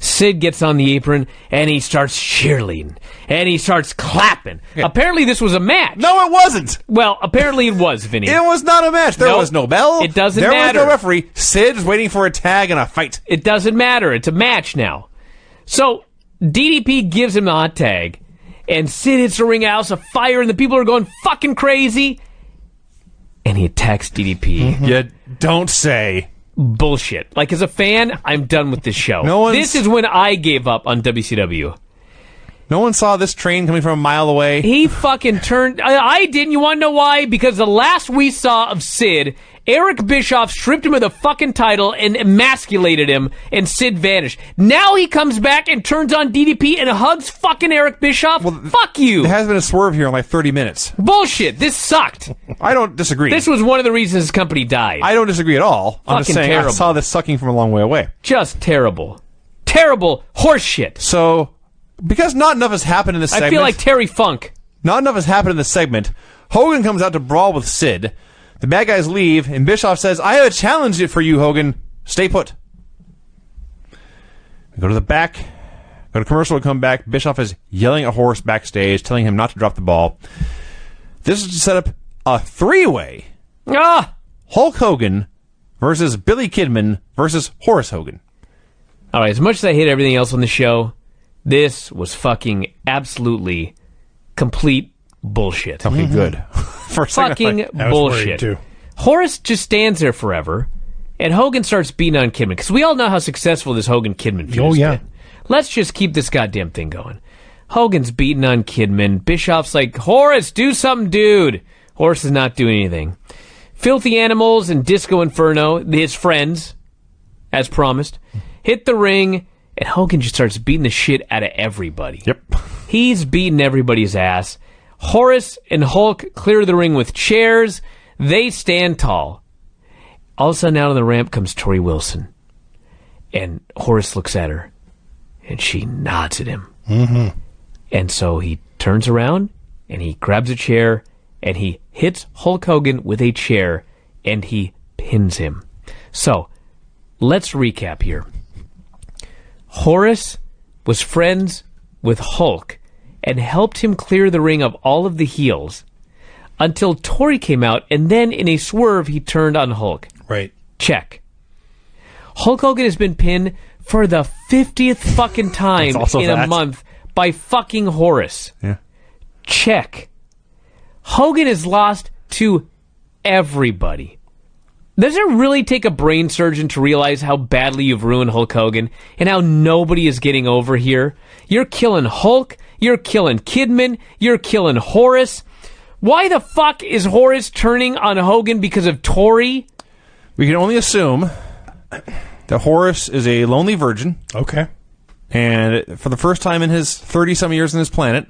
Sid gets on the apron, and he starts cheerleading. And he starts clapping. Yeah. Apparently this was a match. No, it wasn't. Well, apparently it was, Vinny. It was not a match. There was no bell. It doesn't matter. matter. There was no referee. Sid is waiting for a tag and a fight. It doesn't matter. It's a match now. So DDP gives him the hot tag, and Sid hits the ring house of fire, and the people are going fucking crazy. And he attacks DDP. You don't say. Bullshit. Like, as a fan, I'm done with this show. This is when I gave up on WCW. No one saw this train coming from a mile away. He fucking turned... I didn't. You want to know why? Because the last we saw of Sid Eric Bischoff stripped him of the fucking title and emasculated him, and Sid vanished. Now he comes back and turns on DDP and hugs fucking Eric Bischoff? Fuck you. There has been a swerve here in like 30 minutes. Bullshit. This sucked. I don't disagree. This was one of the reasons his company died. I don't disagree at all. I'm just saying terrible. I saw this sucking from a long way away. Just terrible. Terrible horse shit. So, because not enough has happened in this segment... I feel like Terry Funk. Not enough has happened in this segment. Hogan comes out to brawl with Sid. The bad guys leave, and Bischoff says, I have a challenge for you, Hogan. Stay put. We go to the back. Go to commercial, we come back. Bischoff is yelling at Horus backstage, telling him not to drop the ball. This is to set up a three-way. Hulk Hogan versus Billy Kidman versus Horace Hogan. All right, as much as I hate everything else on the show, this was fucking absolutely complete bullshit. Okay, good. For a second, Fucking bullshit. Too. Horace just stands there forever, and Hogan starts beating on Kidman, because we all know how successful this Hogan-Kidman feud has been. Let's just keep this goddamn thing going. Hogan's beating on Kidman. Bischoff's like, Horace, do something, dude. Horace is not doing anything. Filthy Animals and Disco Inferno, his friends, as promised, hit the ring, and Hogan just starts beating the shit out of everybody. Yep. He's beating everybody's ass. Horace and Hulk clear the ring with chairs. They stand tall. All of a sudden, out on the ramp comes Tori Wilson. And Horace looks at her, and she nods at him. Mm-hmm. And so he turns around, and he grabs a chair, and he hits Hulk Hogan with a chair, and he pins him. So, let's recap here. Horace was friends with Hulk and helped him clear the ring of all of the heels until Tori came out, and then in a swerve, he turned on Hulk. Right. Check. Hulk Hogan has been pinned for the 50th fucking time in a month by fucking Horus. Yeah. Check. Hogan has lost to everybody. Does it really take a brain surgeon to realize how badly you've ruined Hulk Hogan and how nobody is getting over here? You're killing Hulk. You're killing Kidman. You're killing Horus. Why the fuck is Horus turning on Hogan because of Tori? We can only assume that Horus is a lonely virgin. Okay. And for the first time in his 30-some years on this planet,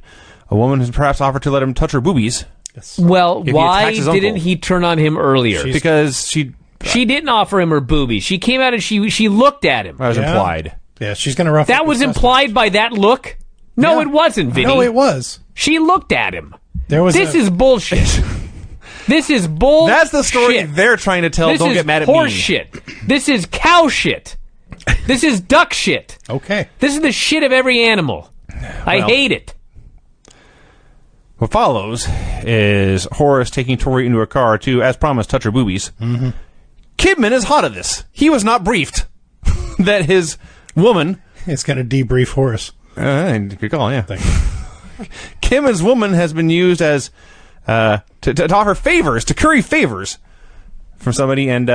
a woman has perhaps offered to let him touch her boobies. Yes. Well, If why he attacks his didn't uncle. he turn on him earlier? Because she Didn't offer him her boobies. She came out and she looked at him. was Yeah. implied. Yeah, she's going to ruffle That up was his implied by that look? No, Yeah. it wasn't, Vinny. No, it was. She looked at him. There was. This is bullshit. This is bullshit. That's the story they're trying to tell. This Don't is get mad at horse me. shit. This is cow shit. This is duck shit. Okay. This is the shit of every animal. I hate it. What follows is Horus taking Tori into a car to, as promised, touch her boobies. Mm-hmm. Kidman is hot at this. He was not briefed that his woman... It's got to debrief Horus. Good call, yeah. Thank you. Kidman's woman has been used as... to offer favors, to curry favors from somebody, and...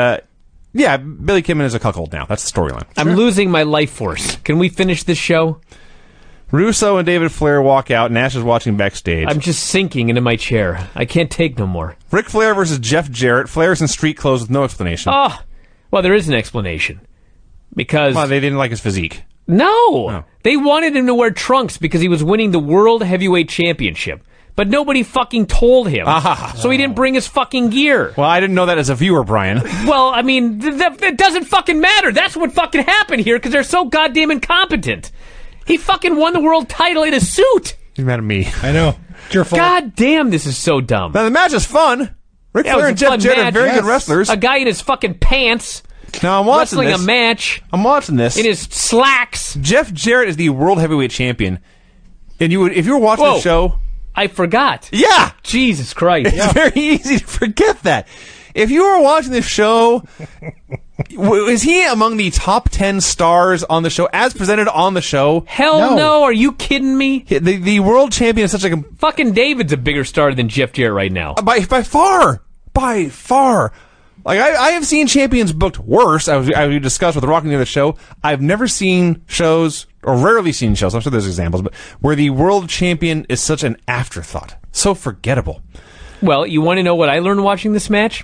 yeah, Billy Kidman is a cuckold now. That's the storyline. I'm losing my life force. Can we finish this show? Russo and David Flair walk out. Nash is watching backstage. I'm just sinking into my chair. I can't take no more. Ric Flair versus Jeff Jarrett. Flair's in street clothes with no explanation. Oh, well, there is an explanation. Because... Well, they didn't like his physique. No! They wanted him to wear trunks because he was winning the World Heavyweight Championship. But nobody fucking told him. So he didn't bring his fucking gear. Well, I didn't know that as a viewer, Brian. Well, I mean, it doesn't fucking matter. That's what fucking happened here because they're so goddamn incompetent. He fucking won the world title in a suit. He's mad at me. I know. It's your fault. God damn, this is so dumb. Now, the match is fun. Ric Yeah, it was Flair a and Jeff fun Jarrett are match. very good Yes. wrestlers. A guy in his fucking pants Now, I'm watching wrestling this. a match I'm watching this. in his slacks. Jeff Jarrett is the World Heavyweight Champion. And if you were watching Whoa. the show... I forgot. Yeah! Jesus Christ. It's very easy to forget that. If you were watching this show, is he among the top 10 stars on the show, as presented on the show? Hell no. Are you kidding me? The world champion is such a... Fucking David's a bigger star than Jeff Jarrett right now. By far. By far. Like, I have seen champions booked worse, as we discussed with Rock and the other show. I've never seen shows, or rarely seen shows, I'm sure there's examples, but where the world champion is such an afterthought. So forgettable. Well, you want to know what I learned watching this match?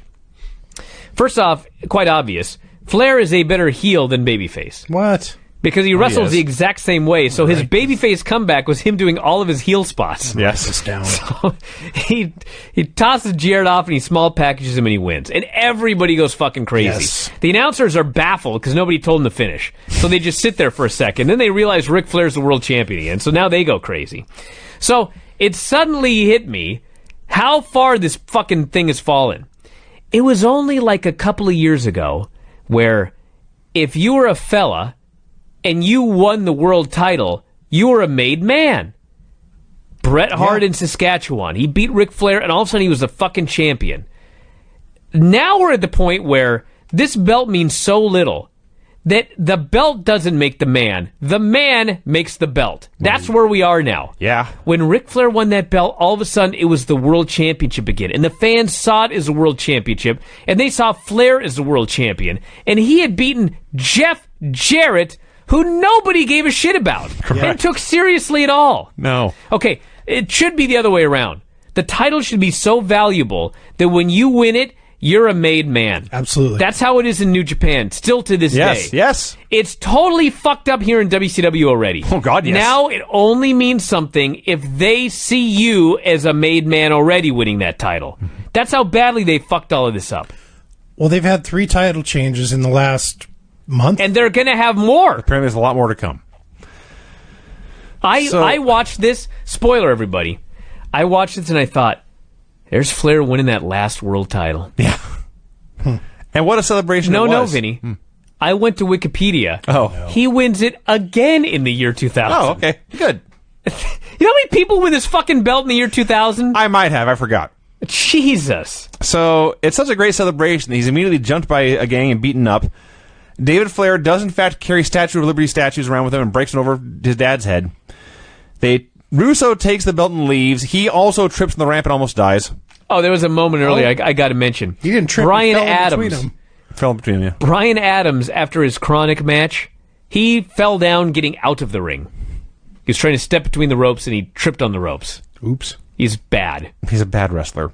First off, quite obvious, Flair is a better heel than babyface. What? Because he wrestles is. the exact same way, so his babyface comeback was him doing all of his heel spots. Yes. It's down. he tosses Jarrett off and he small packages him and he wins. And everybody goes fucking crazy. Yes. The announcers are baffled because nobody told them to finish. So they just sit there for a second. Then they realize Ric Flair's the world champion again. So now they go crazy. So it suddenly hit me how far this fucking thing has fallen. It was only like a couple of years ago where if you were a fella and you won the world title, you were a made man. Bret Hart in Saskatchewan. He beat Ric Flair, and all of a sudden he was the fucking champion. Now we're at the point where this belt means so little that the belt doesn't make the man makes the belt. That's where we are now. Yeah. When Ric Flair won that belt, all of a sudden it was the world championship again. And the fans saw it as a world championship, and they saw Flair as the world champion. And he had beaten Jeff Jarrett, who nobody gave a shit about and took seriously at all. No. Okay, it should be the other way around. The title should be so valuable that when you win it, you're a made man. Absolutely. That's how it is in New Japan, still to this day. Yes. It's totally fucked up here in WCW already. Oh, God, yes. Now it only means something if they see you as a made man already winning that title. That's how badly they fucked all of this up. Well, they've had 3 title changes in the last month. And they're going to have more. Apparently there's a lot more to come. I watched this. Spoiler, everybody. I watched this and I thought, there's Flair winning that last world title. Yeah. And what a celebration it was. No, Vinny. I went to Wikipedia. Oh. He wins it again in the year 2000. Oh, okay. Good. You know how many people win this fucking belt in the year 2000? I might have. I forgot. Jesus. So it's such a great celebration that he's immediately jumped by a gang and beaten up. David Flair does, in fact, carry Statue of Liberty statues around with him and breaks it over his dad's head. Russo takes the belt and leaves. He also trips on the ramp and almost dies. Oh, there was a moment earlier I got to mention. He didn't trip. Brian he fell in Adams. between them. Fell between you. Brian Adams, after his Chronic match, he fell down getting out of the ring. He was trying to step between the ropes and he tripped on the ropes. Oops. He's bad. He's a bad wrestler.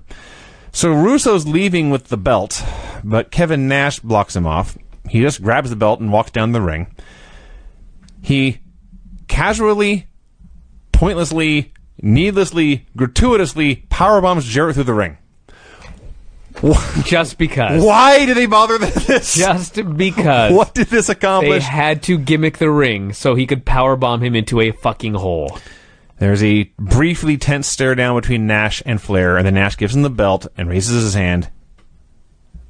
So Russo's leaving with the belt, but Kevin Nash blocks him off. He just grabs the belt and walks down the ring. He casually, pointlessly, needlessly, gratuitously powerbombs Jarrett through the ring. Just because. Why did they bother this? Just because. What did this They accomplish? had to gimmick the ring so he could powerbomb him into a fucking hole. There's a briefly tense stare down between Nash and Flair, and then Nash gives him the belt and raises his hand.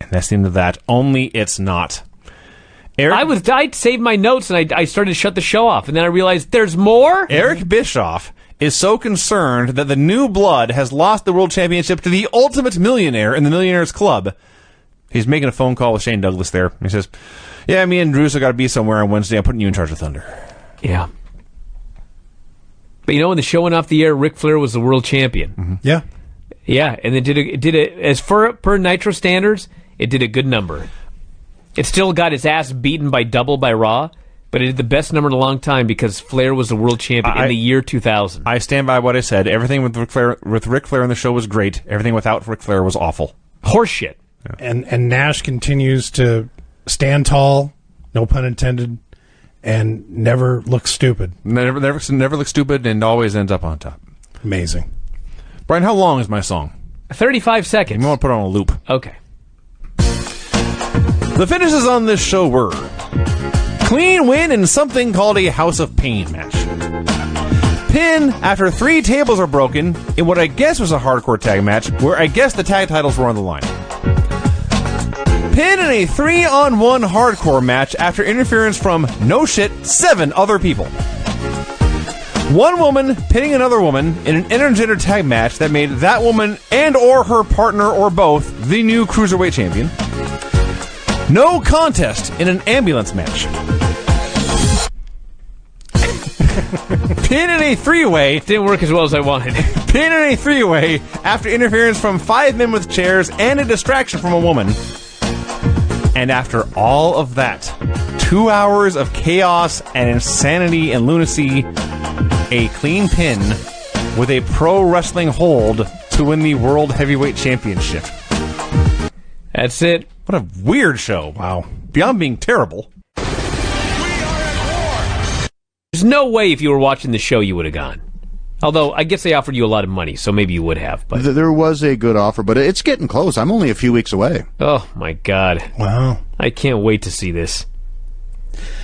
And that's the end of that. Only it's not. Eric, I'd saved my notes and I started to shut the show off, and then I realized there's more? Eric Bischoff is so concerned that the new blood has lost the world championship to the ultimate millionaire in the Millionaires Club. He's making a phone call with Shane Douglas there. He says, yeah, me and Russo got to be somewhere on Wednesday. I'm putting you in charge of Thunder. Yeah. But you know, when the show went off the air, Ric Flair was the world champion. Mm-hmm. Yeah. Yeah, and it did as per Nitro standards, it did a good number. It still got its ass beaten by double by Raw, but it did the best number in a long time because Flair was the world champion in the year 2000. I stand by what I said. Everything with Ric Flair in the show was great. Everything without Ric Flair was awful. Horseshit. And Nash continues to stand tall, no pun intended, and never look stupid. Never looks stupid and always ends up on top. Amazing. Brian, how long is my song? 35 seconds. I'm going to put it on a loop. Okay. The finishes on this show were clean win in something called a House of Pain match. Pin after 3 tables are broken in what I guess was a hardcore tag match, where I guess the tag titles were on the line. Pin in a 3-on-1 hardcore match after interference from, no shit, 7 other people. One woman pinning another woman in an intergender tag match that made that woman and or her partner or both the new Cruiserweight champion. No contest in an ambulance match. Pin in a 3-way. Didn't work as well as I wanted. Pin in a 3-way after interference from 5 men with chairs and a distraction from a woman. And after all of that, 2 hours of chaos and insanity and lunacy, a clean pin with a pro wrestling hold to win the World Heavyweight Championship. That's it. What a weird show. Wow. Beyond being terrible. There's no way if you were watching the show you would have gone. Although, I guess they offered you a lot of money, so maybe you would have. But There was a good offer, but it's getting close. I'm only a few weeks away. oh, my God. Wow. I can't wait to see this.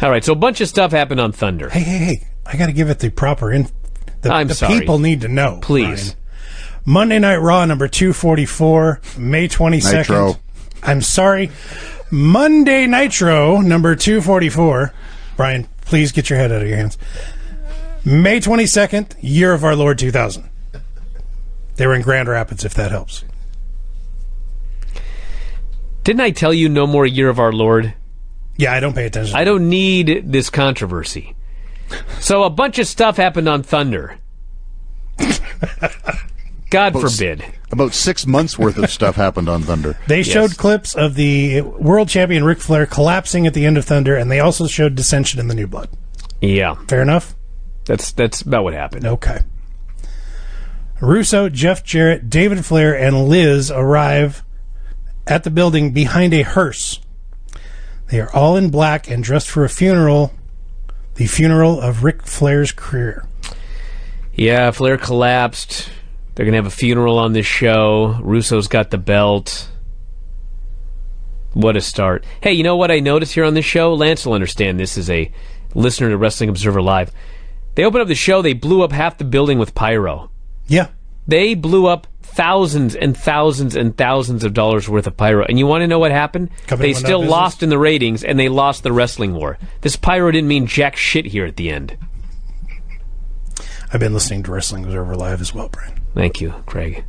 All right, so a bunch of stuff happened on Thunder. Hey. I got to give it the proper info. I'm the sorry. people need to know. Please. Brian. Monday Night Raw number 244, May 22nd. Nitro. I'm sorry. Monday Nitro number 244. Brian, please get your head out of your hands. May 22nd, year of our Lord 2000. They were in Grand Rapids, if that helps. Didn't I tell you no more Year of Our Lord? Yeah, I don't pay attention. I don't need this controversy. So a bunch of stuff happened on Thunder. God forbid. About 6 months worth of stuff happened on Thunder. They showed clips of the world champion Ric Flair collapsing at the end of Thunder, and they also showed dissension in the New Blood. Yeah, Fair enough? that's about what happened. Okay. Russo, Jeff Jarrett, David Flair, and Liz arrive at the building behind a hearse. They are all in black and dressed for a funeral, the funeral of Ric Flair's career. Yeah, Flair collapsed. They're going to have a funeral on this show. Russo's got the belt. What a start. Hey, you know what I noticed here on this show? Lance will understand this as a listener to Wrestling Observer Live. They opened up the show, they blew up half the building with pyro. Yeah. They blew up thousands and thousands and thousands of dollars worth of pyro. And you want to know what happened? Company They went still out of lost business? in the ratings, and they lost the wrestling war. This pyro didn't mean jack shit here at the end. I've been listening to Wrestling Observer Live as well, Brian. Thank you, Craig.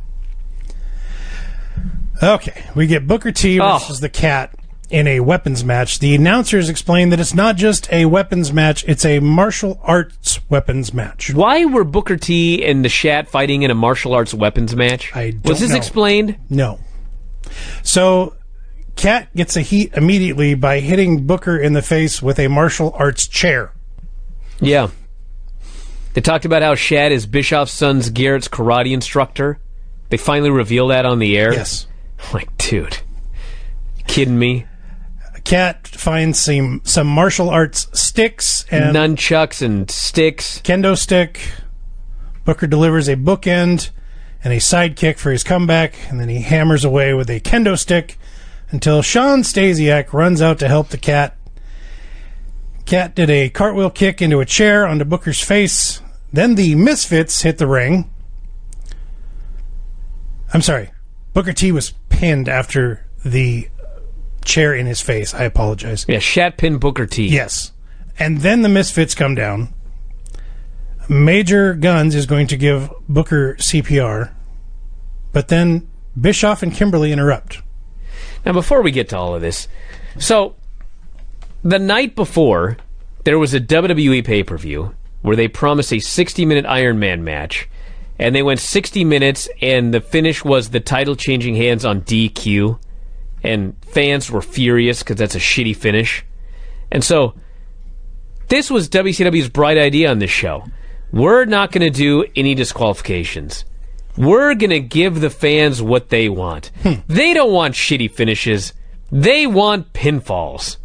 Okay, we get Booker T versus the Cat in a weapons match. The announcers explain that it's not just a weapons match, it's a martial arts weapons match. Why were Booker T and the Shat fighting in a martial arts weapons match? I don't Was this know. explained? No. So, Cat gets a heat immediately by hitting Booker in the face with a martial arts chair. Yeah. They talked about how Shad is Bischoff's son's Garrett's karate instructor. They finally reveal that on the air. Yes. I'm like, dude, you kidding me? Cat finds some martial arts sticks and Nunchucks and sticks. kendo stick. Booker delivers a bookend and a sidekick for his comeback, and then he hammers away with a kendo stick until Sean Stasiak runs out to help the Cat. Cat did a cartwheel kick into a chair onto Booker's face. Then the Misfits hit the ring. I'm sorry. Booker T was pinned after the chair in his face. I apologize. Yeah, Shat pinned Booker T. Yes. And then the Misfits come down. Major Guns is going to give Booker CPR. But then Bischoff and Kimberly interrupt. Now, before we get to all of this, so the night before, there was a WWE pay-per-view where they promised a 60-minute Iron Man match, and they went 60 minutes, and the finish was the title-changing hands on DQ, and fans were furious because that's a shitty finish. And so, this was WCW's bright idea on this show. We're not going to do any disqualifications. We're going to give the fans what they want. They don't want shitty finishes. They want pinfalls.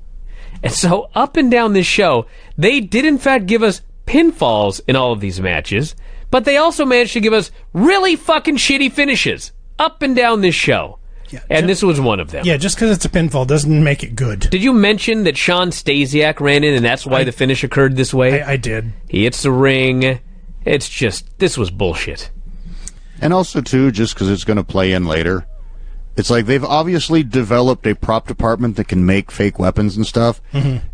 And so, up and down this show, they did in fact give us pinfalls in all of these matches, but they also managed to give us really fucking shitty finishes up and down this show. Yeah, And this was one of them. Yeah, just because it's a pinfall doesn't make it good. Did you mention that Sean Stasiak ran in and that's why the finish occurred this way? I did. He hits the ring. It's just, this was bullshit. And also, too, just because it's going to play in later, it's like they've obviously developed a prop department that can make fake weapons and stuff.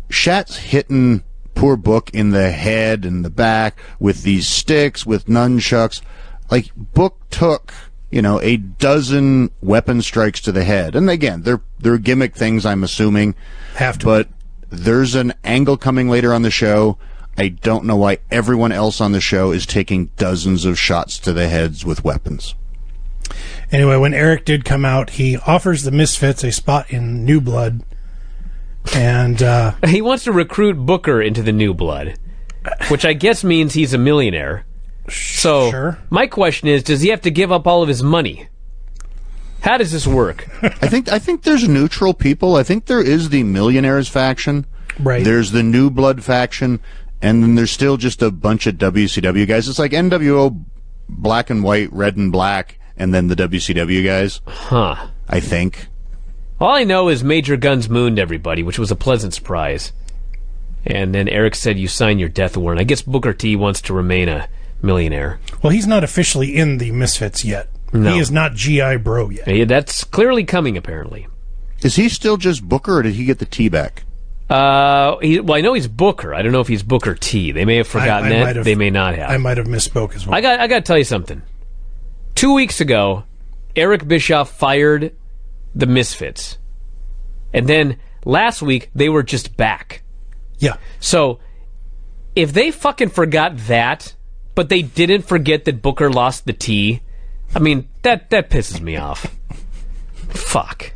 Shat's hitting poor Book in the head and the back with these sticks, with nunchucks. Like, Book took, a dozen weapon strikes to the head. And again, they're gimmick things, I'm assuming. Have to. But there's an angle coming later on the show. I don't know why everyone else on the show is taking dozens of shots to the heads with weapons. Anyway, when Eric did come out, he offers the Misfits a spot in New Blood. And He wants to recruit Booker into the New Blood, which I guess means he's a millionaire. So, Sure. my question is, does he have to give up all of his money? How does this work? I think there's neutral people. I think there is the Millionaires faction. Right. There's the New Blood faction, and then there's still just a bunch of WCW guys. It's like NWO, black and white, red and black, and then the WCW guys. Huh. I think. All I know is Major Guns mooned everybody, which was a pleasant surprise. And then Eric said you signed your death warrant. I guess Booker T wants to remain a millionaire. Well, he's not officially in the Misfits yet. No. He is not G.I. Bro yet. Yeah, that's clearly coming, apparently. Is he still just Booker, or did he get the T back? Well, I know he's Booker. I don't know if he's Booker T. They may have forgotten that. They may not have. I might have misspoke as well. I got to tell you something. 2 weeks ago, Eric Bischoff fired the Misfits. And then last week, they were just back. Yeah. So, if they fucking forgot that, but they didn't forget that Booker lost the T, I mean, that pisses me off. Fuck.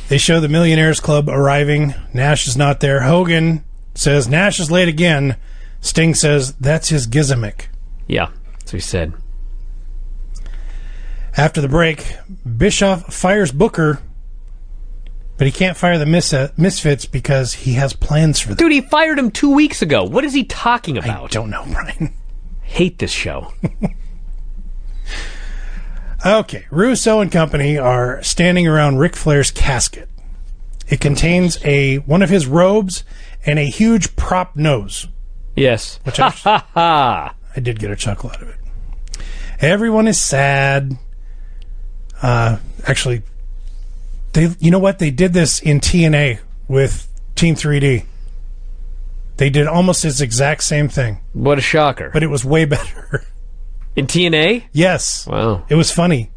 They show the Millionaires Club arriving. Nash is not there. Hogan says, Nash is late again. Sting says, that's his gizmic. Yeah, that's what he said. After the break, Bischoff fires Booker, but he can't fire the Misfits because he has plans for them. Dude, he fired him 2 weeks ago. What is he talking about? I don't know, Brian. Hate this show. Okay, Russo and company are standing around Ric Flair's casket. It contains one of his robes and a huge prop nose. Yes. Which I did get a chuckle out of it. Everyone is sad. Actually, you know what? They did this in TNA with Team 3D. They did almost its exact same thing. What a shocker. But it was way better. In TNA? Yes. Wow. It was funny.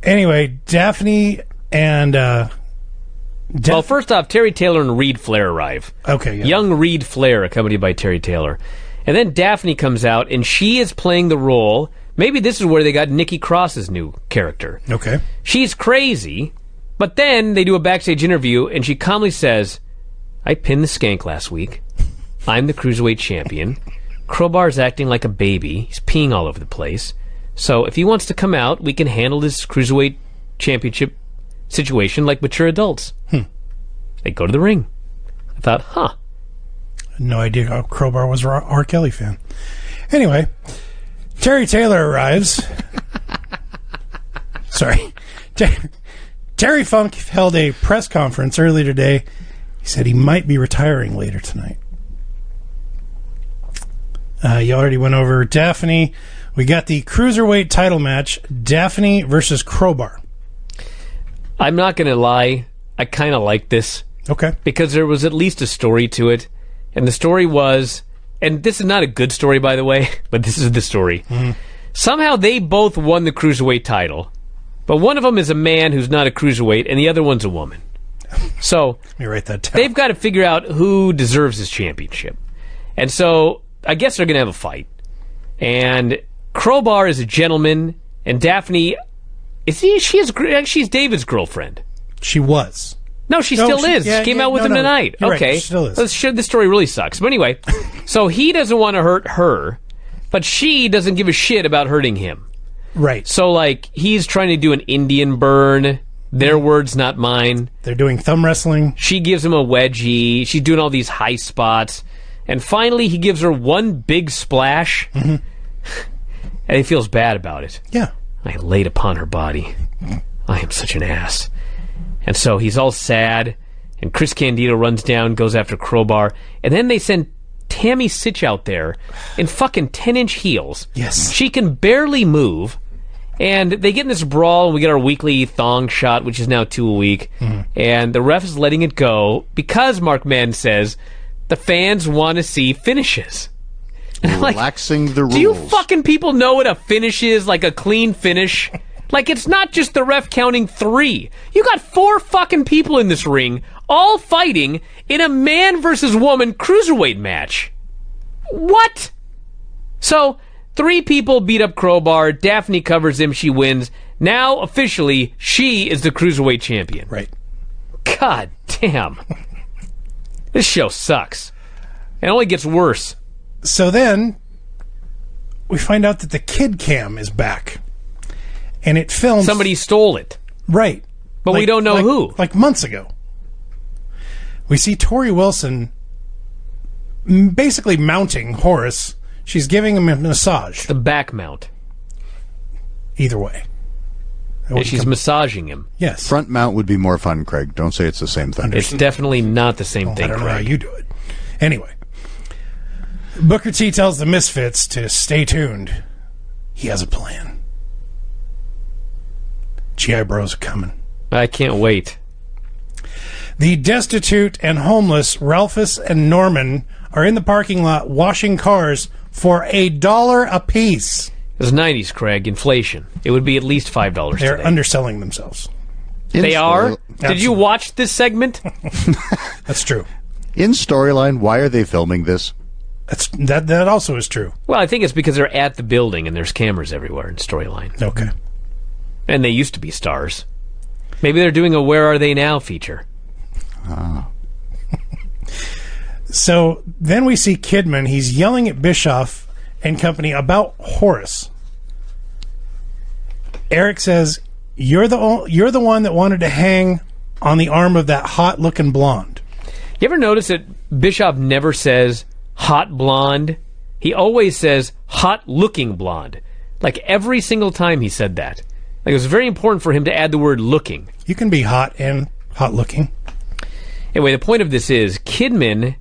Anyway, Daphne and... well, first off, Terry Taylor and Reed Flair arrive. Okay, yeah. Young Reed Flair accompanied by Terry Taylor. And then Daphne comes out, and she is playing the role... Maybe this is where they got Nikki Cross's new character. Okay. She's crazy, but then they do a backstage interview, and she calmly says, I pinned the skank last week. I'm the Cruiserweight champion. Crowbar's acting like a baby. He's peeing all over the place. So if he wants to come out, we can handle this Cruiserweight championship situation like mature adults. They go to the ring. I thought, no idea how Crowbar was an R. Kelly fan. Anyway... Terry Taylor arrives. Sorry. Terry Funk held a press conference earlier today. He said he might be retiring later tonight. You already went over Daphne. We got the Cruiserweight title match, Daphne versus Crowbar. I'm not going to lie. I kind of like this. Okay. Because there was at least a story to it. And the story was... And this is not a good story, by the way, but this is the story. Mm-hmm. Somehow they both won the Cruiserweight title, but one of them is a man who's not a Cruiserweight, and the other one's a woman. So let me write that down. They've got to figure out who deserves this championship. And so I guess they're going to have a fight. And Crowbar is a gentleman, and Daphne, she's David's girlfriend. She was. No, she still is. Yeah, she came out with him tonight. You're okay. Right, she still is. This story really sucks. But anyway, so he doesn't want to hurt her, but she doesn't give a shit about hurting him. Right. So, like, he's trying to do an Indian burn. Their words, not mine. They're doing thumb wrestling. She gives him a wedgie. She's doing all these high spots. And finally, he gives her one big splash. Mm-hmm. And he feels bad about it. Yeah. I laid upon her body. I am such an ass. And so he's all sad, and Chris Candido runs down, goes after Crowbar, and then they send Tammy Sitch out there in fucking 10-inch heels. Yes. She can barely move, and they get in this brawl, and we get our weekly thong shot, which is now 2 a week, and the ref is letting it go because, Mark Madden says, the fans want to see finishes. Relaxing the rules. Do you fucking people know what a finish is, like a clean finish? Like, it's not just the ref counting 3. You got 4 fucking people in this ring, all fighting in a man versus woman cruiserweight match. What? So, 3 people beat up Crowbar. Daphne covers him. She wins. Now, officially, she is the cruiserweight champion. Right. God damn. This show sucks. It only gets worse. So then, we find out that the Kid Cam is back. and it films... Somebody stole it. Right. But we don't know who. Like months ago. We see Tori Wilson basically mounting Horus. She's giving him a massage. The back mount. Either way. And she's massaging him. Yes. Front mount would be more fun, Craig. Don't say it's the same thing. It's definitely not the same thing, I don't know Craig. how you do it. Anyway. Booker T tells the Misfits to stay tuned. He has a plan. GI Bros are coming. I can't wait. The destitute and homeless Ralphus and Norman are in the parking lot washing cars for $1 apiece. It was 90s, Craig. Inflation. It would be at least $5 They're today. underselling themselves. They are? Absolutely. Did you watch this segment? That's true. In storyline, why are they filming this? That also is true. Well, I think it's because they're at the building and there's cameras everywhere in storyline. Okay. And they used to be stars. Maybe they're doing a Where Are They Now feature. So then we see Kidman. He's yelling at Bischoff and company about Horus. Eric says, you're the one that wanted to hang on the arm of that hot-looking blonde. You ever notice that Bischoff never says hot blonde? He always says hot-looking blonde. Like every single time he said that. Like it was very important for him to add the word looking. You can be hot and hot-looking. Anyway, the point of this is Kidman,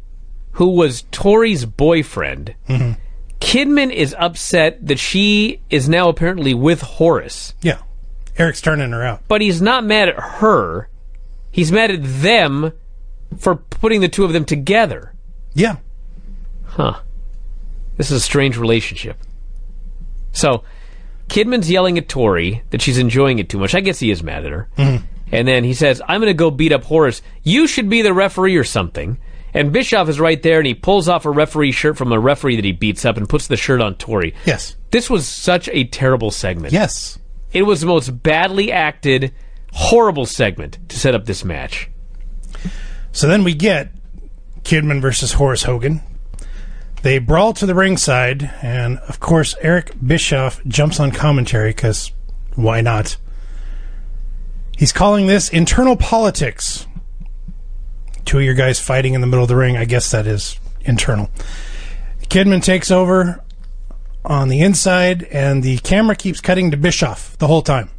who was Tori's boyfriend, Kidman is upset that she is now apparently with Horus. Yeah. Eric's turning her out. But he's not mad at her. He's mad at them for putting the two of them together. Yeah. Huh. This is a strange relationship. So, Kidman's yelling at Tori that she's enjoying it too much. I guess he is mad at her. And then he says, I'm going to go beat up Horus. You should be the referee or something. And Bischoff is right there, and he pulls off a referee shirt from a referee that he beats up and puts the shirt on Tori. Yes. This was such a terrible segment. Yes. It was the most badly acted, horrible segment to set up this match. So then we get Kidman versus Horace Hogan. They brawl to the ringside, and of course Eric Bischoff jumps on commentary because why not? He's calling this internal politics. Two of your guys fighting in the middle of the ring. I guess that is internal. Kidman takes over on the inside, and the camera keeps cutting to Bischoff the whole time.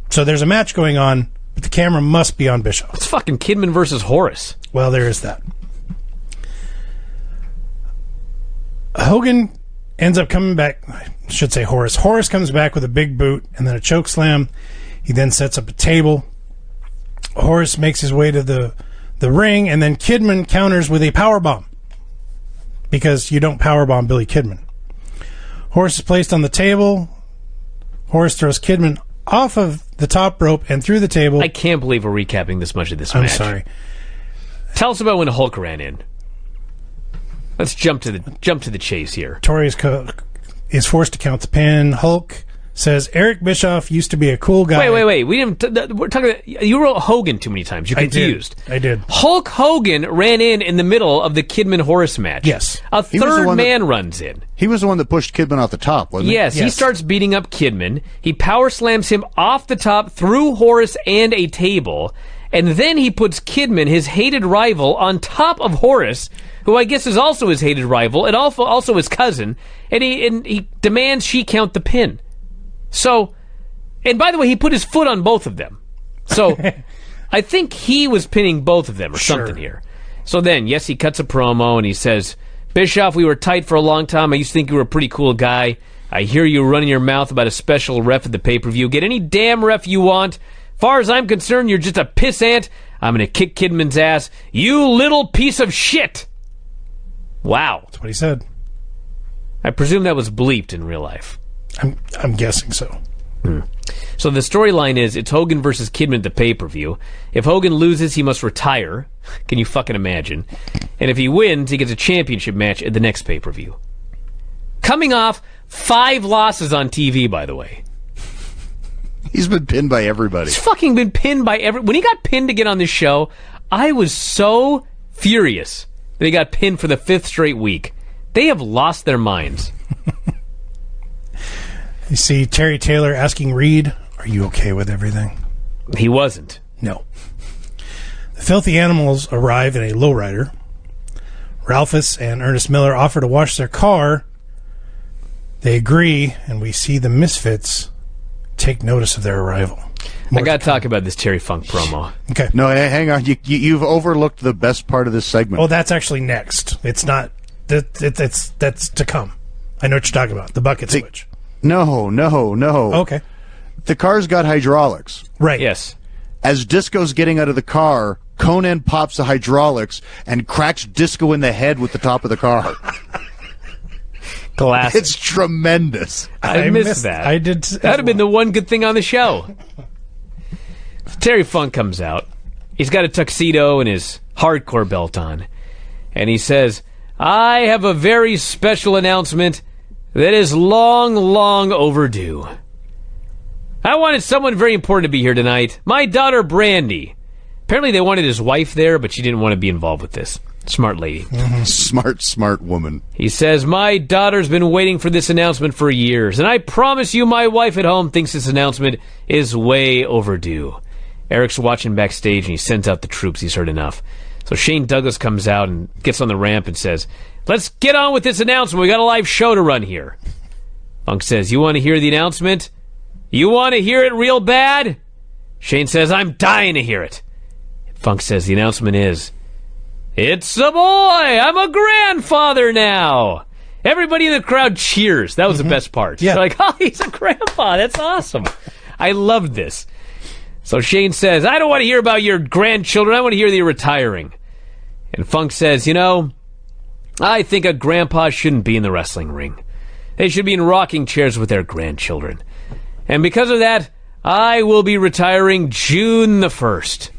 So there's a match going on, but the camera must be on Bischoff. It's fucking Kidman versus Horus. Well, there is that. Hogan ends up coming back. I should say Horus. Horus comes back with a big boot and then a choke slam. He then sets up a table. Horus makes his way to the ring, and then Kidman counters with a powerbomb. Because you don't powerbomb Billy Kidman. Horus is placed on the table. Horus throws Kidman off of the top rope and through the table. I can't believe we're recapping this much of this match. I'm sorry. Tell us about when Hulk ran in. Let's jump to the chase here. Tori is forced to count the pin. Hulk says Eric Bischoff used to be a cool guy. Wait. We didn't. We're talking. You wrote Hogan too many times. You're confused. I did. Hulk Hogan ran in the middle of the Kidman Horus match. Yes. A He was the third one man runs in. He was the one that pushed Kidman off the top, wasn't he? Yes, he Yes. starts beating up Kidman. He power slams him off the top through Horus and a table. And then he puts Kidman, his hated rival, on top of Horus, who I guess is also his hated rival, and also his cousin, and he demands she count the pin. So, and by the way, he put his foot on both of them. So, I think he was pinning both of them or something here. So then, yes, he cuts a promo, and he says, Bischoff, we were tight for a long time. I used to think you were a pretty cool guy. I hear you running your mouth about a special ref at the pay-per-view. Get any damn ref you want. Far as I'm concerned, you're just a pissant. I'm going to kick Kidman's ass. You little piece of shit. Wow. That's what he said. I presume that was bleeped in real life. I'm guessing so. So the storyline is it's Hogan versus Kidman at the pay-per-view. If Hogan loses, he must retire. Can you fucking imagine? And if he wins, he gets a championship match at the next pay-per-view. Coming off 5 losses on TV, by the way. He's been pinned by everybody. He's fucking been pinned by When he got pinned to get on this show, I was so furious that he got pinned for the 5th straight week. They have lost their minds. You see Terry Taylor asking Reed, Are you okay with everything? He wasn't. No. The filthy animals arrive in a lowrider. Ralphus and Ernest Miller offer to wash their car. They agree, and we see the Misfits take notice of their arrival. I got to talk about this Terry Funk promo. Okay. No, hang on. You've overlooked the best part of this segment. Oh, that's actually next. It's not. That's to come. I know what you're talking about. The bucket switch. No. Okay. The car's got hydraulics. Right. Yes. As Disco's getting out of the car, Conan pops the hydraulics and cracks Disco in the head with the top of the car. Classic. It's tremendous. I missed that. I did. That'd have been the one good thing on the show. Terry Funk comes out. He's got a tuxedo and his hardcore belt on. And he says, I have a very special announcement that is long, long overdue. I wanted someone very important to be here tonight. My daughter, Brandy. Apparently they wanted his wife there, but she didn't want to be involved with this. Smart lady. Smart woman. He says, my daughter's been waiting for this announcement for years, and I promise you my wife at home thinks this announcement is way overdue. Eric's watching backstage, and he sends out the troops. He's heard enough. So Shane Douglas comes out and gets on the ramp and says, let's get on with this announcement. We got a live show to run here. Funk says, you want to hear the announcement? You want to hear it real bad? Shane says, I'm dying to hear it. Funk says, the announcement is, it's a boy! I'm a grandfather now! Everybody in the crowd cheers. That was the best part. Yeah. They're like, oh, he's a grandpa. That's awesome. I loved this. So Shane says, I don't want to hear about your grandchildren. I want to hear that you're retiring. And Funk says, you know, I think a grandpa shouldn't be in the wrestling ring. They should be in rocking chairs with their grandchildren. And because of that, I will be retiring June the 1st.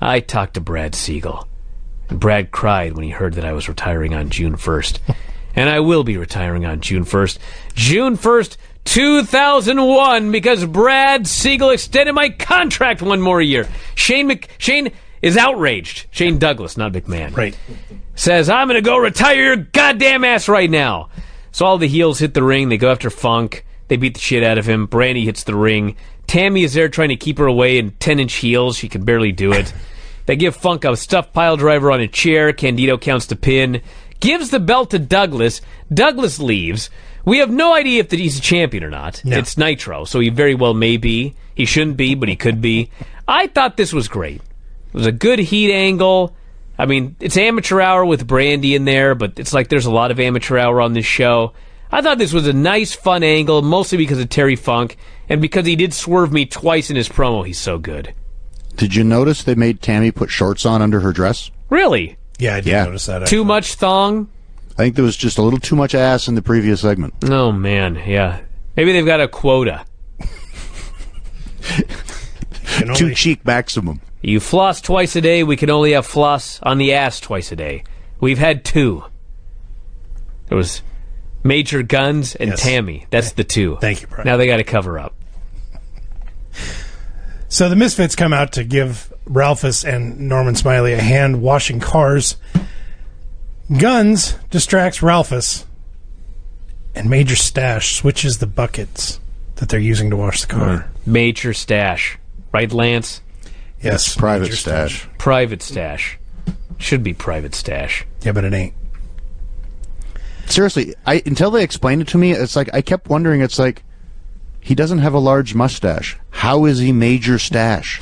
I talked to Brad Siegel. And Brad cried when he heard that I was retiring on June 1st. And I will be retiring on June 1st. June 1st, 2001, because Brad Siegel extended my contract one more year. Shane is outraged. Shane Douglas, not McMahon. Right. Says, I'm going to go retire your goddamn ass right now. So all the heels hit the ring. They go after Funk. They beat the shit out of him. Brandy hits the ring. Tammy is there trying to keep her away in 10-inch heels. She can barely do it. They give Funk a stuffed pile driver on a chair. Candido counts the pin. Gives the belt to Douglas. Douglas leaves. We have no idea if he's a champion or not. No. It's Nitro, so he very well may be. He shouldn't be, but he could be. I thought this was great. It was a good heat angle. I mean, it's amateur hour with Brandy in there, but it's like there's a lot of amateur hour on this show. I thought this was a nice, fun angle, mostly because of Terry Funk, and because he did swerve me twice in his promo. He's so good. Did you notice they made Tammy put shorts on under her dress? Really? Yeah, I did notice that. Too much thong? I think there was just a little too much ass in the previous segment. Oh, man, yeah. Maybe they've got a quota. Two cheek maximum. You floss twice a day, we can only have floss on the ass twice a day. We've had two. There was Major Guns and Tammy. That's the two. Thank you, Brian. Now they got to cover up. So the Misfits come out to give Ralphus and Norman Smiley a hand washing cars. Guns distracts Ralphus, and Major Stash switches the buckets that they're using to wash the car. Major Stash. Right, Lance? Yes. Private Major stash. Private Stash. Should be Private Stash. Yeah, but it ain't. Seriously, until they explained it to me, it's like I kept wondering, it's like, he doesn't have a large mustache. How is he Major Stash?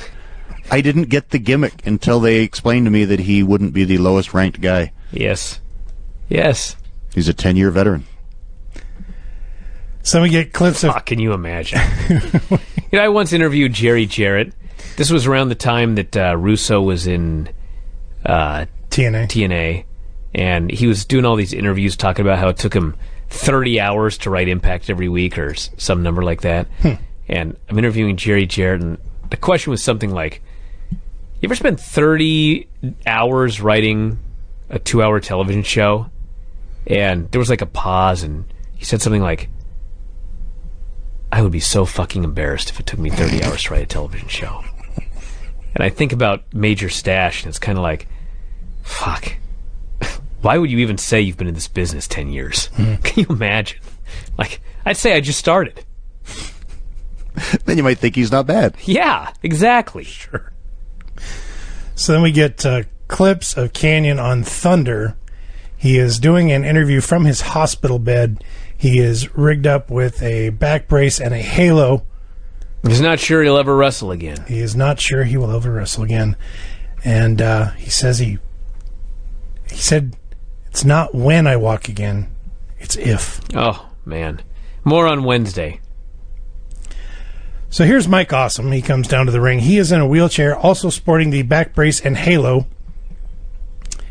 I didn't get the gimmick until they explained to me that he wouldn't be the lowest ranked guy. Yes. Yes. He's a 10-year veteran. So we get clips of... Fuck, can you imagine? I once interviewed Jerry Jarrett. This was around the time that Russo was in TNA. And he was doing all these interviews talking about how it took him 30 hours to write Impact every week or some number like that. And I'm interviewing Jerry Jarrett, and the question was something like, you ever spend 30 hours writing a 2-hour television show? And there was like a pause, and he said something like, I would be so fucking embarrassed if it took me 30 hours to write a television show. And I think about Major Stash, and it's kind of like, fuck. Why would you even say you've been in this business 10 years? Can you imagine? Like, I'd say I just started. Then you might think he's not bad. Yeah, exactly. Sure. So then we get clips of Canyon on Thunder. He is doing an interview from his hospital bed. He is rigged up with a back brace and a halo. He's not sure he'll ever wrestle again. He is not sure he will ever wrestle again. And he says he said, it's not when I walk again, it's if. Oh, man. More on Wednesday. So here's Mike Awesome. He comes down to the ring. He is in a wheelchair, also sporting the back brace and halo.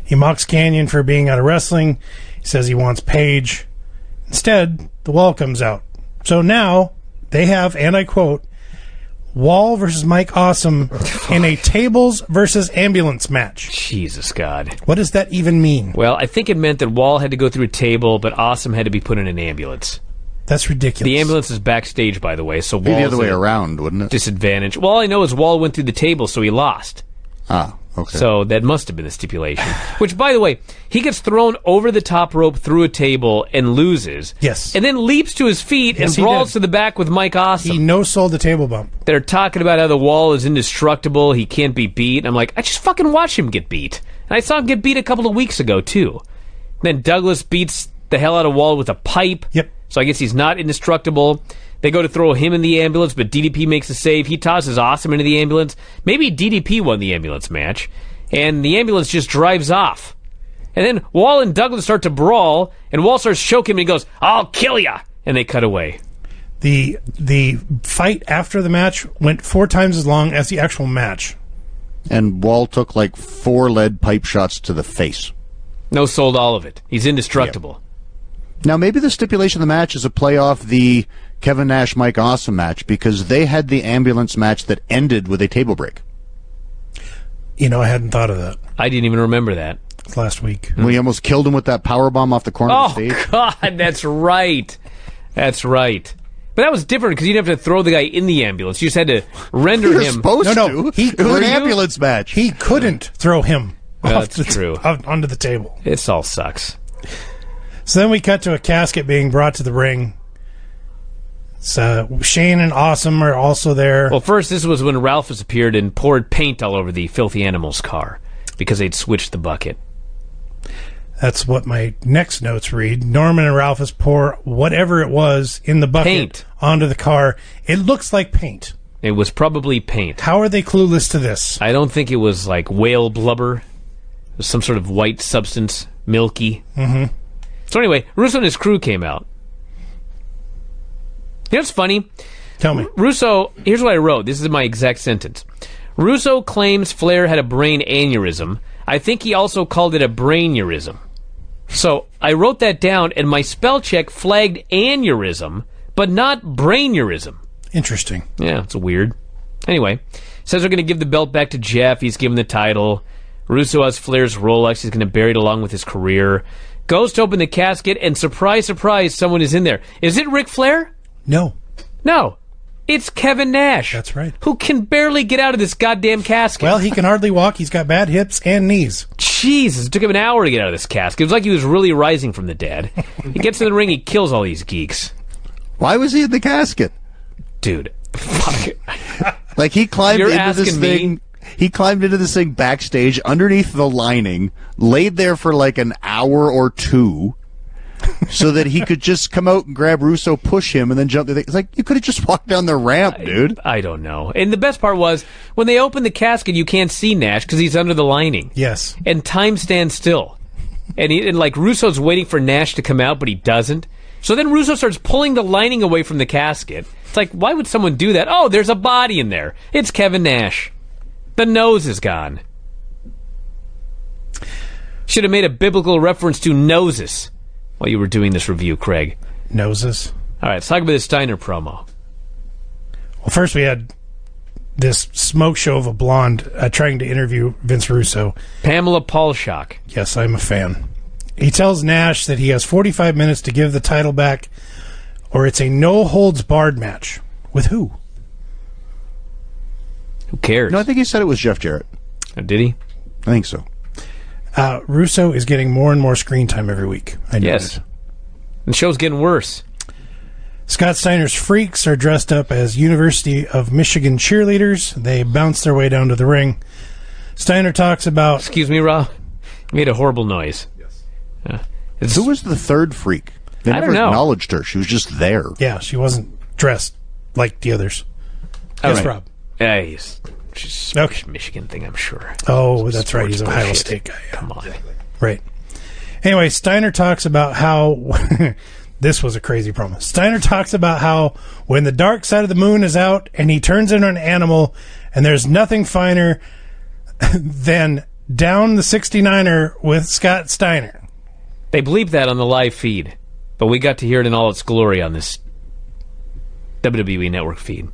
He mocks Canyon for being out of wrestling. He says he wants Paige. Instead, the Wall comes out. So now they have, and I quote, Wall versus Mike Awesome in a tables versus ambulance match. Jesus, God. What does that even mean? Well, I think it meant that Wall had to go through a table, but Awesome had to be put in an ambulance. That's ridiculous. The ambulance is backstage, by the way, so Be the Wall's other way at a around, wouldn't it? disadvantage. Well, all I know is Wall went through the table, so he lost. Ah, okay. So that must have been the stipulation. Which, by the way, he gets thrown over the top rope through a table and loses. Yes. And then leaps to his feet Yes, and he brawls did. to the back with Mike Awesome. He no-sold the table bump. They're talking about how the Wall is indestructible, he can't be beat. And I'm like, I just fucking watched him get beat. And I saw him get beat a couple of weeks ago, too. And then Douglas beats the hell out of Wall with a pipe. Yep. So I guess he's not indestructible. They go to throw him in the ambulance, but DDP makes a save. He tosses Awesome into the ambulance. Maybe DDP won the ambulance match. And the ambulance just drives off. And then Wall and Douglas start to brawl, and Wall starts choking him, and he goes, I'll kill ya! And they cut away. The fight after the match went 4 times as long as the actual match. And Wall took like 4 lead pipe shots to the face. No sold all of it. He's indestructible. Now, maybe the stipulation of the match is a play off the Kevin Nash Mike Awesome match, because they had the ambulance match that ended with a table break. You know, I hadn't thought of that. I didn't even remember that. It's last week. When he almost killed him with that power bomb off the corner of the Oh, stage. God, that's right. That's right. But that was different because you didn't have to throw the guy in the ambulance. You just had to render You're him. supposed No, to. he It was were an you? ambulance match. He couldn't throw him That's true. onto the table. This all sucks. So then we cut to a casket being brought to the ring. So Shane and Awesome are also there. Well, first, this was when Ralphus appeared and poured paint all over the Filthy Animals car because they'd switched the bucket. That's what my next notes read. Norman and Ralphus pour whatever it was in the bucket Paint. onto the car. It looks like paint. It was probably paint. How are they clueless to this? I don't think it was like whale blubber. It was some sort of white substance, milky. Mm-hmm. So anyway, Russo and his crew came out. You know what's funny? Tell me. Russo, here's what I wrote. This is my exact sentence. Russo claims Flair had a brain aneurysm. I think he also called it a brainurism. So I wrote that down, and my spell check flagged aneurysm, but not brainurism. Interesting. Yeah, it's weird. Anyway, says they're going to give the belt back to Jeff. He's given the title. Russo has Flair's Rolex. He's going to bury it along with his career. Goes to open the casket, and surprise, surprise, someone is in there. Is it Ric Flair? No. No. It's Kevin Nash. That's right. Who can barely get out of this goddamn casket. Well, he can hardly walk. He's got bad hips and knees. Jesus, it took him an hour to get out of this casket. It was like he was really rising from the dead. He gets in the ring, he kills all these geeks. Why was he in the casket? Dude, fuck. Like, he climbed You're into this asking me? thing. He climbed into this thing backstage underneath the lining, laid there for like an hour or 2, so that he could just come out and grab Russo, push him, and then jump. It's like, you could have just walked down the ramp, dude. I don't know. And the best part was, when they open the casket, you can't see Nash because he's under the lining. Yes. And time stands still. And like, Russo's waiting for Nash to come out, but he doesn't. So then Russo starts pulling the lining away from the casket. It's like, why would someone do that? Oh, there's a body in there. It's Kevin Nash. The nose is gone. Should have made a biblical reference to noses while you were doing this review, Craig. Noses. All right, let's talk about this Steiner promo. Well, first we had this smoke show of a blonde trying to interview Vince Russo. Pamela Paulshock. Yes, I'm a fan. He tells Nash that he has 45 minutes to give the title back, or it's a no-holds-barred match. With who? Who cares? No, I think he said it was Jeff Jarrett. Did he? I think so. Russo is getting more and more screen time every week. I Yes. noted. The show's getting worse. Scott Steiner's freaks are dressed up as University of Michigan cheerleaders. They bounce their way down to the ring. Steiner talks about... Excuse me, Rob. You made a horrible noise. Who was the third freak? They I never don't know. acknowledged her. She was just there. Yeah, she wasn't dressed like the others. All Yes, right. Rob. She's Okay. Michigan thing, I'm sure. Oh, that's right. He's an Sports Ohio bullshit. State guy. Yeah. Come on. Right. Anyway, Steiner talks about how... This was a crazy promo. Steiner talks about how when the dark side of the moon is out and he turns into an animal and there's nothing finer than down the 69er with Scott Steiner. They bleeped that on the live feed, but we got to hear it in all its glory on this WWE Network feed.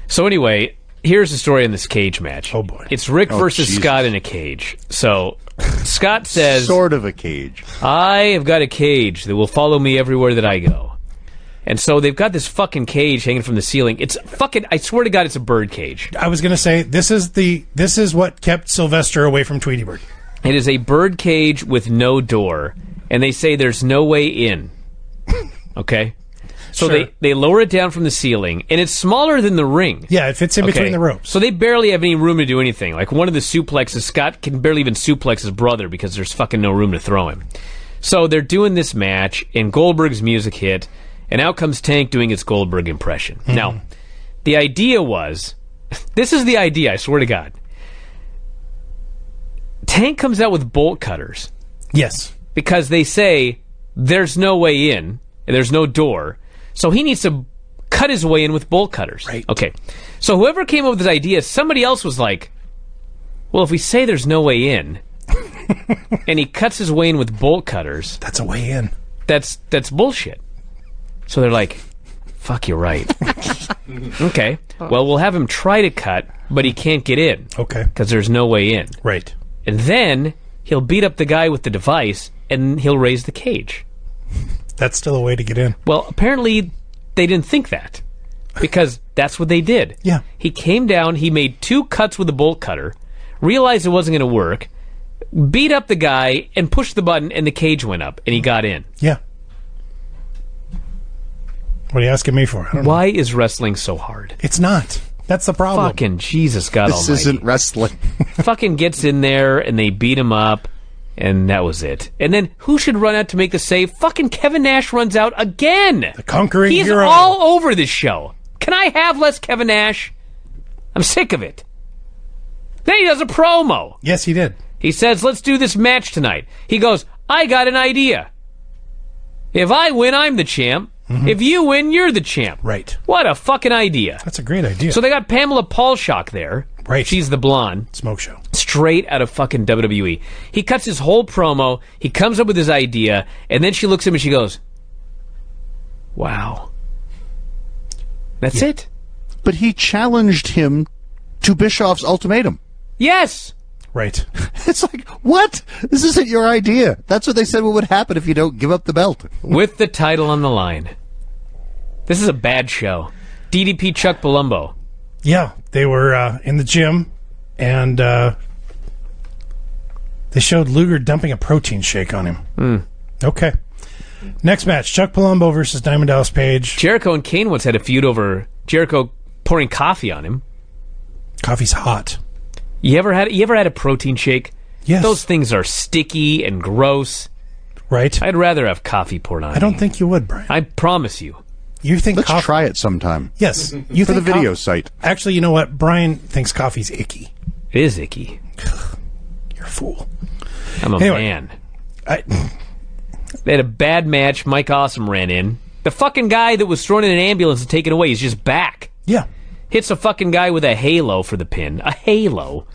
So anyway, here's the story in this cage match. Oh, boy. It's Rick versus Jesus. Scott in a cage. So Scott says, Sort of a cage. I have got a cage that will follow me everywhere that I go. And so they've got this fucking cage hanging from the ceiling. It's fucking, I swear to God, it's a bird cage. I was going to say, this is what kept Sylvester away from Tweety Bird. It is a bird cage with no door, and they say there's no way in. Okay? So Sure. they lower it down from the ceiling, and it's smaller than the ring. Yeah, it fits in between the ropes. So they barely have any room to do anything. Like one of the suplexes, Scott can barely even suplex his brother because there's fucking no room to throw him. So they're doing this match, and Goldberg's music hit, and out comes Tank doing its Goldberg impression. Mm-hmm. Now, the idea was, this is the idea, I swear to God. Tank comes out with bolt cutters Yes. because they say there's no way in, and there's no door, so he needs to cut his way in with bolt cutters. Right. Okay. So whoever came up with this idea, somebody else was like, well, if we say there's no way in, and he cuts his way in with bolt cutters, That's a way in. that's bullshit. So they're like, fuck, you're right. Okay. Well, we'll have him try to cut, but he can't get in. Okay. Because there's no way in. Right. And then he'll beat up the guy with the device, and he'll raise the cage. That's still a way to get in. Well, apparently they didn't think that, because that's what they did. Yeah. He came down, he made 2 cuts with a bolt cutter, realized it wasn't going to work, beat up the guy, and pushed the button, and the cage went up, and he got in. Yeah. What are you asking me for? I don't know. Why is wrestling so hard? It's not. That's the problem. Fucking Jesus God This Almighty. isn't wrestling. Fucking gets in there, and they beat him up, and that was it. And then who should run out to make the save? Fucking Kevin Nash runs out again. The conquering He's hero. all over this show. Can I have less Kevin Nash? I'm sick of it. Then he does a promo. Yes, he did. He says, let's do this match tonight. He goes, I got an idea. If I win, I'm the champ. If you win, you're the champ. Right. What a fucking idea. That's a great idea. So they got Pamela Paulshock there. Right. She's the blonde. Smoke show. Straight out of fucking WWE. He cuts his whole promo. He comes up with his idea. And then she looks at him and she goes, wow. That's it? But he challenged him to Bischoff's ultimatum. Yes. Right. It's like, what? This isn't your idea. That's what they said what would happen if you don't give up the belt. With the title on the line. This is a bad show. DDP Chuck Palumbo. Yeah, they were in the gym, and they showed Luger dumping a protein shake on him. Okay. Next match, Chuck Palumbo versus Diamond Dallas Page. Jericho and Kane once had a feud over Jericho pouring coffee on him. Coffee's hot. You ever had a protein shake? Yes. Those things are sticky and gross. Right? I'd rather have coffee poured on I don't me. think you would, Brian. I promise you. You think Let's coffee... try it sometime. Yes. You For the think video site. Actually, you know what? Brian thinks coffee's icky. It is icky. You're a fool. I'm a Anyway. man. I, They had a bad match. Mike Awesome ran in. The fucking guy that was thrown in an ambulance and taken away is just back. yeah. Hits a fucking guy with a halo for the pin. A halo.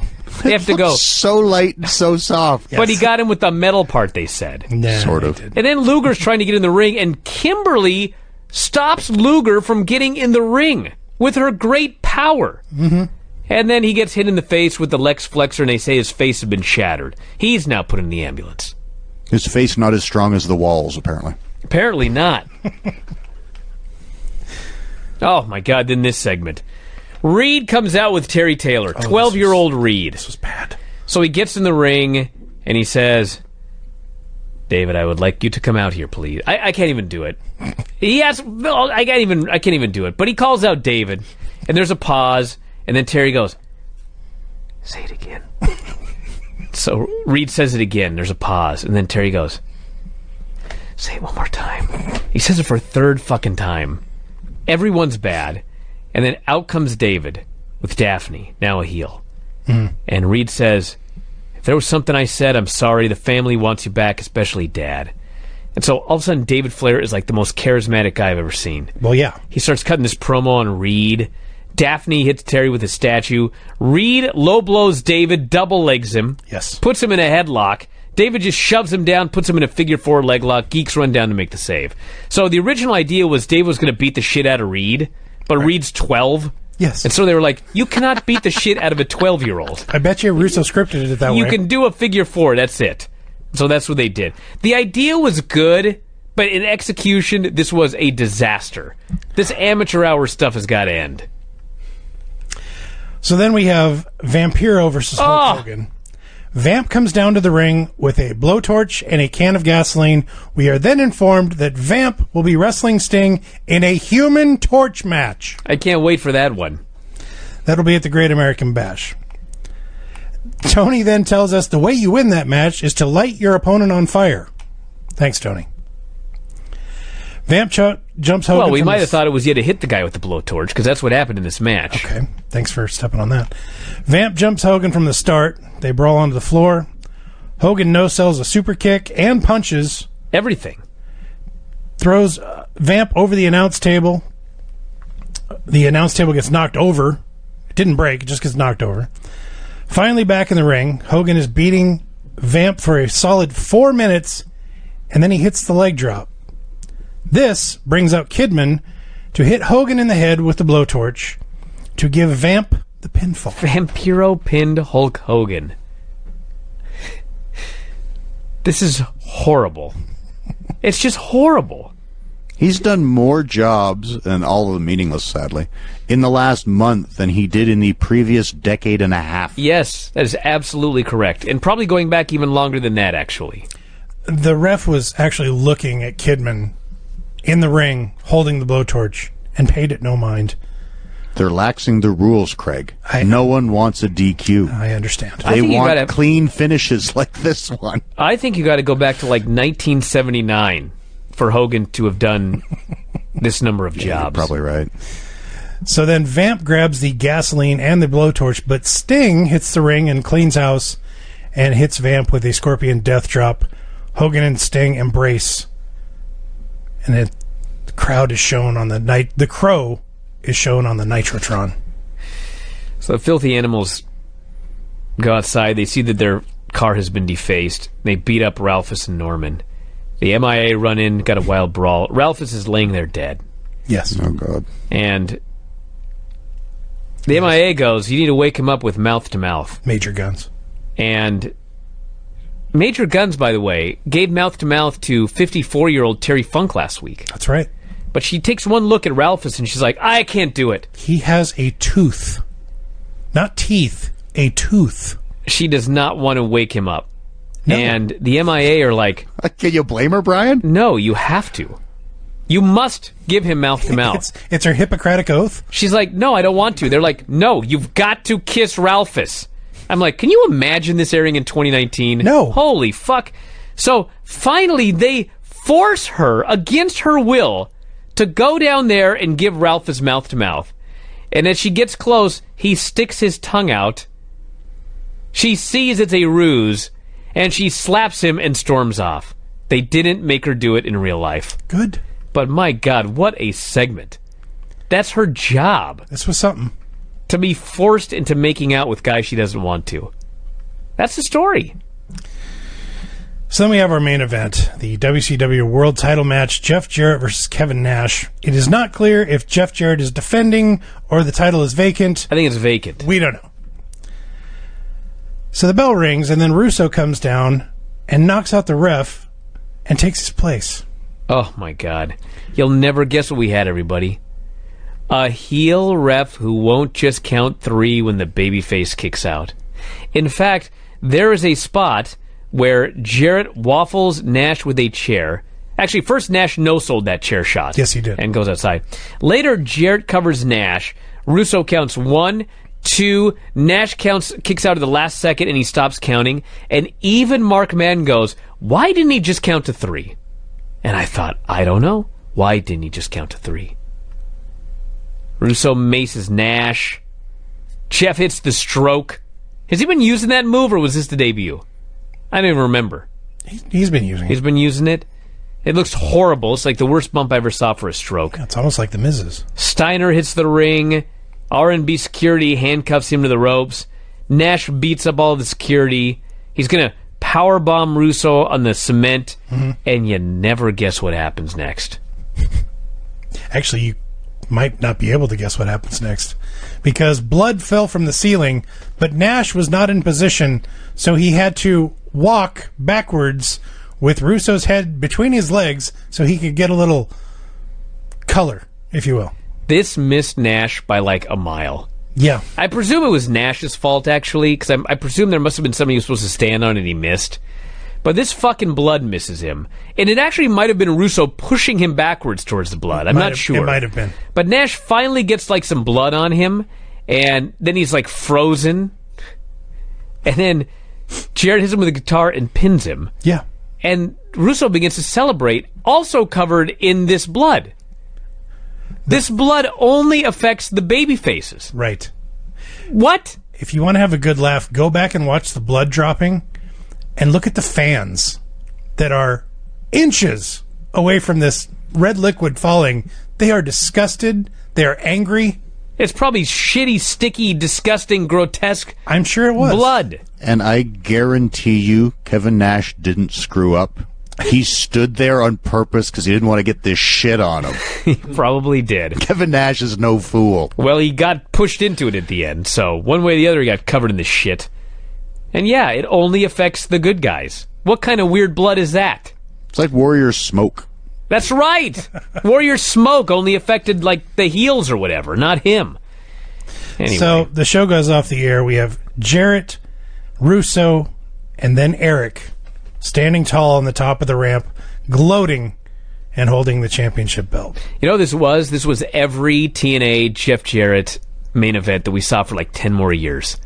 They have to go. So light and so soft. But he got him with the metal part, they said. Nah, Sort he of. did. And then Luger's trying to get in the ring, and Kimberly stops Luger from getting in the ring with her great power. Mm-hmm. And then he gets hit in the face with the Lex Flexor, and they say his face has been shattered. He's now put in the ambulance. His face not as strong as the walls, apparently. Apparently not. Oh, my God, then this segment. Reed comes out with Terry Taylor, 12-year-old Reed. This was bad. So he gets in the ring, and he says, David, I would like you to come out here, please. I can't even do it. He asks, I can't even do it. But he calls out David, and there's a pause, and then Terry goes, say it again. So Reed says it again. There's a pause, and then Terry goes, say it one more time. He says it for a third fucking time. Everyone's bad. And then out comes David with Daphne, now a heel. And Reed says, if there was something I said, I'm sorry. The family wants you back, especially Dad. And so all of a sudden, David Flair is like the most charismatic guy I've ever seen. Well, yeah. He starts cutting this promo on Reed. Daphne hits Terry with a statue. Reed low blows David, double legs him. Yes. Puts him in a headlock. David just shoves him down, puts him in a figure four leg lock. Geeks run down to make the save. So the original idea was Dave was going to beat the shit out of Reed, but Reed's 12. Yes. And so they were like, you cannot beat the shit out of a 12-year-old. I bet you Russo scripted it that way. You can do a figure four, that's it. So that's what they did. The idea was good, but in execution, this was a disaster. This amateur hour stuff has got to end. So then we have Vampiro versus Hulk Hogan. Vamp comes down to the ring with a blowtorch and a can of gasoline. We are then informed that Vamp will be wrestling Sting in a Human Torch match. I can't wait for that one. That'll be at the Great American Bash. Tony then tells us the way you win that match is to light your opponent on fire. Thanks, Tony. Vamp jumps Hogan. Well, we might have thought it was you to hit the guy with the blowtorch, because that's what happened in this match. Okay, thanks for stepping on that. Vamp jumps Hogan from the start. They brawl onto the floor. Hogan no-sells a super kick and punches. Everything. Throws Vamp over the announce table. The announce table gets knocked over. It didn't break, it just gets knocked over. Finally back in the ring, Hogan is beating Vamp for a solid 4 minutes, and then he hits the leg drop. This brings out Kidman to hit Hogan in the head with the blowtorch to give Vamp the pinfall. Vampiro pinned Hulk Hogan. This is horrible. It's just horrible. He's done more jobs, and all of them meaningless, sadly, in the last month than he did in the previous decade and a half. Yes, that is absolutely correct. And probably going back even longer than that, actually. The ref was actually looking at Kidman in the ring, holding the blowtorch, and paid it no mind. They're laxing the rules, Craig. No one wants a DQ. I understand. They want clean finishes like this one. I think you got to go back to like 1979 for Hogan to have done this number of jobs. You're probably right. So then Vamp grabs the gasoline and the blowtorch, but Sting hits the ring and cleans house and hits Vamp with a scorpion death drop. Hogan and Sting embrace, and the crowd is shown on the night. The crow is shown on the Nitrotron. So the filthy animals go outside. They see that their car has been defaced. They beat up Ralphus and Norman. The MIA run in, got a wild brawl. Ralphus is laying there dead. Yes. Oh, God. And the MIA goes, you need to wake him up with mouth-to-mouth. Major Guns. And Major Guns, by the way, gave mouth-to-mouth to 54-year-old Terry Funk last week. That's right. But she takes one look at Ralphus and she's like, I can't do it. He has a tooth. Not teeth, a tooth. She does not want to wake him up. No. And the MIA are like, can you blame her, Brian? No, you have to. You must give him mouth-to-mouth. It's her Hippocratic oath. She's like, no, I don't want to. They're like, no, you've got to kiss Ralphus. I'm like, can you imagine this airing in 2019? No. Holy fuck. So finally they force her, against her will, to go down there and give Ralphus mouth-to-mouth. And as she gets close, he sticks his tongue out. She sees it's a ruse, and she slaps him and storms off. They didn't make her do it in real life. Good. But my God, what a segment. That's her job. This was something. To be forced into making out with guys she doesn't want to. That's the story. So then we have our main event, the WCW World Title match, Jeff Jarrett versus Kevin Nash. It is not clear if Jeff Jarrett is defending or the title is vacant. I think it's vacant. We don't know. So the bell rings, and then Russo comes down and knocks out the ref and takes his place. Oh, my God. You'll never guess what we had, everybody. A heel ref who won't just count 3 when the babyface kicks out. In fact, there is a spot where Jarrett waffles Nash with a chair. Actually, first Nash no-sold that chair shot. Yes, he did. And goes outside. Later, Jarrett covers Nash. Russo counts 1, 2. Nash kicks out at the last second, and he stops counting. And even Mark Madden goes, why didn't he just count to 3? And I thought, I don't know. Why didn't he just count to 3? Russo maces Nash. Jeff hits the stroke. Has he been using that move, or was this the debut? I don't even remember. He's been using it. He's been using it. It looks horrible. It's like the worst bump I ever saw for a stroke. Yeah, it's almost like the Miz's. Steiner hits the ring. R&B security handcuffs him to the ropes. Nash beats up all the security. He's going to powerbomb Russo on the cement, and you never guess what happens next. Actually, you might not be able to guess what happens next, because blood fell from the ceiling, but Nash was not in position, so he had to walk backwards with Russo's head between his legs so he could get a little color, if you will. This missed Nash by like a mile. Yeah. I presume it was Nash's fault, actually, because I presume there must have been something he was supposed to stand on and he missed. But this fucking blood misses him. And it actually might have been Russo pushing him backwards towards the blood. I'm not sure. It might have been. But Nash finally gets like some blood on him, and then he's like frozen. And then Jarrett hits him with a guitar and pins him. Yeah. And Russo begins to celebrate, also covered in this blood. This blood only affects the baby faces. Right. What? If you want to have a good laugh, go back and watch the blood dropping and look at the fans that are inches away from this red liquid falling. They are disgusted. They are angry. It's probably shitty, sticky, disgusting, grotesque I'm sure it was. blood. And I guarantee you, Kevin Nash didn't screw up. He stood there on purpose because he didn't want to get this shit on him. He probably did. Kevin Nash is no fool. Well, he got pushed into it at the end, so one way or the other he got covered in the shit. And yeah, it only affects the good guys. What kind of weird blood is that? It's like Warrior Smoke. That's right! Warrior Smoke only affected, like, the heels or whatever, not him. Anyway. So the show goes off the air. We have Jarrett, Russo, and then Eric standing tall on the top of the ramp, gloating and holding the championship belt. You know what this was? This was every TNA Jeff Jarrett main event that we saw for like 10 more years.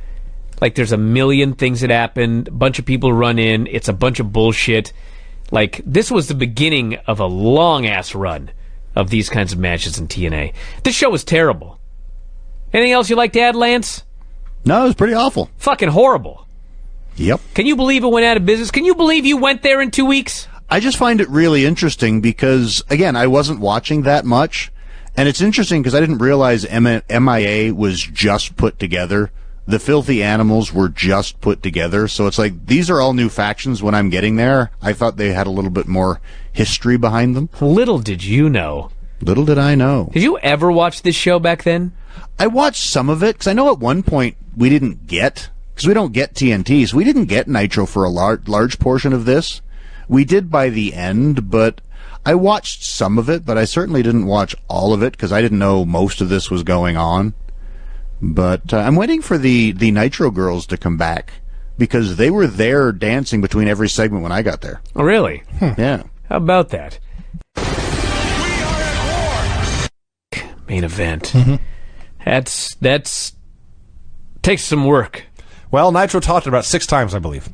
Like, there's a million things that happened, a bunch of people run in, it's a bunch of bullshit. Like, this was the beginning of a long-ass run of these kinds of matches in TNA. This show was terrible. Anything else you'd like to add, Lance? No, it was pretty awful. Fucking horrible. Yep. Can you believe it went out of business? Can you believe you went there in 2 weeks? I just find it really interesting because, again, I wasn't watching that much. And it's interesting because I didn't realize MIA was just put together. The Filthy Animals were just put together. So it's like, these are all new factions when I'm getting there. I thought they had a little bit more history behind them. Little did you know. Little did I know. Did you ever watch this show back then? I watched some of it because I know at one point we didn't get, because we don't get TNT, so we didn't get Nitro for a large portion of this. We did by the end, but I watched some of it, but I certainly didn't watch all of it because I didn't know most of this was going on. But I'm waiting for the Nitro girls to come back because they were there dancing between every segment when I got there. Oh, really? Yeah. How about that? Main event. That's takes some work. Well, Nitro talked about 6 times, I believe.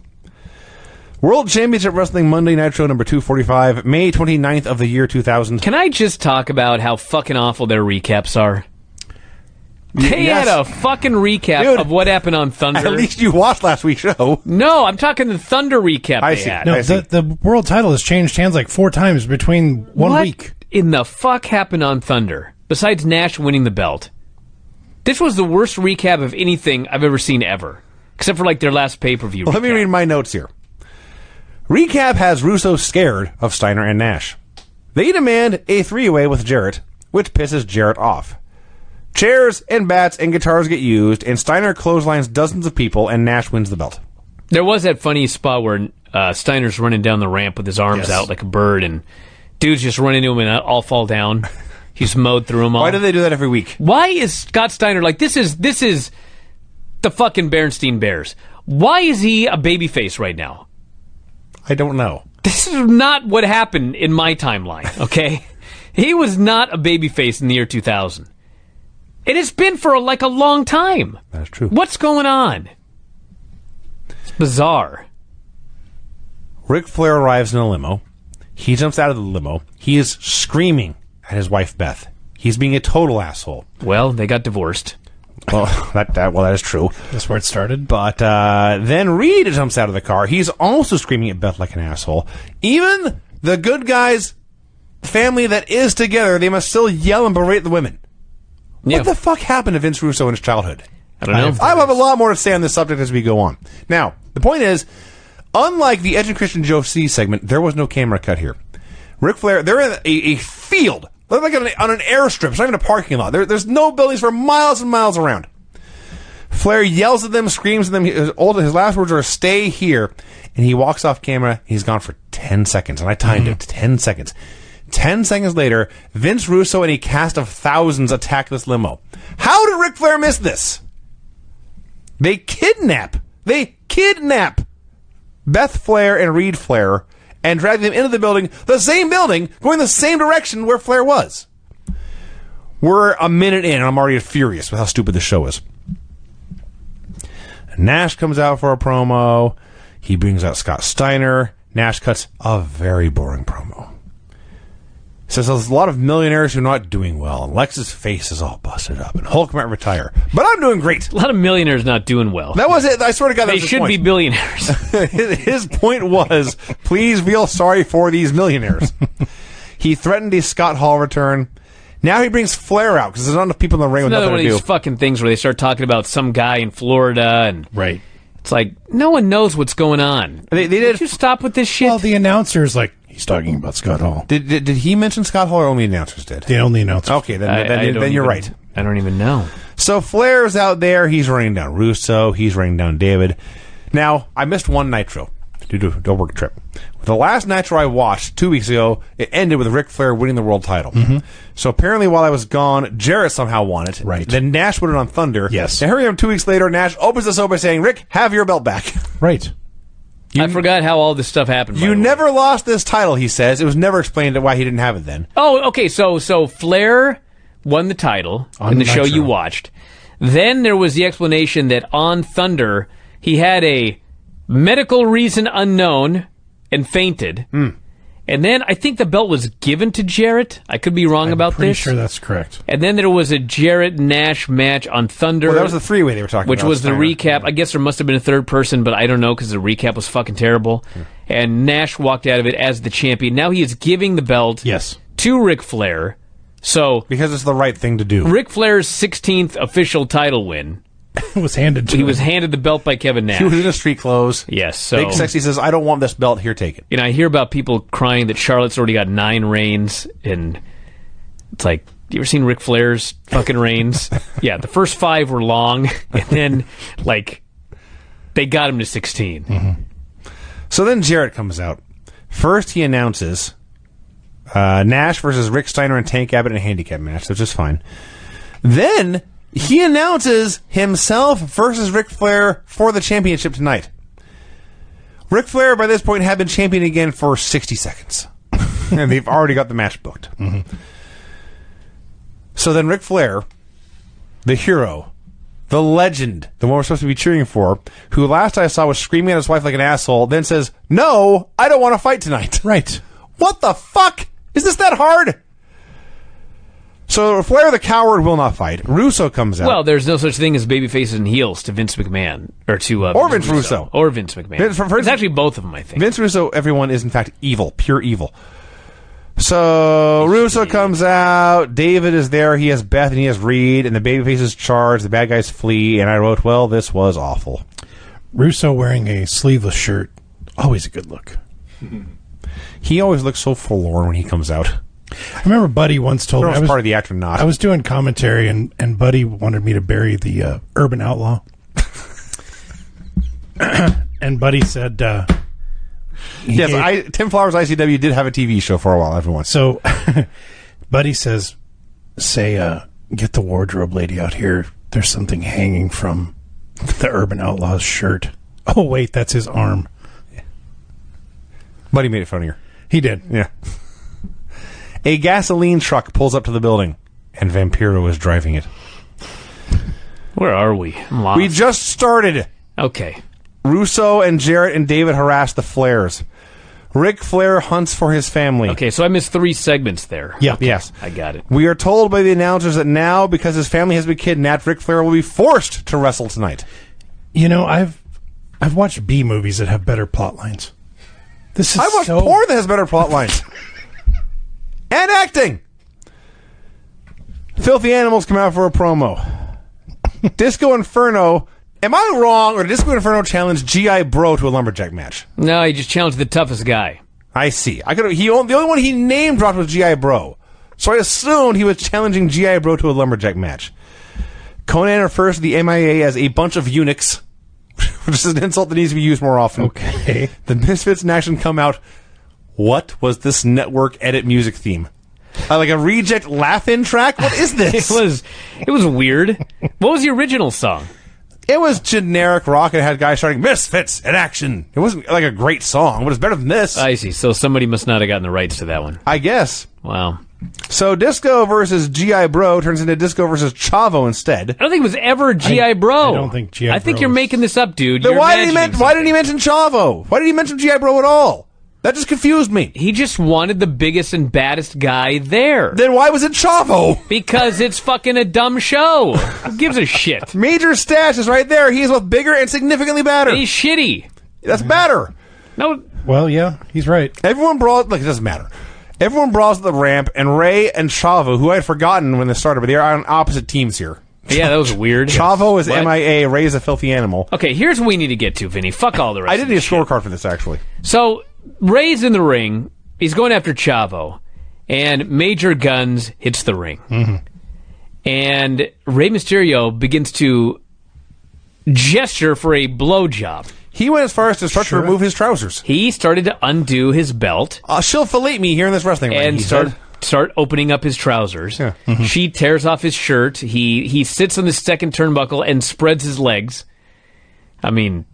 World Championship Wrestling Monday Nitro number 245, May 29th of the year 2000. Can I just talk about how fucking awful their recaps are? They Yes. had a fucking recap Dude, of what happened on Thunder. At least you watched last week's show. No, I'm talking the Thunder recap I they see. had. No, I see. the world title has changed hands like 4 times between one What week. in the fuck happened on Thunder, besides Nash winning the belt? This was the worst recap of anything I've ever seen ever. Except for, like, their last pay-per-view Well, let me recap. read my notes here. Recap has Russo scared of Steiner and Nash. They demand a 3-way with Jarrett, which pisses Jarrett off. Chairs and bats and guitars get used, and Steiner clotheslines dozens of people, and Nash wins the belt. There was that funny spot where Steiner's running down the ramp with his arms out like a bird, and dudes just run into him and all fall down. He's mowed through them all. Why do they do that every week? Why is Scott Steiner like, this is the fucking Berenstein Bears? Why is he a babyface right now? I don't know. This is not what happened in my timeline, okay? He was not a babyface in the year 2000. It has been for a long time. That's true. What's going on? It's bizarre. Ric Flair arrives in a limo. He jumps out of the limo. He is screaming at his wife, Beth. He's being a total asshole. Well, they got divorced. Well, that is true. That's where it started. But then Reed jumps out of the car. He's also screaming at Beth like an asshole. Even the good guys' family that is together, they must still yell and berate the women. Yeah. What the fuck happened to Vince Russo in his childhood? I don't know. I have a lot more to say on this subject as we go on. Now, the point is, unlike the Edge and Christian Joe C segment, there was no camera cut here. Ric Flair, they're in a field. They're like on an airstrip. It's not even a parking lot. There's no buildings for miles and miles around. Flair yells at them, screams at them. His last words are, "Stay here." And he walks off camera. He's gone for 10 seconds. And I timed it to 10 seconds. 10 seconds later, Vince Russo and a cast of thousands attack this limo. How did Ric Flair miss this? They kidnap Beth Flair and Reed Flair and drag them into the same building, going the same direction where Flair was. We're a minute in, and I'm already furious with how stupid the show is. Nash comes out for a promo. He brings out Scott Steiner. Nash cuts a very boring promo. Says there's a lot of millionaires who are not doing well. And Lex's face is all busted up. And Hulk might retire. But I'm doing great. A lot of millionaires not doing well. That was it. I swear to God, that They was his should point. be billionaires. His point was, please feel sorry for these millionaires. He threatened a Scott Hall return. Now he brings Flair out because there's not enough people in the ring with Another nothing one to of do. these fucking things where they start talking about some guy in Florida, and Right. it's like, no one knows what's going on. They did. Would you stop with this shit? Well, the announcer's like, he's talking about Scott Hall. Did he mention Scott Hall or only the announcers did? The only announcer. Okay, then I don't you're even- right. I don't even know. So Flair's out there. He's running down Russo. He's running down David. Now, I missed one Nitro due to a work trip. The last Nitro I watched 2 weeks ago, it ended with Ric Flair winning the world title. So apparently while I was gone, Jarrett somehow won it. Right. Then Nash won it on Thunder. Yes. And hurry up 2 weeks later, Nash opens this up by saying, Rick, have your belt back. Right. I forgot how all this stuff happened. by You the way. never lost this title, he says. It was never explained why he didn't have it then. Oh, okay. So Flair won the title On in the show Nitro. you watched. Then there was the explanation that on Thunder he had a medical reason unknown and fainted. And then I think the belt was given to Jarrett. I could be wrong about Pretty this. sure that's correct. And then there was a Jarrett Nash match on Thunder. Well, that was the three-way they were talking which about. was the Steiner. recap. I guess there must have been a third person, but I don't know because the recap was fucking terrible. And Nash walked out of it as the champion. Now he is giving the belt Yes. to Ric Flair. So Because it's the right thing to do. Ric Flair's 16th official title win. It was handed to He him. was handed the belt by Kevin Nash. He was in his street clothes. Yes, so Big Sexy says, I don't want this belt. Here, take it. you know, I hear about people crying that Charlotte's already got 9 reigns, and it's like, you ever seen Ric Flair's fucking reigns? Yeah, the first 5 were long, and then like they got him to 16. So then Jarrett comes out. First, he announces Nash versus Rick Steiner and Tank Abbott in a handicap match, which is fine. Then he announces himself versus Ric Flair for the championship tonight. Ric Flair, by this point, had been champion again for 60 seconds. And they've already got the match booked. So then Ric Flair, the hero, the legend, the one we're supposed to be cheering for, who last I saw was screaming at his wife like an asshole, then says, no, I don't want to fight tonight. Right. What the fuck? Is this that hard? So Flair the coward will not fight. Russo comes out. Well, there's no such thing as babyfaces and heels to Vince McMahon or to Or Vince Russo. or Vince McMahon. It's actually both of them, I think. Vince Russo, everyone is in fact evil, pure evil. So Russo comes out. David is there. He has Beth and he has Reed, and the babyfaces charge. The bad guys flee. And I wrote, well, this was awful. Russo wearing a sleeveless shirt. Always a good look. He always looks so forlorn when he comes out. I remember Buddy once told me I was part of the act or not. I was doing commentary and Buddy wanted me to bury the Urban Outlaw. And Buddy said, yes, Tim Flowers ICW did have a TV show for a while, everyone. So Buddy says, get the wardrobe lady out here. There's something hanging from the Urban Outlaw's shirt. Oh, wait, that's his arm. But he made it funnier. He did. Yeah. A gasoline truck pulls up to the building, and Vampiro is driving it. Where are we? I'm lost. We just started. Okay. Russo and Jarrett and David harass the Flairs. Ric Flair hunts for his family. Okay, so I missed 3 segments there. Yeah. Yes. I got it. We are told by the announcers that now, because his family has been kidnapped, Ric Flair will be forced to wrestle tonight. You know, I've watched B movies that have better plot lines. This is I watched porn that has better plot lines. And acting. Filthy Animals come out for a promo. Disco Inferno. Am I wrong, or did Disco Inferno challenge G.I. Bro to a lumberjack match? No, he just challenged the toughest guy. I see. The only one he name dropped was G.I. Bro. So I assumed he was challenging G.I. Bro to a lumberjack match. Conan refers to the MIA as a bunch of eunuchs, which is an insult that needs to be used more often. Okay. The Misfits in action come out. What was this network edit music theme? Like a reject laugh-in track? What is this? It was weird. What was the original song? It was generic rock and it had guys shouting, Misfits in action. It wasn't like a great song, but it's better than this. I see. So somebody must not have gotten the rights to that one. I guess. Wow. So Disco versus G.I. Bro turns into Disco versus Chavo instead. I don't think it was ever G.I. Bro. I don't think G.I. I think Bro you're was- making this up, dude. Then You're why did he imagining mention Chavo? Why did he mention G.I. Bro at all? That just confused me. He just wanted the biggest and baddest guy there. Then why was it Chavo? Because it's fucking a dumb show. Who gives a shit? Major Stash is right there. He is both bigger and significantly badder. He's shitty. That's better. No, Well, yeah, he's right. Everyone brawls. Look, it doesn't matter. Everyone brawls at the ramp, and Ray and Chavo, who I had forgotten when they started, but they are on opposite teams here. yeah, that was weird. Chavo is What? MIA. Ray is a filthy animal. Okay, here's what we need to get to, Vinny. Fuck all the rest. I of didn't need a this shit. scorecard for this, actually. So Ray's in the ring. He's going after Chavo, and Major Guns hits the ring, and Rey Mysterio begins to gesture for a blowjob. He went as far as to start to remove his trousers. He started to undo his belt She'll fillet me here in this wrestling ring, and he start said. opening up his trousers. Yeah. She tears off his shirt. He sits on the second turnbuckle and spreads his legs. I mean,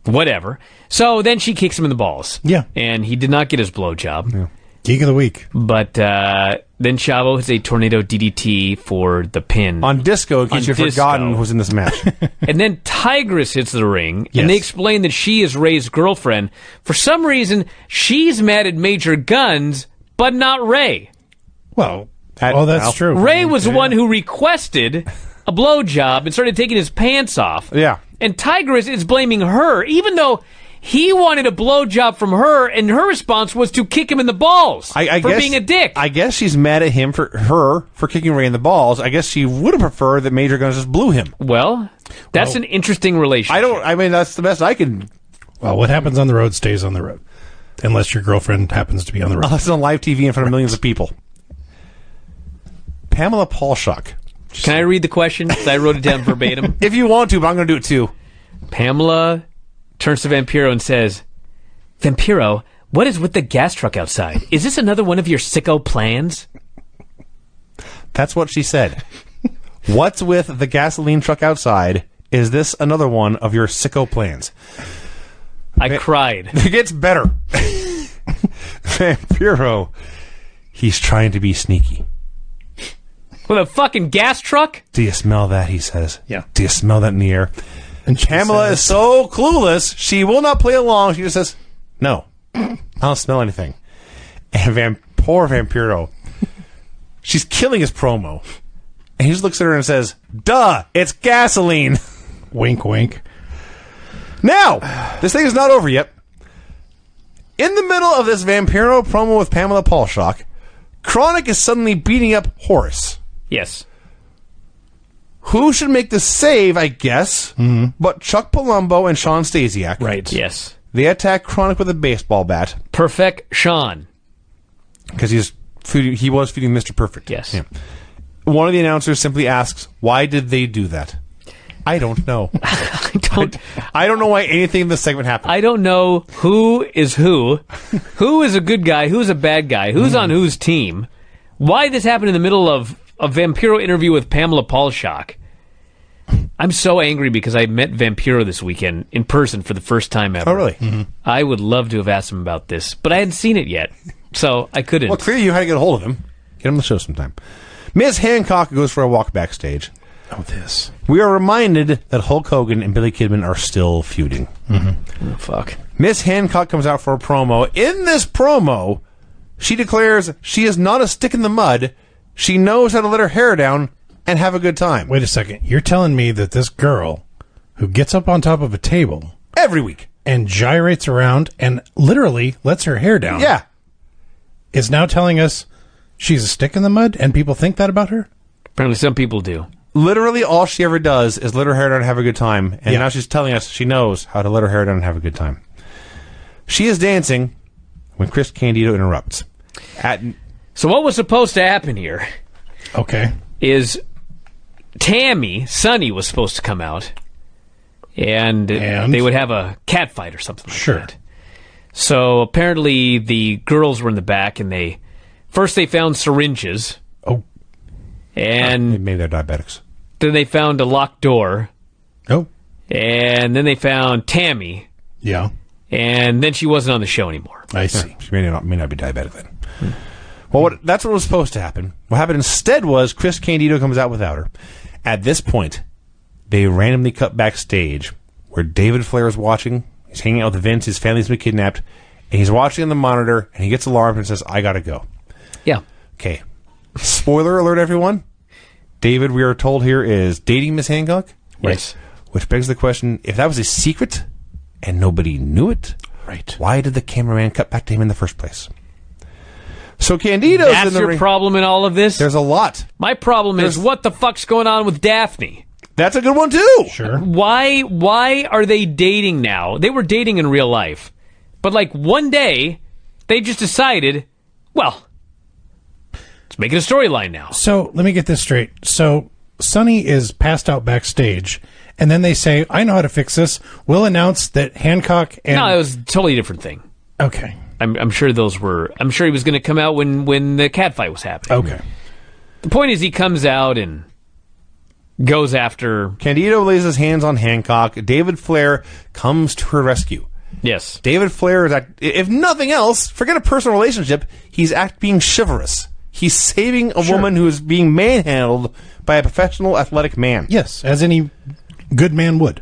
whatever. So then she kicks him in the balls. Yeah. And he did not get his blowjob. Yeah. Geek of the week. But then Chavo hits a tornado DDT for the pin. On Disco, in case On you've Disco. forgotten who's in this match. And then Tigress hits the ring, Yes. and they explain that she is Ray's girlfriend. For some reason, she's mad at Major Guns, but not Ray. Well, That's that's true. Ray was the Yeah. one who requested a blowjob and started taking his pants off. Yeah. And Tigress is blaming her, even though he wanted a blowjob from her, and her response was to kick him in the balls for guess, being a dick. I guess she's mad at him for kicking Ray in the balls. I guess she would have preferred that Major Guns just blew him. Well, that's an interesting relationship. I mean, that's the best I can. Well, what happens on the road stays on the road. Unless your girlfriend happens to be on the road. Unless it's on live TV in front of millions of people. Pamela Paulshock. Can I read the question? 'Cause I wrote it down verbatim. If you want to, but I'm going to do it too. Pamela turns to Vampiro and says, Vampiro, what is with the gas truck outside? Is this another one of your sicko plans? That's what she said. What's with the gasoline truck outside? Is this another one of your sicko plans? I cried. It gets better. Vampiro, he's trying to be sneaky. With a fucking gas truck? Do you smell that? He says. Yeah. Do you smell that in the air? And she Pamela says- is so clueless, she will not play along. She just says, no, I don't smell anything. And poor Vampiro, she's killing his promo. And he just looks at her and says, duh, it's gasoline. Wink, wink. Now, this thing is not over yet. In the middle of this Vampiro promo with Pamela Paulshock, Chronic is suddenly beating up Horus. Yes. Who should make the save, I guess, but Chuck Palumbo and Sean Stasiak. Right. Yes. They attack Chronic with a baseball bat. Perfect Sean. Because he was feeding Mr. Perfect. Yes. Yeah. One of the announcers simply asks, why did they do that? I don't know. I don't know why anything in this segment happened. I don't know who is who is a good guy, who's a bad guy, who's on whose team, why this happened in the middle of a Vampiro interview with Pamela Paulshock. I'm so angry because I met Vampiro this weekend in person for the first time ever. Oh, really? I would love to have asked him about this, but I hadn't seen it yet, so I couldn't. Well, clearly you had to get a hold of him. Get him on the show sometime. Ms. Hancock goes for a walk backstage. Oh, this. We are reminded that Hulk Hogan and Billy Kidman are still feuding. Oh, fuck. Miss Hancock comes out for a promo. In this promo, she declares she is not a stick in the mud. She knows how to let her hair down and have a good time. Wait a second. You're telling me that this girl who gets up on top of a table Every week. and gyrates around and literally lets her hair down Yeah. is now telling us she's a stick in the mud and people think that about her? Apparently some people do. Literally all she ever does is let her hair down and have a good time. And Yeah. now she's telling us she knows how to let her hair down and have a good time. She is dancing when Chris Candido interrupts. So what was supposed to happen here Okay. is Sonny was supposed to come out, and they would have a cat fight or something like Sure. that. So apparently the girls were in the back, and they found syringes, Oh. and Maybe they're diabetics. then they found a locked door, Oh. and then they found Tammy, Yeah. and then she wasn't on the show anymore. I see. She may not be diabetic then. Well, that's what was supposed to happen. What happened instead was Chris Candido comes out without her. At this point, they randomly cut backstage where David Flair is watching. He's hanging out with Vince. His family's been kidnapped. And he's watching on the monitor, and he gets alarmed and says, I gotta go. Yeah. Okay. Spoiler alert, everyone. David, we are told here, is dating Miss Hancock. Yes. Which begs the question, if that was a secret and nobody knew it, Right. why did the cameraman cut back to him in the first place? So Candido's That's in the your ring. problem in all of this? There's a lot. My problem is, what the fuck's going on with Daphne? That's a good one, too. Sure. Why are they dating now? They were dating in real life. But like one day, they just decided, well, let's make it a storyline now. So let me get this straight. So Sonny is passed out backstage, and then they say, I know how to fix this. We'll announce that Hancock and... No, it was a totally different thing. Okay. I'm sure those were... I'm sure he was going to come out when the cat fight was happening. Okay. The point is he comes out and goes after... Candido lays his hands on Hancock. David Flair comes to her rescue. Yes. David Flair is, if nothing else, forget a personal relationship, he's being chivalrous. He's saving a woman who is being manhandled by a professional athletic man. Yes, as any good man would.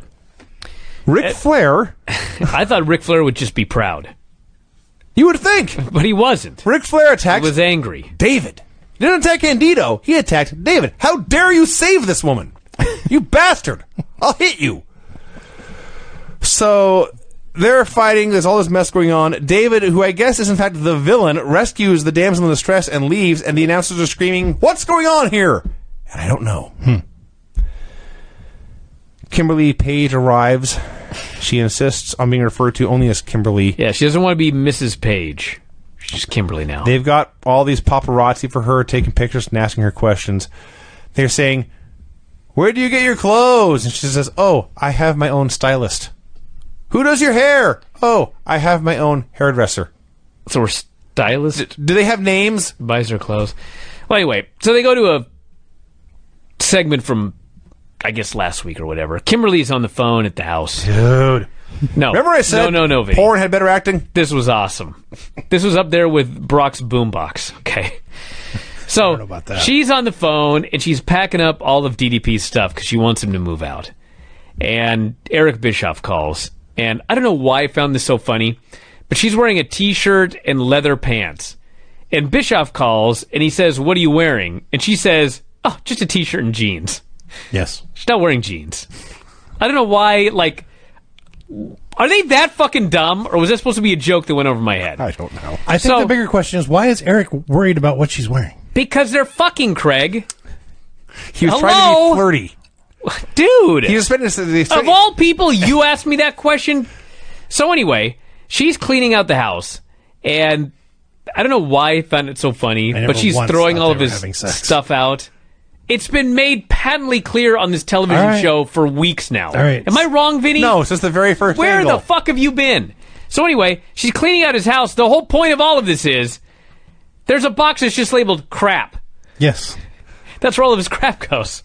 Ric Flair, I thought Ric Flair would just be proud. you would think. But he wasn't. Ric Flair He attacked was angry. David. He didn't attack Candido. He attacked David. How dare you save this woman? You bastard. I'll hit you. So they're fighting. There's all this mess going on. David, who I guess is in fact the villain, rescues the damsel in distress and leaves, and the announcers are screaming, what's going on here? And I don't know. Kimberly Page arrives. She insists on being referred to only as Kimberly. Yeah, she doesn't want to be Mrs. Page. She's Kimberly now. They've got all these paparazzi for her, taking pictures and asking her questions. They're saying, where do you get your clothes? And she says, oh, I have my own stylist. Who does your hair? Oh, I have my own hairdresser. So we're stylists? Do they have names? Buys her clothes. Well, anyway, so they go to a segment from, I guess, last week or whatever. Kimberly's on the phone at the house. Dude. No. Remember I said No, Vinny. porn had better acting? This was awesome. This was up there with Brock's boombox. Okay. So know about that. she's on the phone and she's packing up all of DDP's stuff because she wants him to move out. And Eric Bischoff calls. And I don't know why I found this so funny, but she's wearing a T-shirt and leather pants. And Bischoff calls and he says, what are you wearing? And she says, oh, just a T-shirt and jeans. Yes. She's not wearing jeans. I don't know why, like... Are they that fucking dumb, or was that supposed to be a joke that went over my head? I don't know. I think So- the bigger question is, why is Eric worried about what she's wearing? Because they're fucking, Craig. He was trying to Hello? be flirty. Dude. He was spending... Of all people, you asked me that question. So anyway, she's cleaning out the house, and I don't know why I found it so funny, I never but she's once throwing thought all they of were his having sex. stuff out. It's been made patently clear on this television All right. show for weeks now. All right. Am I wrong, Vinny? No, since the very first Where angle. the fuck have you been? So anyway, she's cleaning out his house. The whole point of all of this is there's a box that's just labeled crap. Yes. That's where all of his crap goes.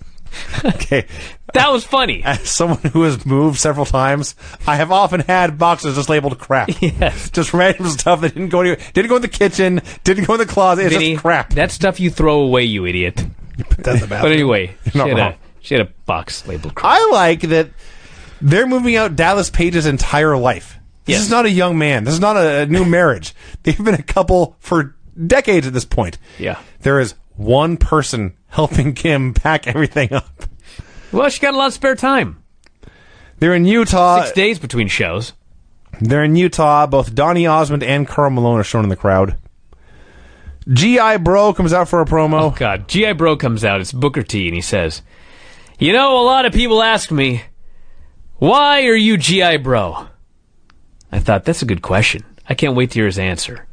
Okay. That was funny. As someone who has moved several times, I have often had boxes just labeled crap. Yes. Just random stuff that didn't go anywhere. Didn't go in the kitchen. Didn't go in the closet. It's Vinny, just crap. that stuff you throw away, you idiot. That's about But anyway, not wrong. she had a box labeled crap. I like that they're moving out Dallas Page's entire life. This Yes. is not a young man. This is not a new marriage. They've been a couple for decades at this point. Yeah. There is one person helping Kim pack everything up. Well, she got a lot of spare time. They're in Utah. 6 days between shows. They're in Utah. Both Donnie Osmond and Karl Malone are shown in the crowd. G.I. Bro comes out for a promo. Oh, God. G.I. Bro comes out. It's Booker T, and he says, "You know, a lot of people ask me, why are you G.I. Bro?" I thought, that's a good question. I can't wait to hear his answer.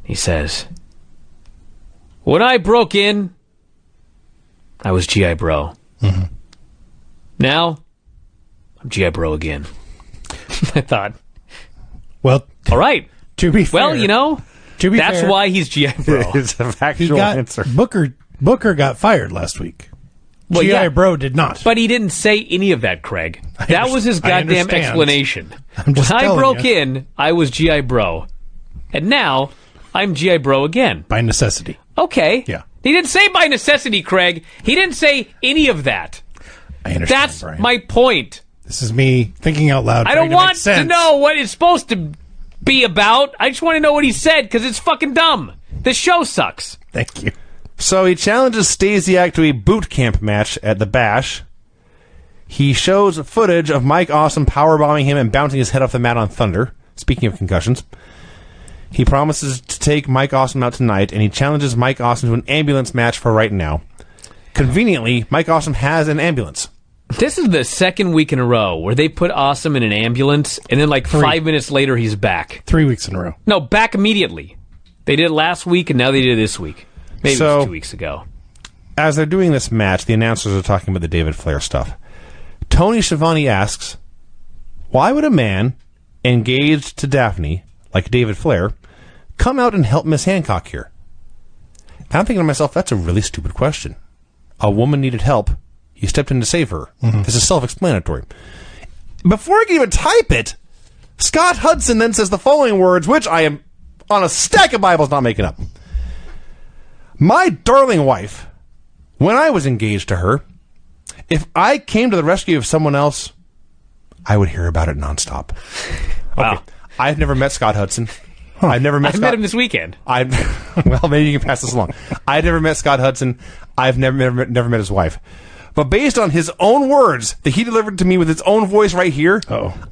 He says, "When I broke in, I was G.I. Bro. Mm-hmm. Now, I'm G.I. Bro again." I thought, Well, all right. to be fair, Well, you know, to be that's fair, why he's G.I. Bro. It's a he factual got answer. Booker got fired last week. Well, G.I. yeah. Bro did not. But he didn't say any of that, Craig. That was his I goddamn understand. explanation. I'm just When I telling broke you. in, I was G.I. Bro. And now, I'm G.I. Bro again. By necessity. Okay. Yeah. He didn't say by necessity, Craig. He didn't say any of that. I understand, That's Brian. my point. This is me thinking out loud. I trying don't want make sense. to know what it's supposed to be about. I just want to know what he said, because it's fucking dumb. The show sucks. Thank you. So he challenges Stasiak to a boot camp match at the Bash. He shows footage of Mike Awesome powerbombing him and bouncing his head off the mat on Thunder. Speaking of concussions. He promises to take Mike Awesome out tonight, and he challenges Mike Awesome to an ambulance match for right now. Conveniently, Mike Awesome has an ambulance. This is the second week in a row where they put Awesome in an ambulance, and then 5 minutes later, he's back. 3 weeks in a row. No, back immediately. They did it last week, and now they did it this week. Maybe it So- was 2 weeks ago. As they're doing this match, the announcers are talking about the David Flair stuff. Tony Schiavone asks, why would a man engaged to Daphne, like David Flair, come out and help Miss Hancock here? And I'm thinking to myself, that's a really stupid question. A woman needed help. You stepped in to save her. This is self-explanatory. Before I can even type it, Scott Hudson then says the following words, which I am on a stack of Bibles not making up. My darling wife, when I was engaged to her, if I came to the rescue of someone else, I would hear about it nonstop. Wow. I've never met Scott Hudson. I've never met I Scott. met him this weekend. Well, maybe you can pass this along. I've never met Scott Hudson. I've never met his wife. But based on his own words that he delivered to me with his own voice right here,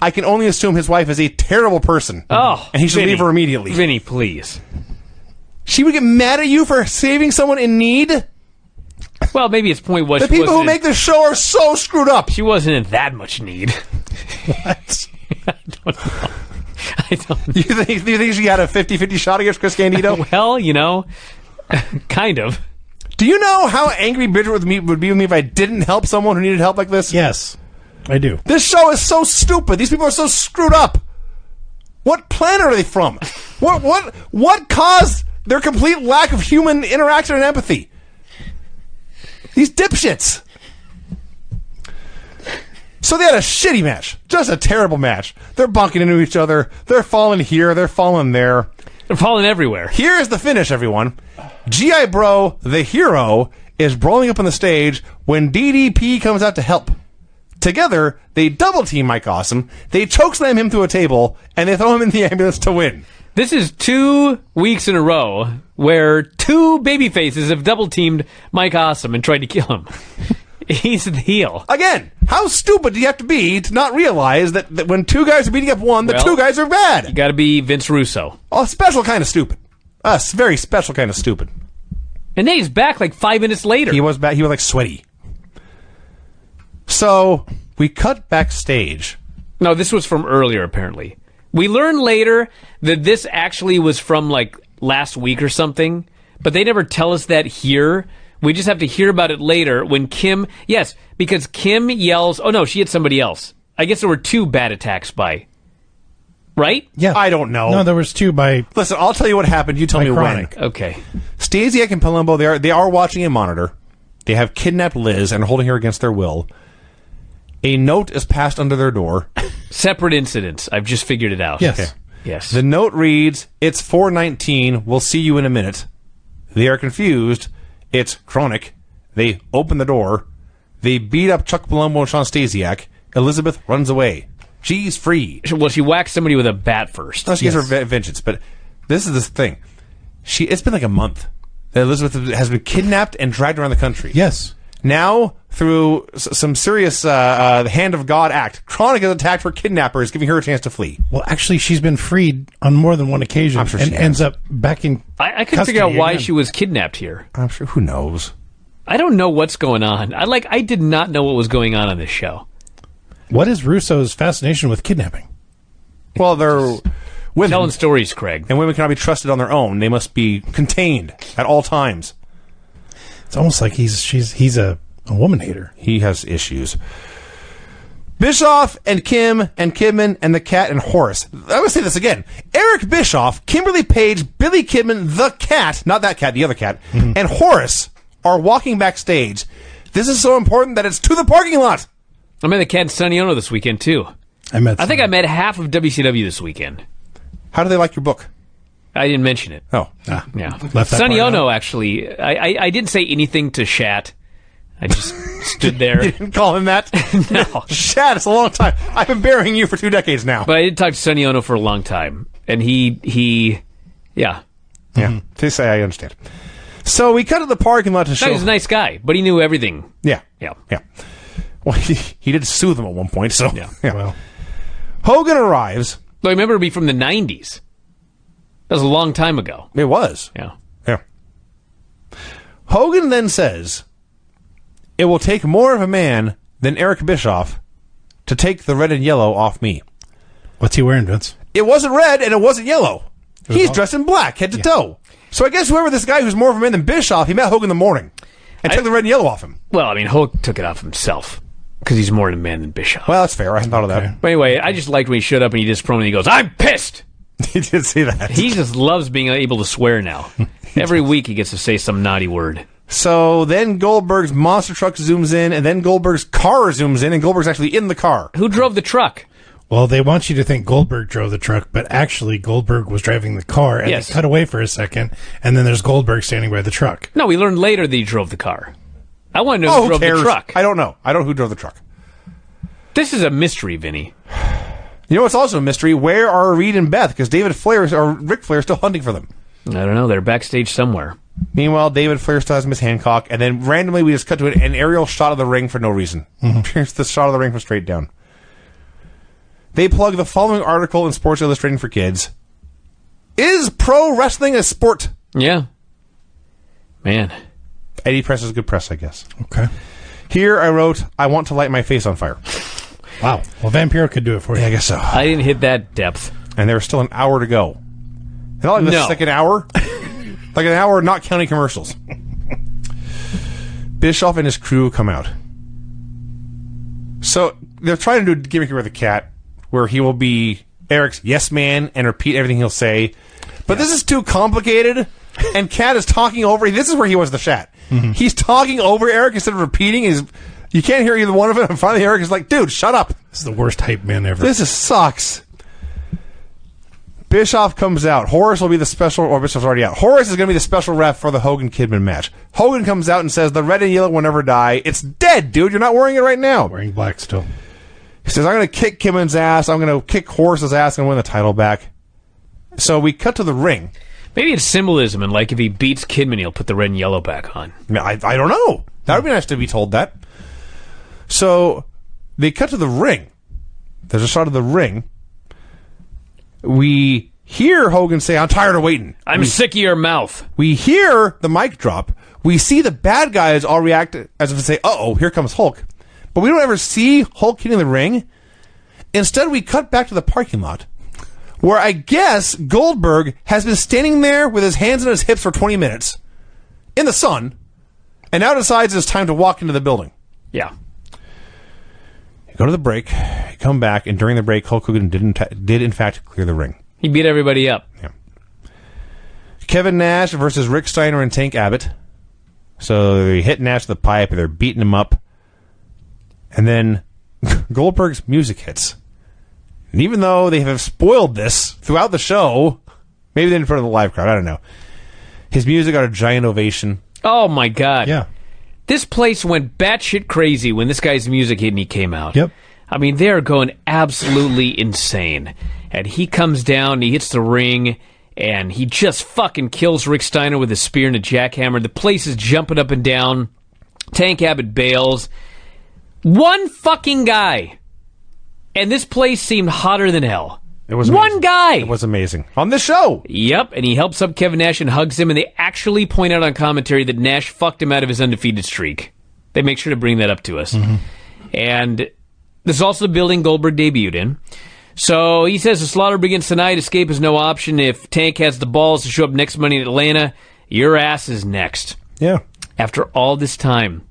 I can only assume his wife is a terrible person. Oh, and he should Vinny. leave her immediately. Vinny, please. She would get mad at you for saving someone in need? Well, maybe his point was The people who make this show are so screwed up. she wasn't in that much need. What? I don't know. I don't know. Do you think she had a 50-50 shot against Chris Candido? Well, you know, kind of. Do you know how angry Bridget would be with me if I didn't help someone who needed help like this? Yes, I do. This show is so stupid. These people are so screwed up. What planet are they from? What caused their complete lack of human interaction and empathy? These dipshits. So they had a shitty match. Just a terrible match. They're bunking into each other. They're falling here. They're falling there. They're falling everywhere. Here is the finish, everyone. G.I. Bro, the hero, is brawling up on the stage when DDP comes out to help. Together, they double-team Mike Awesome, they chokeslam him to a table, and they throw him in the ambulance to win. This is 2 weeks in a row where 2 babyfaces have double-teamed Mike Awesome and tried to kill him. He's the heel. Again, how stupid do you have to be to not realize that when 2 guys are beating up one, the Well, 2 guys are bad? You got to be Vince Russo. A special kind of stupid. A very special kind of stupid. And then he's back 5 minutes later. He was back. He was sweaty. So we cut backstage. No, this was from earlier, apparently. We learned later that this actually was from last week or something, but they never tell us that here. We just have to hear about it later when Kim... Yes, because Kim yells... Oh, no, she hit somebody else. I guess there were 2 bad attacks by... Right? Yeah. I don't know. No, there was 2 by Listen, I'll tell you what happened. You tell me when. Chronic. Okay. Stasiak and Palumbo, they are watching a monitor. They have kidnapped Liz and are holding her against their will. A note is passed under their door. Separate incidents. I've just figured it out. Yes. Okay. Yes. The note reads, "It's 4:19. We'll see you in a minute." They are confused. It's chronic. They open the door. They beat up Chuck Palumbo and Sean Stasiak. Elizabeth runs away. She's free. Well, she whacked somebody with a bat first. No, she gets her vengeance. But this is the thing. It's been like a month that Elizabeth has been kidnapped and dragged around the country. Yes. Now, through some serious the Hand of God act, Chronic is attacked for kidnappers, giving her a chance to flee. Well, actually, she's been freed on more than one occasion, I'm sure and she ends has. up back in. I couldn't figure out custody why again. she was kidnapped here. I'm sure. Who knows? I don't know what's going on. I did not know what was going on this show. What is Russo's fascination with kidnapping? Well, they're women. Telling stories, Craig. And women cannot be trusted on their own. They must be contained at all times. It's almost like he's a woman hater. He has issues. Bischoff and Kim and Kidman and the Cat and Horus. I'm going to say this again. Eric Bischoff, Kimberly Page, Billy Kidman, the Cat, not that cat, the other cat, and Horus are walking backstage. This is so important that it's to the parking lot. I met the cat in Sonny Ono this weekend, too. I think I met half of WCW this weekend. How do they like your book? I didn't mention it. Oh. Yeah. Left that Sonny part Ono, actually. I didn't say anything to Shat. I just stood there. You didn't call him that? No. Shad, it's a long time. I've been burying you for 2 decades now. But I did talk to Sonny Ono for a long time. And he yeah. Yeah. To say I understand. So we cut to the parking lot to show. He was a nice guy, but he knew everything. Yeah. Yeah. Yeah. Well, he did soothe him at one point, so. Yeah. Well, Hogan arrives. Though I remember to be from the 90s. That was a long time ago. It was. Yeah. Yeah. Hogan then says, "It will take more of a man than Eric Bischoff to take the red and yellow off me." what's he wearing, Vince? It wasn't red and it wasn't yellow. He's all- dressed in black, head to toe. So I guess whoever this guy who's more of a man than Bischoff, he met Hogan in the morning and took the red and yellow off him. Well, I mean, Hulk took it off himself because he's more of a man than Bischoff. Well, that's fair. I hadn't thought of that. But anyway, I just liked when he showed up and he just promo and he goes, "I'm pissed." He did see that. He just loves being able to swear now. Every week he gets to say some naughty word. So then Goldberg's monster truck zooms in, and then Goldberg's car zooms in, and Goldberg's actually in the car. Who drove the truck? Well, they want you to think Goldberg drove the truck, but actually Goldberg was driving the car, and Yes. they cut away for a second, and then there's Goldberg standing by the truck. No, we learned later that he drove the car. I want to know Oh, who who drove cares? the truck. I don't know. I don't know who drove the truck. This is a mystery, Vinny. You know what's also a mystery? Where are Reed and Beth? Because Ric Flair is still hunting for them. I don't know. They're backstage somewhere. Meanwhile, David Flair still has Miss Hancock, and then randomly we just cut to an aerial shot of the ring for no reason. Here's the shot of the ring from straight down. They plug the following article in Sports Illustrated for Kids. Is pro wrestling a sport? Yeah. Man. Eddie Press is good press, I guess. Okay. Here I wrote, "I want to light my face on fire." Wow. Well, Vampiro could do it for you. Yeah, I guess so. I didn't hit that depth. And there's still an hour to go. And not like this No. is like an hour. Like an hour, not counting commercials. Bischoff and his crew come out. So they're trying to do a gimmick with the Cat, where he will be Eric's yes man and repeat everything he'll say. But this is too complicated, and Cat is talking over. This is where he was the Shat. He's talking over Eric instead of repeating. You can't hear either one of them. And finally, Eric is like, "Dude, shut up. This is the worst hype man ever. This sucks." Bischoff comes out. Horus will be the special, or Bischoff's already out. Horus is going to be the special ref for the Hogan-Kidman match. Hogan comes out and says, "The red and yellow will never die." It's dead, dude. You're not wearing it right now. Wearing black still. He says, "I'm going to kick Kidman's ass. I'm going to kick Horus's ass and win the title back." So we cut to the ring. Maybe it's symbolism, and like if he beats Kidman, he'll put the red and yellow back on. I don't know. That would be nice to be told that. So they cut to the ring. There's a shot of the ring. We hear Hogan say, "I'm tired of waiting." I'm sick of your mouth. We hear the mic drop. We see the bad guys all react as if to say, "Uh-oh, here comes Hulk." But we don't ever see Hulk hitting the ring. Instead, we cut back to the parking lot, where I guess Goldberg has been standing there with his hands on his hips for 20 minutes in the sun, and now decides it's time to walk into the building. Yeah. Go to the break, come back, and during the break, Hulk Hogan did in fact clear the ring. He beat everybody up. Yeah. Kevin Nash versus Rick Steiner and Tank Abbott. So they hit Nash with the pipe, and they're beating him up. And then Goldberg's music hits. And even though they have spoiled this throughout the show, maybe in front of the live crowd, I don't know, his music got a giant ovation. Oh, my God. Yeah. This place went batshit crazy when this guy's music hit and he came out. Yep. I mean, they're going absolutely insane. And he comes down, and he hits the ring, and he just fucking kills Rick Steiner with a spear and a jackhammer. The place is jumping up and down. Tank Abbott bails. One fucking guy. And this place seemed hotter than hell. It was one amazing. guy. It was amazing. On the show. Yep, and he helps up Kevin Nash and hugs him, and they actually point out on commentary that Nash fucked him out of his undefeated streak. They make sure to bring that up to us. And this is also the building Goldberg debuted in. So he says the slaughter begins tonight. Escape is no option. If Tank has the balls to show up next Monday in Atlanta, your ass is next. Yeah. After all this time,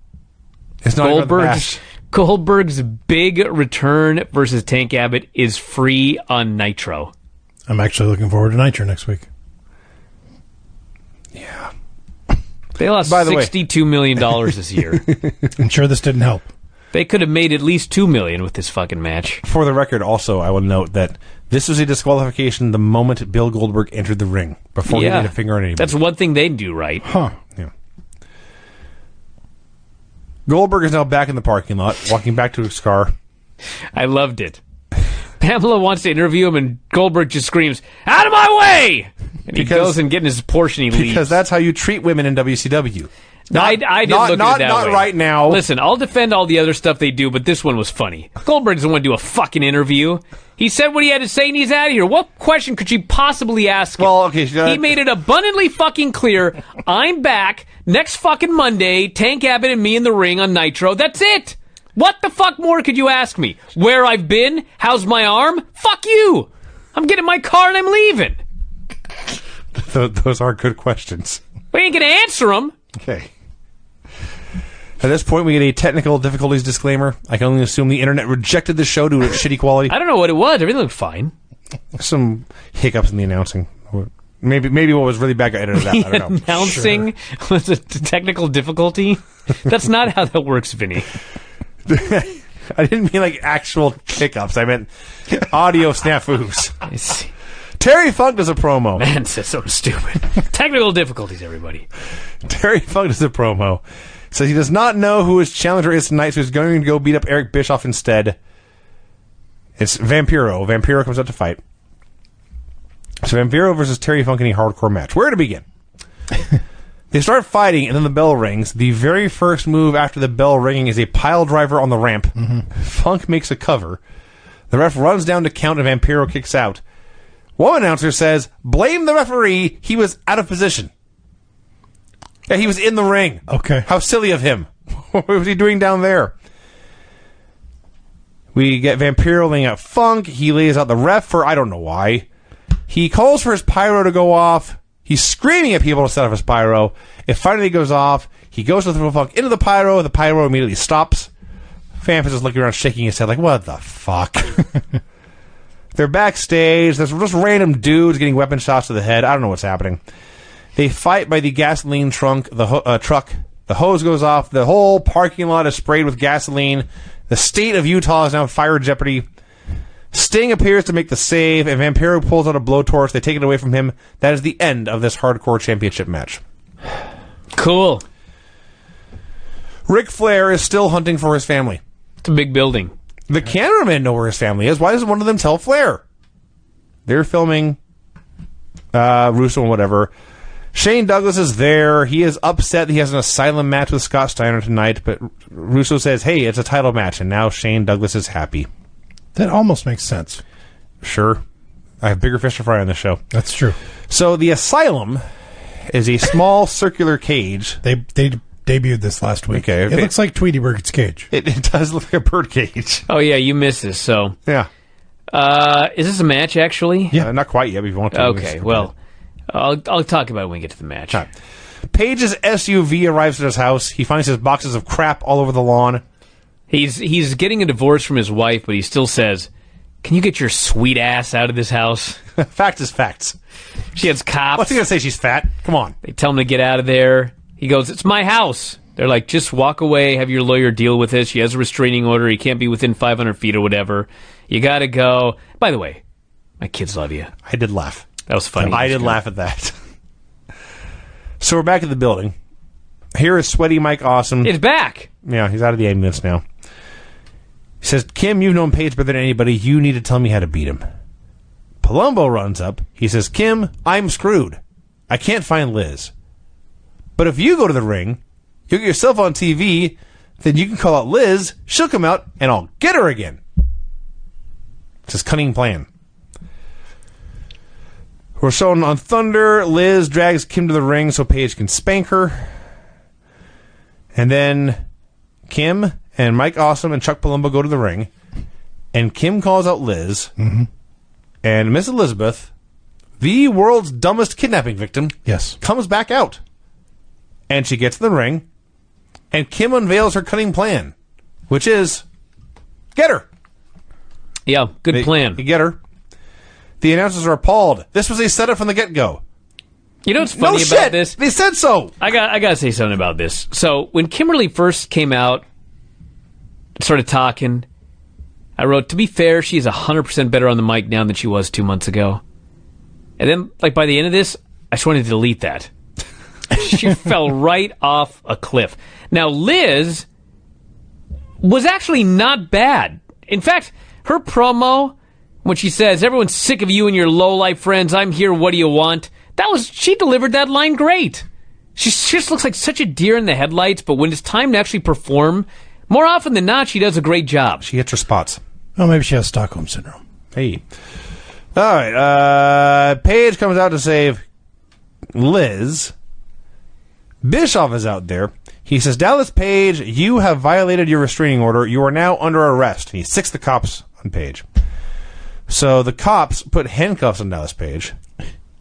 It's not about the match. Goldberg's big return versus Tank Abbott is free on Nitro. I'm actually looking forward to Nitro next week. Yeah. They lost By the way- $62 million this year. I'm sure this didn't help. They could have made at least $2 million with this fucking match. For the record, also, I will note that this was a disqualification the moment Bill Goldberg entered the ring, before he laid a finger on anybody. That's one thing they do right. Huh. Yeah. Goldberg is now back in the parking lot, walking back to his car. I loved it. Pamela wants to interview him, and Goldberg just screams, "Out of my way!" And he goes and getting his Porsche and he leaves. Because that's how you treat women in WCW. I didn't look at it that not way. right now. Listen, I'll defend all the other stuff they do, but this one was funny. Goldberg doesn't want to do a fucking interview. He said what he had to say, and he's out of here. What question could she possibly ask him? Well, okay. He made it abundantly fucking clear. I'm back next fucking Monday. Tank Abbott and me in the ring on Nitro. That's it. What the fuck more could you ask me? Where I've been? How's my arm? Fuck you. I'm getting in my car and I'm leaving. Those are good questions. We ain't gonna answer them. Okay. At this point, we get a technical difficulties disclaimer. I can only assume the internet rejected the show due to its shitty quality. I don't know what it was. Everything looked fine. Some hiccups in the announcing. Maybe what was really bad got edited out. I don't know. Announcing was a technical difficulty. That's not how that works, Vinny. I didn't mean like actual hiccups. I meant audio snafus. I see. Terry Funk does a promo. Man, that's so stupid. Technical difficulties, everybody. Terry Funk does a promo. Says he does not know who his challenger is tonight, so he's going to go beat up Eric Bischoff instead. It's Vampiro. Vampiro comes out to fight. So Vampiro versus Terry Funk in a hardcore match. Where to begin? They start fighting, and then the bell rings. The very first move after the bell ringing is a pile driver on the ramp. Funk makes a cover. The ref runs down to count, and Vampiro kicks out. One announcer says, "Blame the referee. He was out of position." Yeah, he was in the ring. Okay. How silly of him. What was he doing down there? We get Vampiro laying out Funk. He lays out the ref for I don't know why. He calls for his pyro to go off. He's screaming at people to set off his pyro. It finally goes off. He goes to throw Funk into the pyro. The pyro immediately stops. Vamp is just looking around shaking his head like, what the fuck? They're backstage. There's just random dudes getting weapon shots to the head. I don't know what's happening. They fight by the gasoline truck. The hose goes off. The whole parking lot is sprayed with gasoline. The state of Utah is now in fire jeopardy. Sting appears to make the save, and Vampiro pulls out a blowtorch. They take it away from him. That is the end of this hardcore championship match. Cool. Ric Flair is still hunting for his family. It's a big building. The cameramen know where his family is. Why doesn't one of them tell Flair? They're filming Russo and whatever. Shane Douglas is there. He is upset that he has an asylum match with Scott Steiner tonight, but Russo says, hey, it's a title match, and now Shane Douglas is happy. That almost makes sense. Sure. I have bigger fish to fry on this show. That's true. So the asylum is a small circular cage. They debuted this last week. Okay. It looks like Tweety Bird's cage. It does look like a bird cage. Oh, yeah, you missed this, so. Yeah. Is this a match, actually? Yeah. Not quite yet, but if you want to. Okay, well, I'll talk about it when we get to the match. Right. Page's SUV arrives at his house. He finds his boxes of crap all over the lawn. He's getting a divorce from his wife, but he still says, can you get your sweet ass out of this house? Fact is facts. She has cops. What's he going to say? She's fat? Come on. They tell him to get out of there. He goes, it's my house. They're like, just walk away, have your lawyer deal with it. She has a restraining order. He can't be within 500 feet or whatever. You got to go. By the way, my kids love you. I did laugh. That was funny. I did laugh at that. So we're back at the building. Here is Sweaty Mike Awesome. It's back. Yeah, he's out of the ambulance now. He says, Kim, you've known Paige better than anybody. You need to tell me how to beat him. Palumbo runs up. He says, Kim, I'm screwed. I can't find Liz. But if you go to the ring, you'll get yourself on TV, then you can call out Liz, she'll come out, and I'll get her again. It's his cunning plan. We're shown on Thunder. Liz drags Kim to the ring so Paige can spank her. And then Kim and Mike Awesome and Chuck Palumbo go to the ring. And Kim calls out Liz. Mm-hmm. And Miss Elizabeth, the world's dumbest kidnapping victim, comes back out. And she gets in the ring. And Kim unveils her cunning plan, which is get her. Yeah, good plan. You get her. The announcers are appalled. This was a setup from the get-go. You know what's funny about this? They said so. I got to say something about this. So when Kimberly first came out, started talking, I wrote, to be fair, she's 100% better on the mic now than she was 2 months ago. And then, like, by the end of this, I just wanted to delete that. She fell right off a cliff. Now, Liz was actually not bad. In fact, her promo, when she says, everyone's sick of you and your low-life friends, I'm here, what do you want? She delivered that line great. She just looks like such a deer in the headlights, but when it's time to actually perform, more often than not, she does a great job. She hits her spots. Well, maybe she has Stockholm Syndrome. Hey. All right. Paige comes out to save Liz. Bischoff is out there. He says, Dallas Page, you have violated your restraining order. You are now under arrest. He sicks the cops on Page. So the cops put handcuffs on Dallas Page.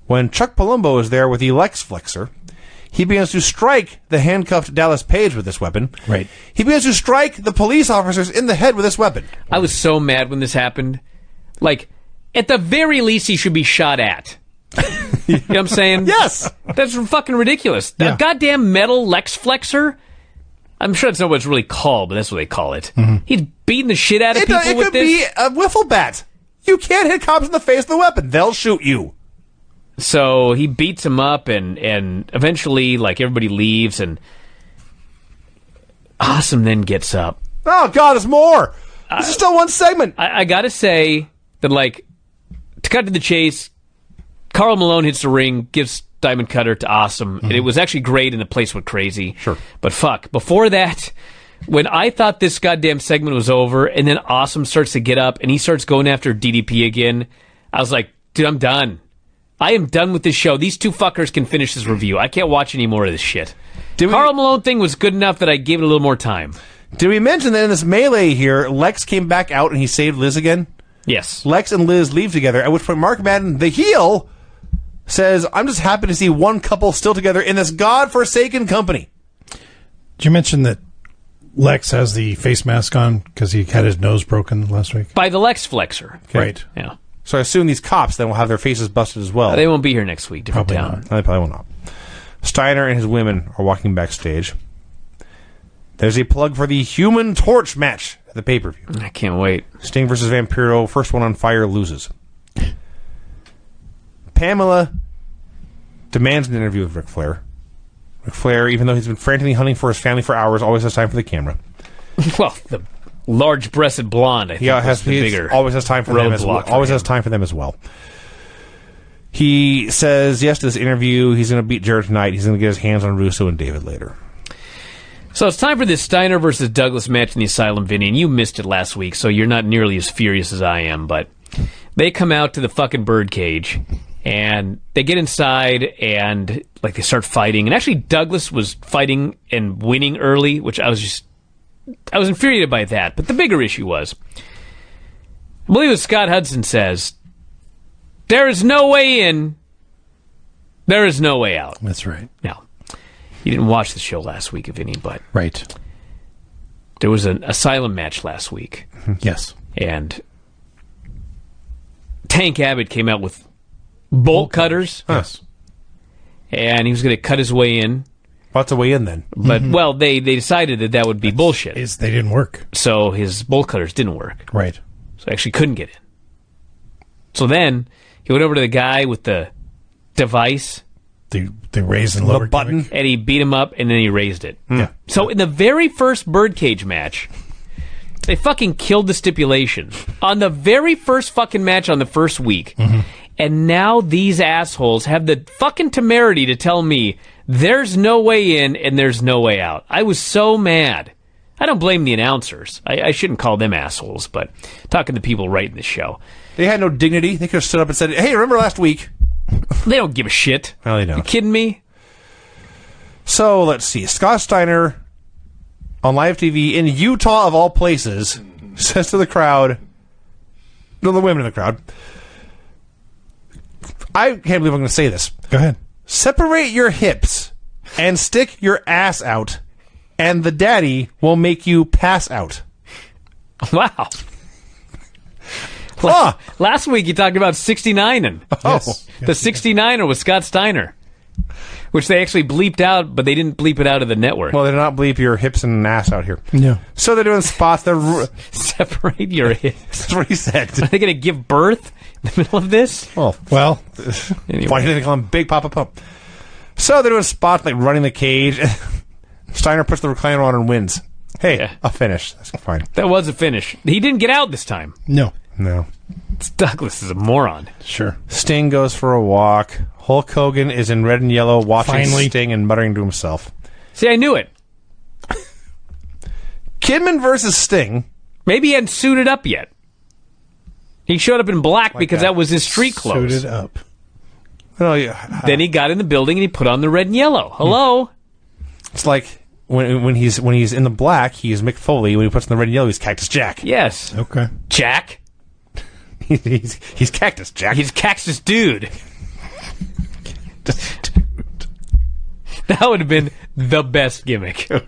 When Chuck Palumbo is there with the Lex Flexor, he begins to strike the handcuffed Dallas Page with this weapon. Right. He begins to strike the police officers in the head with this weapon. I was so mad when this happened. Like, at the very least, he should be shot at. You know what I'm saying? Yes. That's fucking ridiculous. Yeah. The goddamn metal Lex Flexor. I'm sure that's not what it's really called, but that's what they call it. Mm-hmm. He's beating the shit out of people with this. It could be a wiffle bat. You can't hit cops in the face with a weapon. They'll shoot you. So he beats him up, and eventually, like, everybody leaves, and Awesome then gets up. Oh, God, there's more. This is still one segment. I gotta say that, like, to cut to the chase, Karl Malone hits the ring, gives Diamond Cutter to Awesome, and it was actually great, and the place went crazy. Sure. But fuck, before that, when I thought this goddamn segment was over, and then Awesome starts to get up, and he starts going after DDP again, I was like, dude, I'm done. I am done with this show. These two fuckers can finish this review. I can't watch any more of this shit. Karl Malone thing was good enough that I gave it a little more time. Did we mention that in this melee here, Lex came back out and he saved Liz again? Yes. Lex and Liz leave together, at which point Mark Madden, the heel, says, I'm just happy to see one couple still together in this godforsaken company. Did you mention that Lex has the face mask on because he had his nose broken last week? By the Lex Flexor. Okay. Right. Yeah. So I assume these cops then will have their faces busted as well. They won't be here next week. Different Probably town. not. No, they probably will not. Steiner and his women are walking backstage. There's a plug for the Human Torch match at the pay-per-view. I can't wait. Sting versus Vampiro. First one on fire loses. Pamela demands an interview with Ric Flair. Ric Flair, even though he's been frantically hunting for his family for hours, always has time for the camera. Well, the large-breasted blonde, I think, was the bigger always has time for them as well. roadblock. Always has time for them as well. He says yes to this interview. He's going to beat Jarrett tonight. He's going to get his hands on Russo and David later. So it's time for this Steiner versus Douglas match in the Asylum, Vinny, and you missed it last week, so you're not nearly as furious as I am, but they come out to the fucking birdcage, and they get inside, and like they start fighting, and actually Douglas was fighting and winning early, which I was infuriated by that, but the bigger issue was, I believe what Scott Hudson says, there is no way in, there is no way out. That's right. Now, you didn't watch the show last week, Vinny, but Right. there was an Asylum match last week, Yes. and Tank Abbott came out with bolt cutters, Yes. and he was going to cut his way in. What's a way in then? But, well, they decided that would be bullshit. They didn't work. So his bolt cutters didn't work. Right. So he actually couldn't get in. So then he went over to the guy with the device. The raise and lower The button. gimmick. And he beat him up, and then he raised it. Yeah. So in the very first birdcage match, they fucking killed the stipulation. On the very first fucking match on the first week. And now these assholes have the fucking temerity to tell me there's no way in and there's no way out. I was so mad. I don't blame the announcers. I shouldn't call them assholes, but talking to people writing the show. They had no dignity. They could have stood up and said, hey, remember last week? They don't give a shit. No, they don't. You kidding me? So, let's see. Scott Steiner, on live TV in Utah, of all places, says to the crowd, no, the women in the crowd, I can't believe I'm going to say this. Go ahead. Separate your hips and stick your ass out, and the daddy will make you pass out. Wow. Huh. Last week you talked about 69ing. Yes. The 69er was Scott Steiner, which they actually bleeped out, but they didn't bleep it out of the network. Well, they did not bleep your hips and ass out here. No. So they're doing spots. Separate your hips. That's what he said. Are they going to give birth in the middle of this? Well, Well, Anyway. why do they call him Big Papa Pump? So they're doing spots like running the cage. Steiner puts the recliner on and wins. Hey, Yeah. a finish. That's fine. That was a finish. He didn't get out this time. no. No. Douglas is a moron. Sure. Sting goes for a walk. Hulk Hogan is in red and yellow watching Finally. Sting and muttering to himself. See, I knew it. Kidman versus Sting. Maybe he hadn't suited up yet. He showed up in black because that was his street clothes. Suited up. Oh, yeah. Then he got in the building and he put on the red and yellow. Hello? It's like when he's in the black, he's Mick Foley. When he puts in the red and yellow, he's Cactus Jack. Yes. Okay. Jack. He's Cactus Jack. He's Cactus Dude. That would have been the best gimmick. I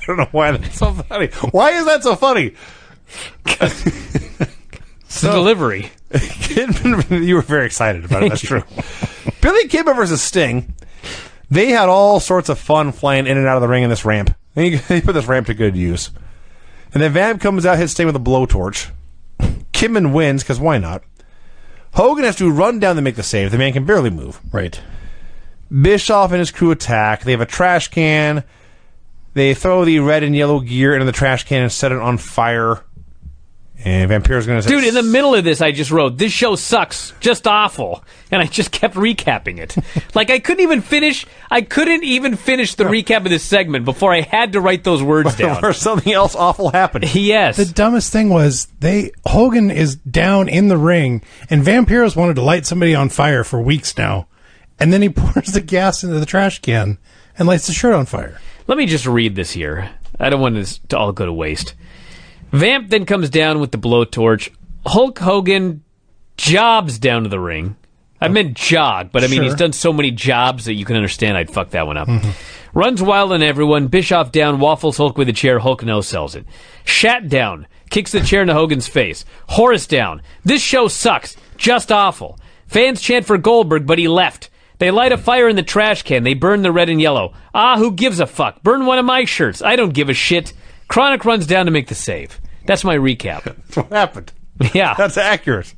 don't know why that's so funny. Why is that so funny? It's the delivery. Kidman, you were very excited about it. That's true. Billy Kidman versus Sting. They had all sorts of fun flying in and out of the ring in this ramp. They put this ramp to good use. And then Vamp comes out, hits Sting with a blowtorch. Kidman wins, because why not? Hogan has to run down to make the save. The man can barely move. Right. Bischoff and his crew attack. They have a trash can. They throw the red and yellow gear into the trash can and set it on fire. And Vampiro's going to say... Dude, in the middle of this, I just wrote, this show sucks, just awful. And I just kept recapping it. Like, I couldn't even finish the recap of this segment before I had to write those words down. Or something else awful happened. Yes. The dumbest thing was Hogan is down in the ring, and Vampiro's wanted to light somebody on fire for weeks now, and then he pours the gas into the trash can and lights the shirt on fire. Let me just read this here. I don't want this to all go to waste. Vamp then comes down with the blowtorch. Hulk Hogan jobs down to the ring. I meant jog, but I mean, Sure. he's done so many jobs that you can understand I'd fuck that one up. Runs wild on everyone. Bischoff down, waffles Hulk with a chair. Hulk no-sells it. Shat down, kicks the chair into Hogan's face. Horus down. This show sucks. Just awful. Fans chant for Goldberg, but he left. They light a fire in the trash can. They burn the red and yellow. Ah, who gives a fuck? Burn one of my shirts. I don't give a shit. Chronic runs down to make the save. That's my recap. That's what happened. Yeah. That's accurate.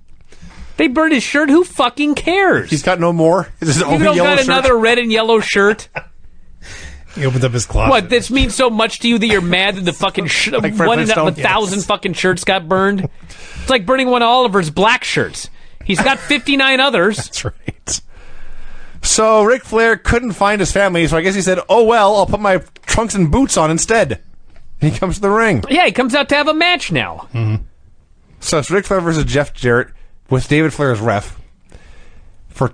They burned his shirt. Who fucking cares? He's got no more. It's his You own don't yellow got shirt. another red and yellow shirt? He opens up his closet. What, this means so much to you that you're mad that the fucking Like Fred one in a Flintstone? thousand fucking shirts got burned? It's like burning one of Oliver's black shirts. He's got 59 others. That's right. So Ric Flair couldn't find his family, so I guess he said, oh well, I'll put my trunks and boots on instead. And he comes to the ring. Yeah, he comes out to have a match now. So it's Ric Flair versus Jeff Jarrett with David Flair as ref. For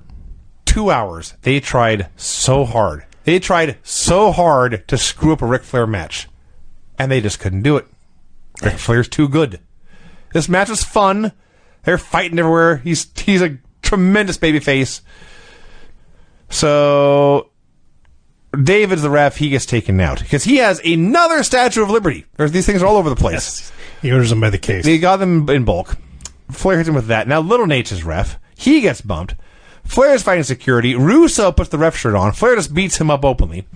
2 hours, they tried so hard. They tried so hard to screw up a Ric Flair match. And they just couldn't do it. Ric Flair's too good. This match was fun. They're fighting everywhere. He's a tremendous babyface. So David's the ref. He gets taken out because he has another Statue of Liberty. These things are all over the place. He orders them by the case. They got them in bulk. Flair hits him with that. Now Little Nate's his ref. He gets bumped. Flair's fighting security. Russo puts the ref shirt on. Flair just beats him up openly.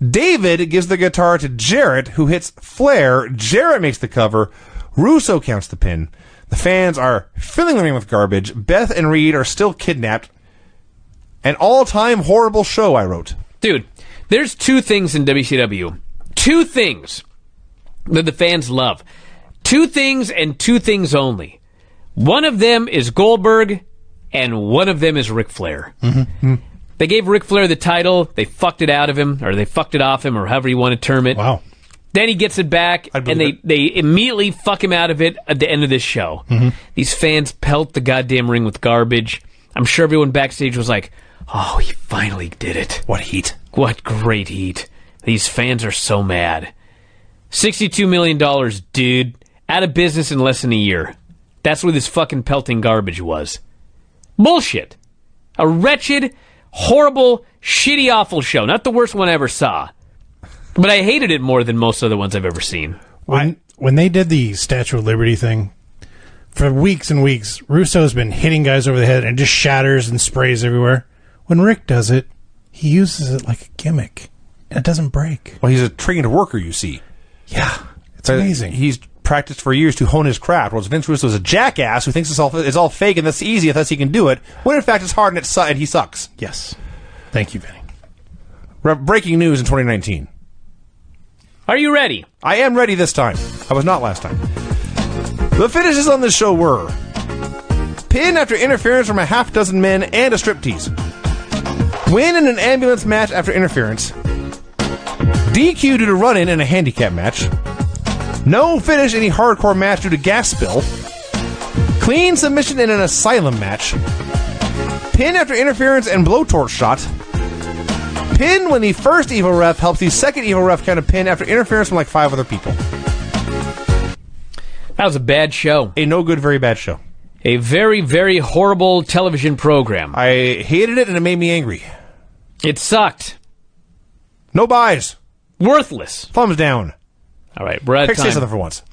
David gives the guitar to Jarrett, who hits Flair. Jarrett makes the cover. Russo counts the pin. The fans are filling the ring with garbage. Beth and Reed are still kidnapped. An all-time horrible show, I wrote. Dude, there's two things in WCW. Two things that the fans love. Two things and two things only. One of them is Goldberg, and one of them is Ric Flair. Mm-hmm. They gave Ric Flair the title, they fucked it out of him, or they fucked it off him, or however you want to term it. Wow. Then he gets it back, and they immediately fuck him out of it at the end of this show. Mm-hmm. These fans pelt the goddamn ring with garbage. I'm sure everyone backstage was like, oh, he finally did it. What heat. What great heat. These fans are so mad. $62 million, dude. Out of business in less than a year. That's what this fucking pelting garbage was. Bullshit. A wretched, horrible, shitty, awful show. Not the worst one I ever saw. But I hated it more than most other ones I've ever seen. When they did the Statue of Liberty thing, for weeks and weeks, Russo's been hitting guys over the head and just shatters and sprays everywhere. When Rick does it, he uses it like a gimmick. And it doesn't break. Well, he's a trained worker, you see. Yeah. It's amazing. He's practiced for years to hone his craft, whereas Vince Russo's a jackass who thinks it's all fake and that's easy if he can do it, when in fact it's hard and he sucks. Yes. Thank you, Vinny. Breaking news in 2019. Are you ready? I am ready this time. I was not last time. The finishes on this show were pin after interference from a half dozen men and a striptease. Win in an ambulance match after interference. DQ due to run-in in a handicap match. No finish any hardcore match due to gas spill. Clean submission in an asylum match. Pin after interference and blowtorch shot. Pin when the first evil ref helps the second evil ref count a pin after interference from like 5 other people. That was a bad show. A no good, very bad show. A very, very horrible television program. I hated it and it made me angry. It sucked. No buys. Worthless. Thumbs down. All right, we're out of Say time. something for once.